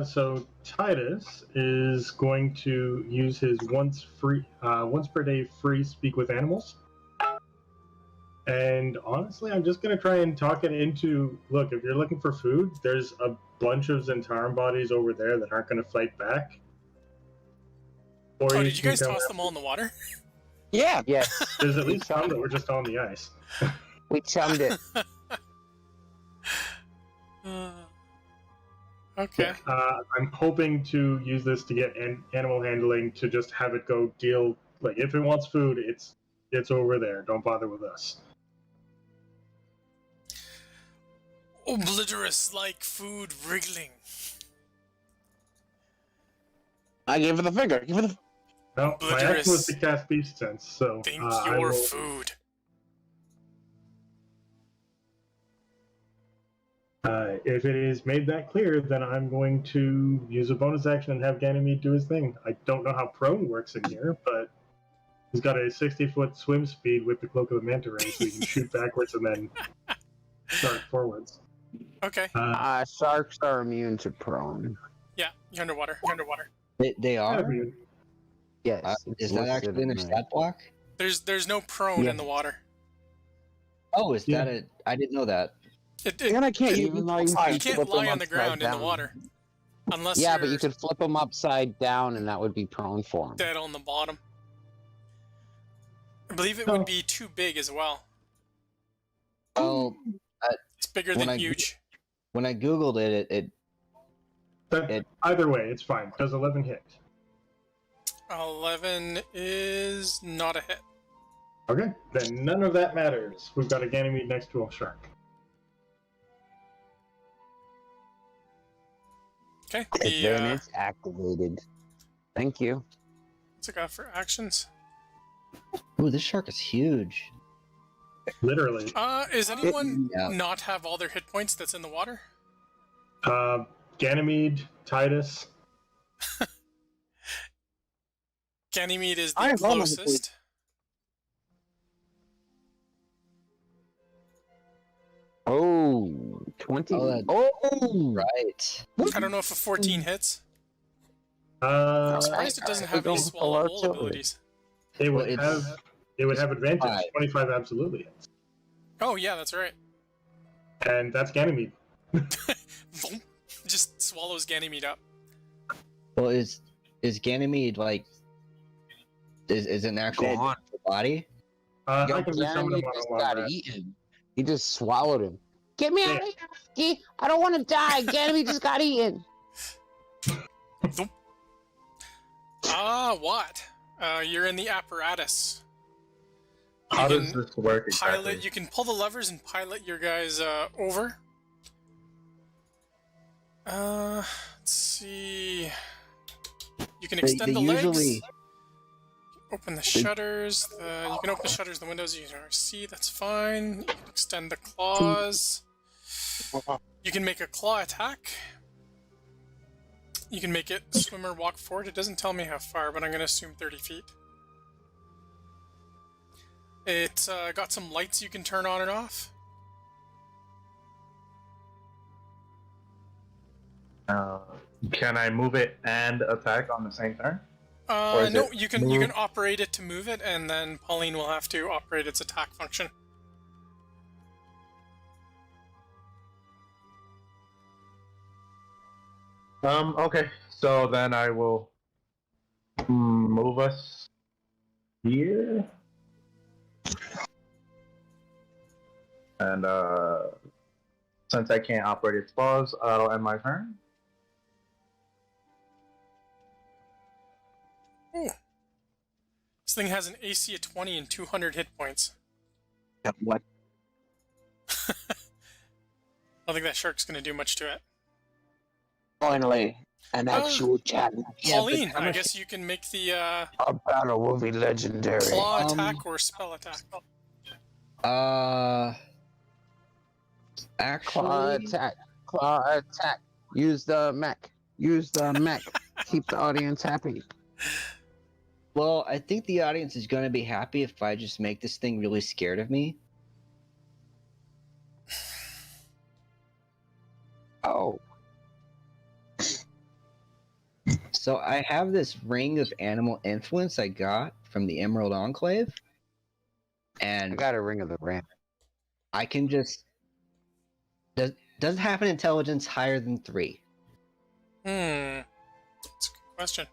So Titus is going to use his once per day free speak with animals. And honestly, I'm just going to try and talk it into, look, if you're looking for food, there's a bunch of Zentaran bodies over there that aren't going to fight back. Or Oh, did you can guys come toss out- them all in the water? Yeah. Yes, There's at least some that were just on the ice. we chummed it. Okay. I'm hoping to use this to get animal handling to just have it go deal. Like, if it wants food, it's over there. Don't bother with us. Obliterous like food wriggling. I gave her the finger. Give her the. No, my action was to cast Beast Sense, so Think I your will- food. If it is made that clear, then I'm going to use a bonus action and have Ganymede do his thing. I don't know how prone works in here, but he's got a 60-foot swim speed with the Cloak of the Manta Ray, so he can shoot backwards and then start forwards. Okay. Sharks are immune to prone. Yeah, you're underwater. You're underwater. They are? Yes. Is it's that listed actually in their there. stat block? There's no prone Yeah. in the water. Oh, is Yeah. that it? I didn't know that. And I can't use Even though you You can can't flip lie them on the upside ground in the down. water. Unless Yeah, you're but you could flip them upside down, and that would be prone for them. dead on the bottom. I believe it Oh. would be too big as well. Well, It's bigger When than I- huge. when I googled it Either way, it's fine. Does 11 hit? 11 is not a hit. Okay, then none of that matters. We've got a Ganymede next to a shark. Okay. Advantage activated. Thank you. What's it got for actions? Ooh, this shark is huge. Literally. Is anyone Yeah. not have all their hit points that's in the water? Ganymede, Titus. Ganymede is I the have all my hit closest. Oh, 20. Oh, that- Oh, Right. I don't know if a 14 hits. Uh, I'm surprised it doesn't have any don't swallow allow whole to. abilities. it Well, would it's- have. It would have advantage. 5. 25 absolutely hits, Oh yeah, that's right. and that's Ganymede. Vroom. Just swallows Ganymede up. Well, is Ganymede like is an actual Gone. body? I Yo, can just summon Ganymede him just on got one. eaten. He just swallowed him. Get me out of here! I don't want to die. Ganymede just got eaten. What? You're in the apparatus. You How can does this work exactly? pilot. You can pull the levers and pilot your guys over. Let's see. You can extend They the legs. usually Open the shutters. You can open the shutters, the windows. You can see. That's fine. You can extend the claws. You can make a claw attack. You can make it swim or walk forward. It doesn't tell me how far, but I'm going to assume 30 feet. It's got some lights you can turn on and off. Can I move it and attack on the same turn? is No, it you can operate it to move it, and then Pauline will have to operate its attack function. Okay. So then I will move us here. And since I can't operate its claws, that'll end my turn. Ooh. This thing has an AC of 20 and 200 hit points. What? I don't think that shark's going to do much to it. Finally, an actual challenge. Pauline, I guess you can make the Our battle will be legendary. claw attack or spell attack. Actually, Claw attack. Claw attack. Use the mech. Use the mech. Keep the audience happy. well, I think the audience is going to be happy if I just make this thing really scared of me. Oh. So I have this ring of animal influence I got from the Emerald Enclave, I and got a ring of the ram. I can just doesn't have an intelligence higher than 3. That's a good question.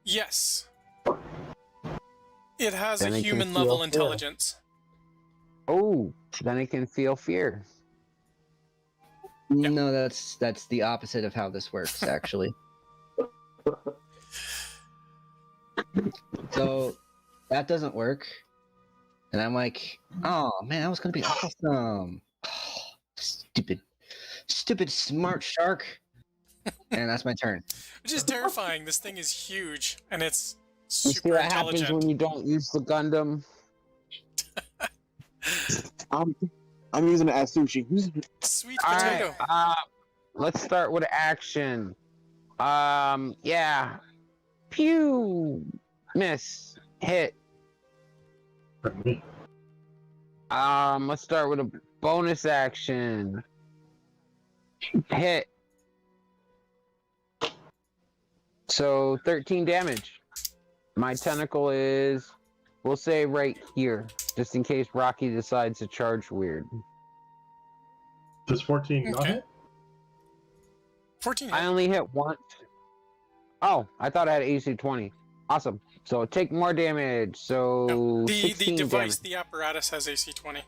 Yes. It has Then a it can human feel level fear. intelligence. Oh, then it can feel fear. Yeah. No, that's the opposite of how this works, actually. So that doesn't work, and I'm like, oh man, that was gonna be awesome. Stupid smart shark. And that's my turn. Which is terrifying. This thing is huge, and it's You see super what happens intelligent. when you don't use the Gundam? I'm using it as sushi. Sweet All potato. right, let's start with action. Yeah. Pew! Miss. Hit. Pardon me. Let's start with a bonus action. Hit. So 13 damage. My tentacle is, we'll say right here, just in case Rocky decides to charge weird. Does 14 not Okay. hit? 14 I hit. only hit once. Oh, I thought I had AC 20. Awesome. So take more damage. So No, the 16 device, damage. the apparatus has AC 20.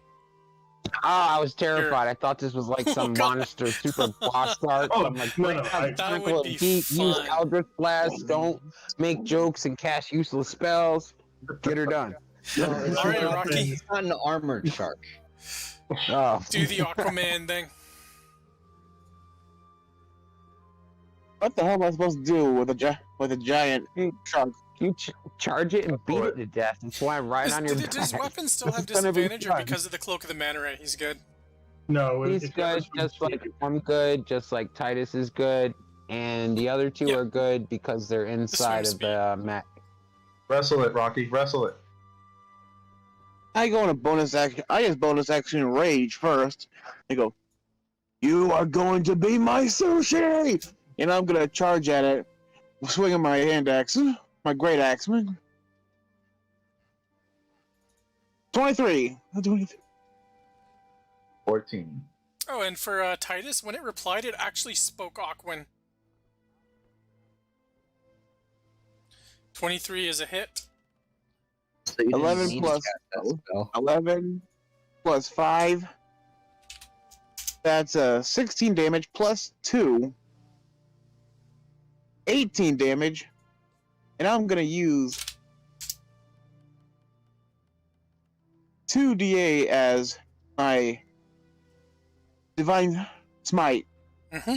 I was terrified. I thought this was like some God. monster super boss art. Oh, I'm like, no, bring no, out I- the That sprinkle would of be heat, use fun. Eldritch Blast, don't make jokes and cast useless spells. Get her done. No, it's All right, not, Rocky. It's not an armored shark. Oh. Do the Aquaman thing. What the hell am I supposed to do with a giant shark? You charge it and beat it to death and fly right on your Does his back. weapon still have It's gonna be disadvantage, or fun. because of the Cloak of the Mana Ray, he's good? No, He's it good, covers just from like speed. I'm good, just like Titus is good, and the other two Yep. are good because they're inside of the map. Wrestle it, Rocky. Wrestle it. I go in a bonus action. I use bonus action rage first. I go, you are going to be my sushi, and I'm gonna charge at it, swinging my hand axe, my great axe. 23. 14. Oh, and for Titus, when it replied, it actually spoke Aquan. 23 is a hit. So you didn't 11 need to plus- cast that spell. 11 plus 5. That's 16 damage plus 2. 18 damage. And I'm going to use 2d8 as my divine smite. Mm-hmm.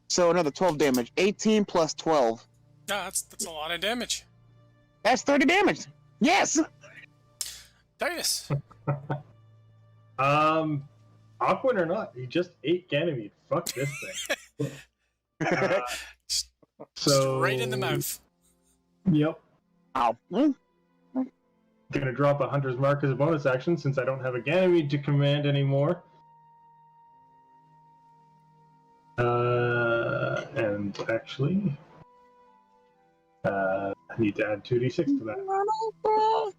So another 12 damage. 18 plus 12. No, that's a lot of damage. That's 30 damage. Yes! Titus. Aquan or not, he just ate Ganymede. Fuck this thing. So Right in the mouth. Yep. Ow. Gonna drop a Hunter's Mark as a bonus action since I don't have a Ganymede to command anymore. And actually, I need to add 2d6 to that.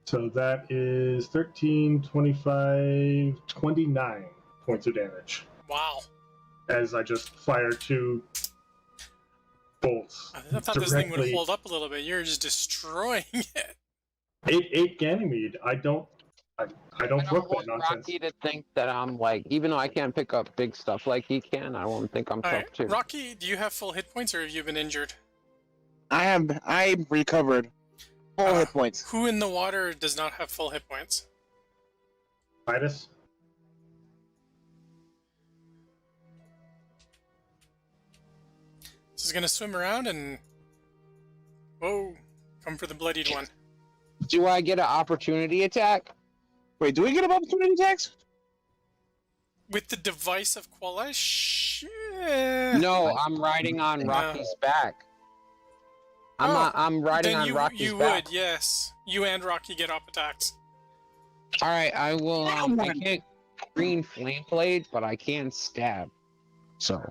So that is 13, 25, 29 points of damage. Wow. As I just fire 2 bolts. I thought this thing would directly- hold up a little bit. You're just destroying it. 8 Ganymede. I don't I fuck don't that want nonsense. Rocky to think that I'm like, even though I can't pick up big stuff like he can, I won't think I'm All tough right, too. Rocky, do you have full hit points, or have you been injured? I'm recovered. Full hit points. Who in the water does not have full hit points? Titus? This is gonna swim around and... Whoa, come for the bloodied one. Do I get an opportunity attack? Wait, do we get an opportunity attacks? With the device of Qualish? No, I'm riding on No. Rocky's back. Oh, I'm riding Then on you Rocky's would, back. yes. You and Rocky get up attacks. All right, I will. I can't green flame blade, but I can stab. So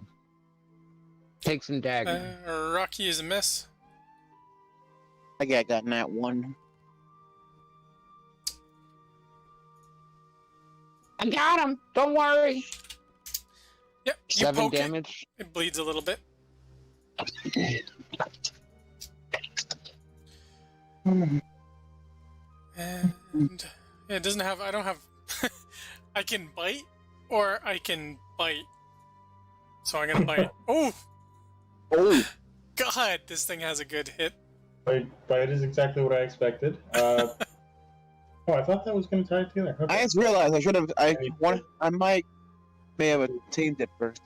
take some dagger. Rocky is a miss. I got that one. I got him. Don't worry. Yep, you 7 poke damage. it bleeds a little bit. And yeah, it doesn't have. I don't have. I can bite, or I can bite. So I'm gonna bite. Oh Oh, God, this thing has a good hit. Bite is exactly what I expected. Oh, I thought that was going to tie it together. Okay. I just realized I should have. May have attained it first.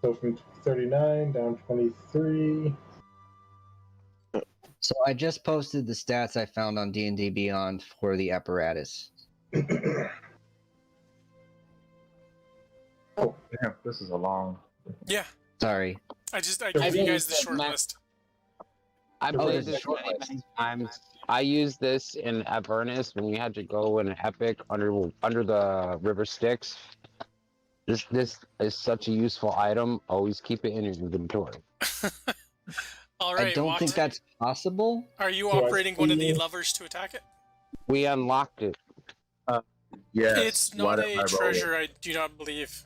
So from 39 down 23. So I just posted the stats I found on D&D Beyond for the apparatus. Oh, damn, this is a long. Yeah, Sorry. I gave you guys the short Matt- list. I played there's a this short many, list. many times. I used this in Avernus when we had to go in an epic under the river Styx. This is such a useful item. Always keep it in your inventory. All right, I don't Watt, think that's possible. are you Do I operating one of the see- levers to attack it? We unlocked it. Yes. It's why not did I a roll treasure, I do not believe.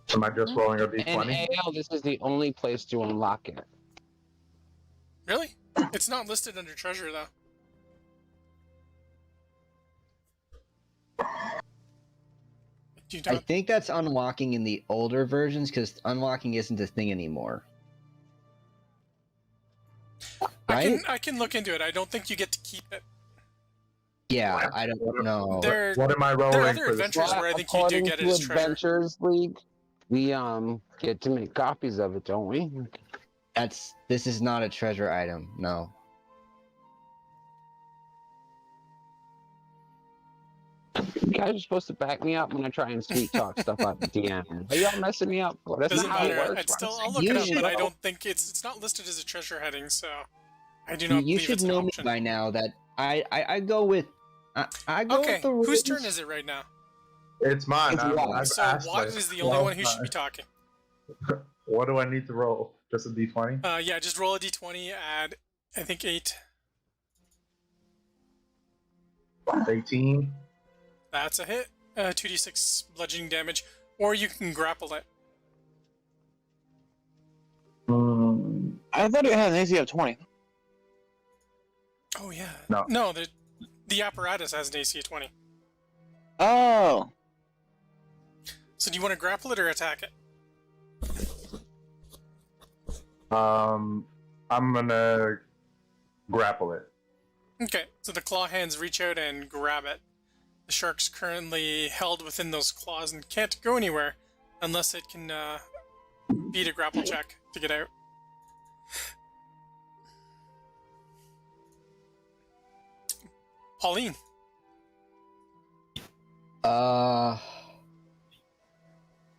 it? Am I just rolling a And d20? AL, this is the only place to unlock it. Really? It's not listed under treasure, though. Do you I not? think that's unlocking in the older versions because unlocking isn't a thing anymore. Right? I can look into it. I don't think you get to keep it. Yeah, I don't know. There What am I there are rolling other for this? adventures one? where I think you do According get it to as treasure. Adventures League, we get too many copies of it, don't we? This is not a treasure item. No. You guys are supposed to back me up when I try and sweet talk stuff out the DM. Are y'all messing me up? Well, that's Doesn't not how it matter. works. It's still I'll look it up, but I don't think it's not listed as a treasure heading, so I do not You believe should it's an know me option. by now that I go with I go Okay, with the rules. whose turn is it right now? It's mine. It's Watt. So Watt is the only one who should be talking. What do I need to roll? Just a d20? Yeah, just roll a d20, add, I think, 8. 18. That's a hit. 2d6 bludgeoning damage, or you can grapple it. I thought it had an AC of 20. Oh, yeah. No. The apparatus has an AC of 20. Oh. So do you want to grapple it or attack it? I'm gonna grapple it. Okay, so the claw hands reach out and grab it. The shark's currently held within those claws and can't go anywhere unless it can beat a grapple check to get out. Pauline.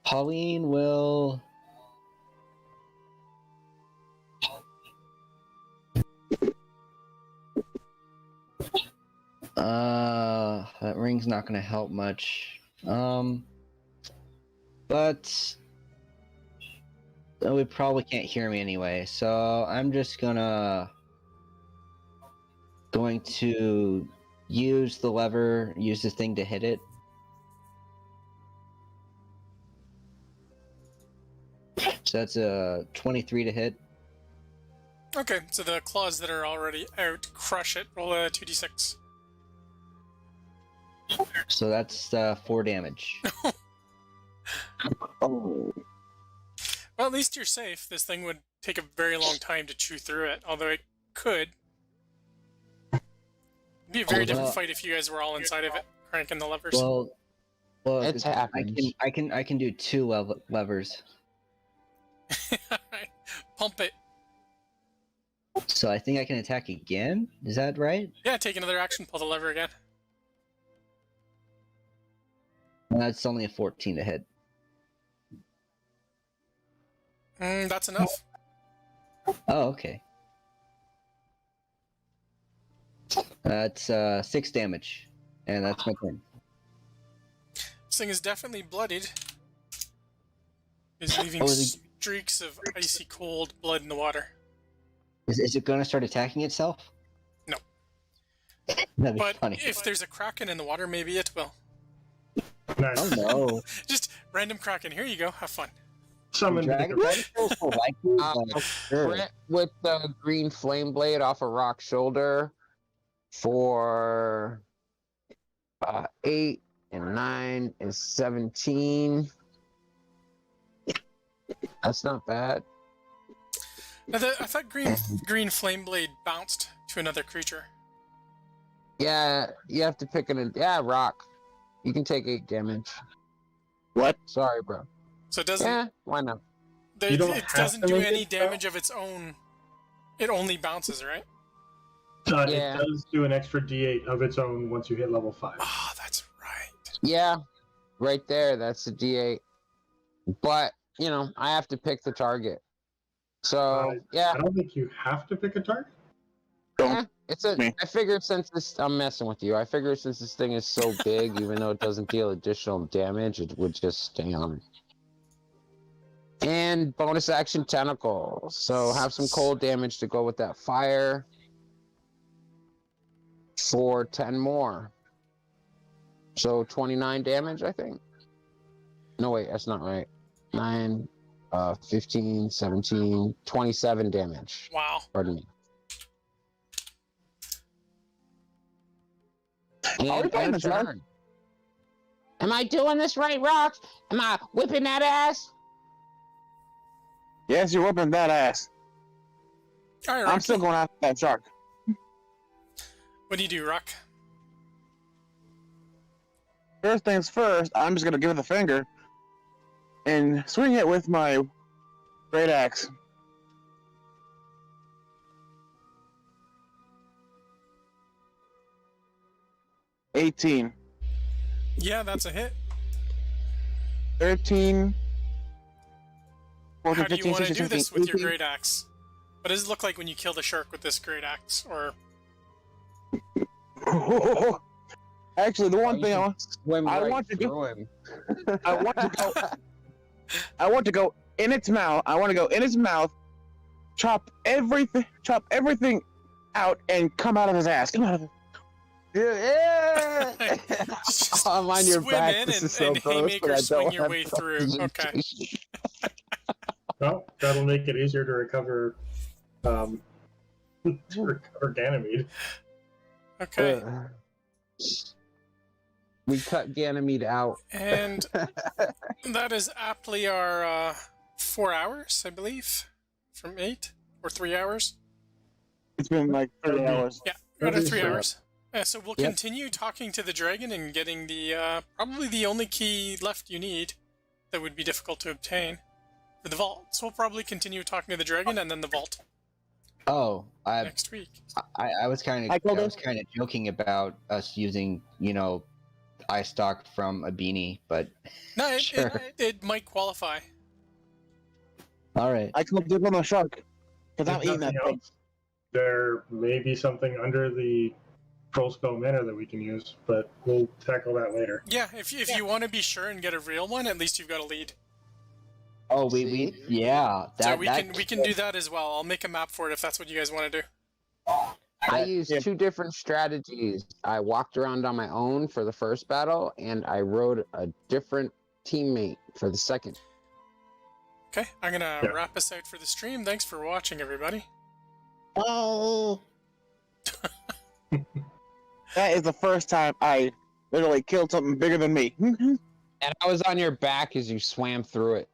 Pauline will. That ring's not gonna help much. But we probably can't hear me anyway, so I'm just going to use the lever, use the thing to hit it. So that's a 23 to hit. Okay, so the claws that are already out crush it. Roll a 2d6. So that's 4 damage. Oh. Well, at least you're safe. This thing would take a very long time to chew through it, although it could. It'd be a very different fight if you guys were all inside of it, cranking the levers. Well, It's happened. I can do 2 levers. Alright, pump it. So I think I can attack again. Is that right? Yeah, take another action, pull the lever again. That's only a 14 to hit. That's enough. Oh, okay. That's 6 damage, and that's my turn. This thing is definitely bloodied. It's leaving streaks of icy cold blood in the water. Is it going to start attacking itself? No. That'd be But funny. if there's a kraken in the water, maybe it will. Nice. Oh no! Just random kraken. Here you go. Have fun. Summon Dragon feels so likely, but sure. Crit with the green flame blade off a rock shoulder for 8 and 9 is 17. That's not bad. Now, I thought green flame blade bounced to another creature. Yeah, you have to pick rock. You can take 8 damage. What? Sorry, bro. So it doesn't. Yeah, why not? It You don't it have doesn't to do make any it, though? damage of its own. It only bounces, right? Yeah. It does do an extra D8 of its own once you hit level 5. Ah, that's right. Yeah, right there. That's a D8. But I have to pick the target. So yeah, I don't think you have to pick a target. it's me. I figured since this, I'm messing with you. I figured since this thing is so big, even though it doesn't deal additional damage, it would just stay on. And bonus action tentacle. So have some cold damage to go with that fire for 10 more. So 29 damage, I think. No, wait, that's not right. 9, 15, 17, 27 damage. Wow. Pardon me. Are we And playing end this, man? turn. Am I doing this right, Rocks? Am I whipping that ass? Yes, you're whooping that ass. All right, I'm Rocky. still going after that shark. What do you do, Rock? First things first, I'm just gonna give it the finger and swing it with my great axe. $18, Yeah, that's a hit. 13, 14, How do you 15, want to 16, do this 17, with your 18. great axe? What does it look like when you kill the shark with this great axe? Or Actually, the one You thing should swim I right want to do- through him. I want to go in its mouth. I want to go in its mouth, chop everything out, and come out of his ass. Come out of it. Yeah. Just I'm on your swim back. in This and, is so and gross, haymaker but I swing don't your have way through. Okay. Well, that'll make it easier to recover Ganymede. Okay. We cut Ganymede out. And that is aptly our 4 hours, I believe, from 8 or 3 hours. It's been like 30 hours. Yeah, right at 3 Sure. hours. So we'll Yep. continue talking to the dragon and getting the probably the only key left you need that would be difficult to obtain for the vault. So we'll probably continue talking to the dragon and then the vault Oh, next week. I was kind Hi, of Colton. joking about us using, eye stock from a beanie, but No, Sure. it might qualify. all right. I can dip on the shark because I'm If eating that nothing thing. else, there may be something under the Troll Skull Manor that we can use, but we'll tackle that later. Yeah, if you want to be sure and get a real one, at least you've got a lead. Oh, yeah. So we can do that as well. I'll make a map for it if that's what you guys want to do. I That- used yeah. 2 different strategies. I walked around on my own for the first battle, and I rode a different teammate for the second. Okay, I'm gonna Yeah. wrap us out for the stream. Thanks for watching, everybody. Oh. That is the first time I literally killed something bigger than me. And I was on your back as you swam through it.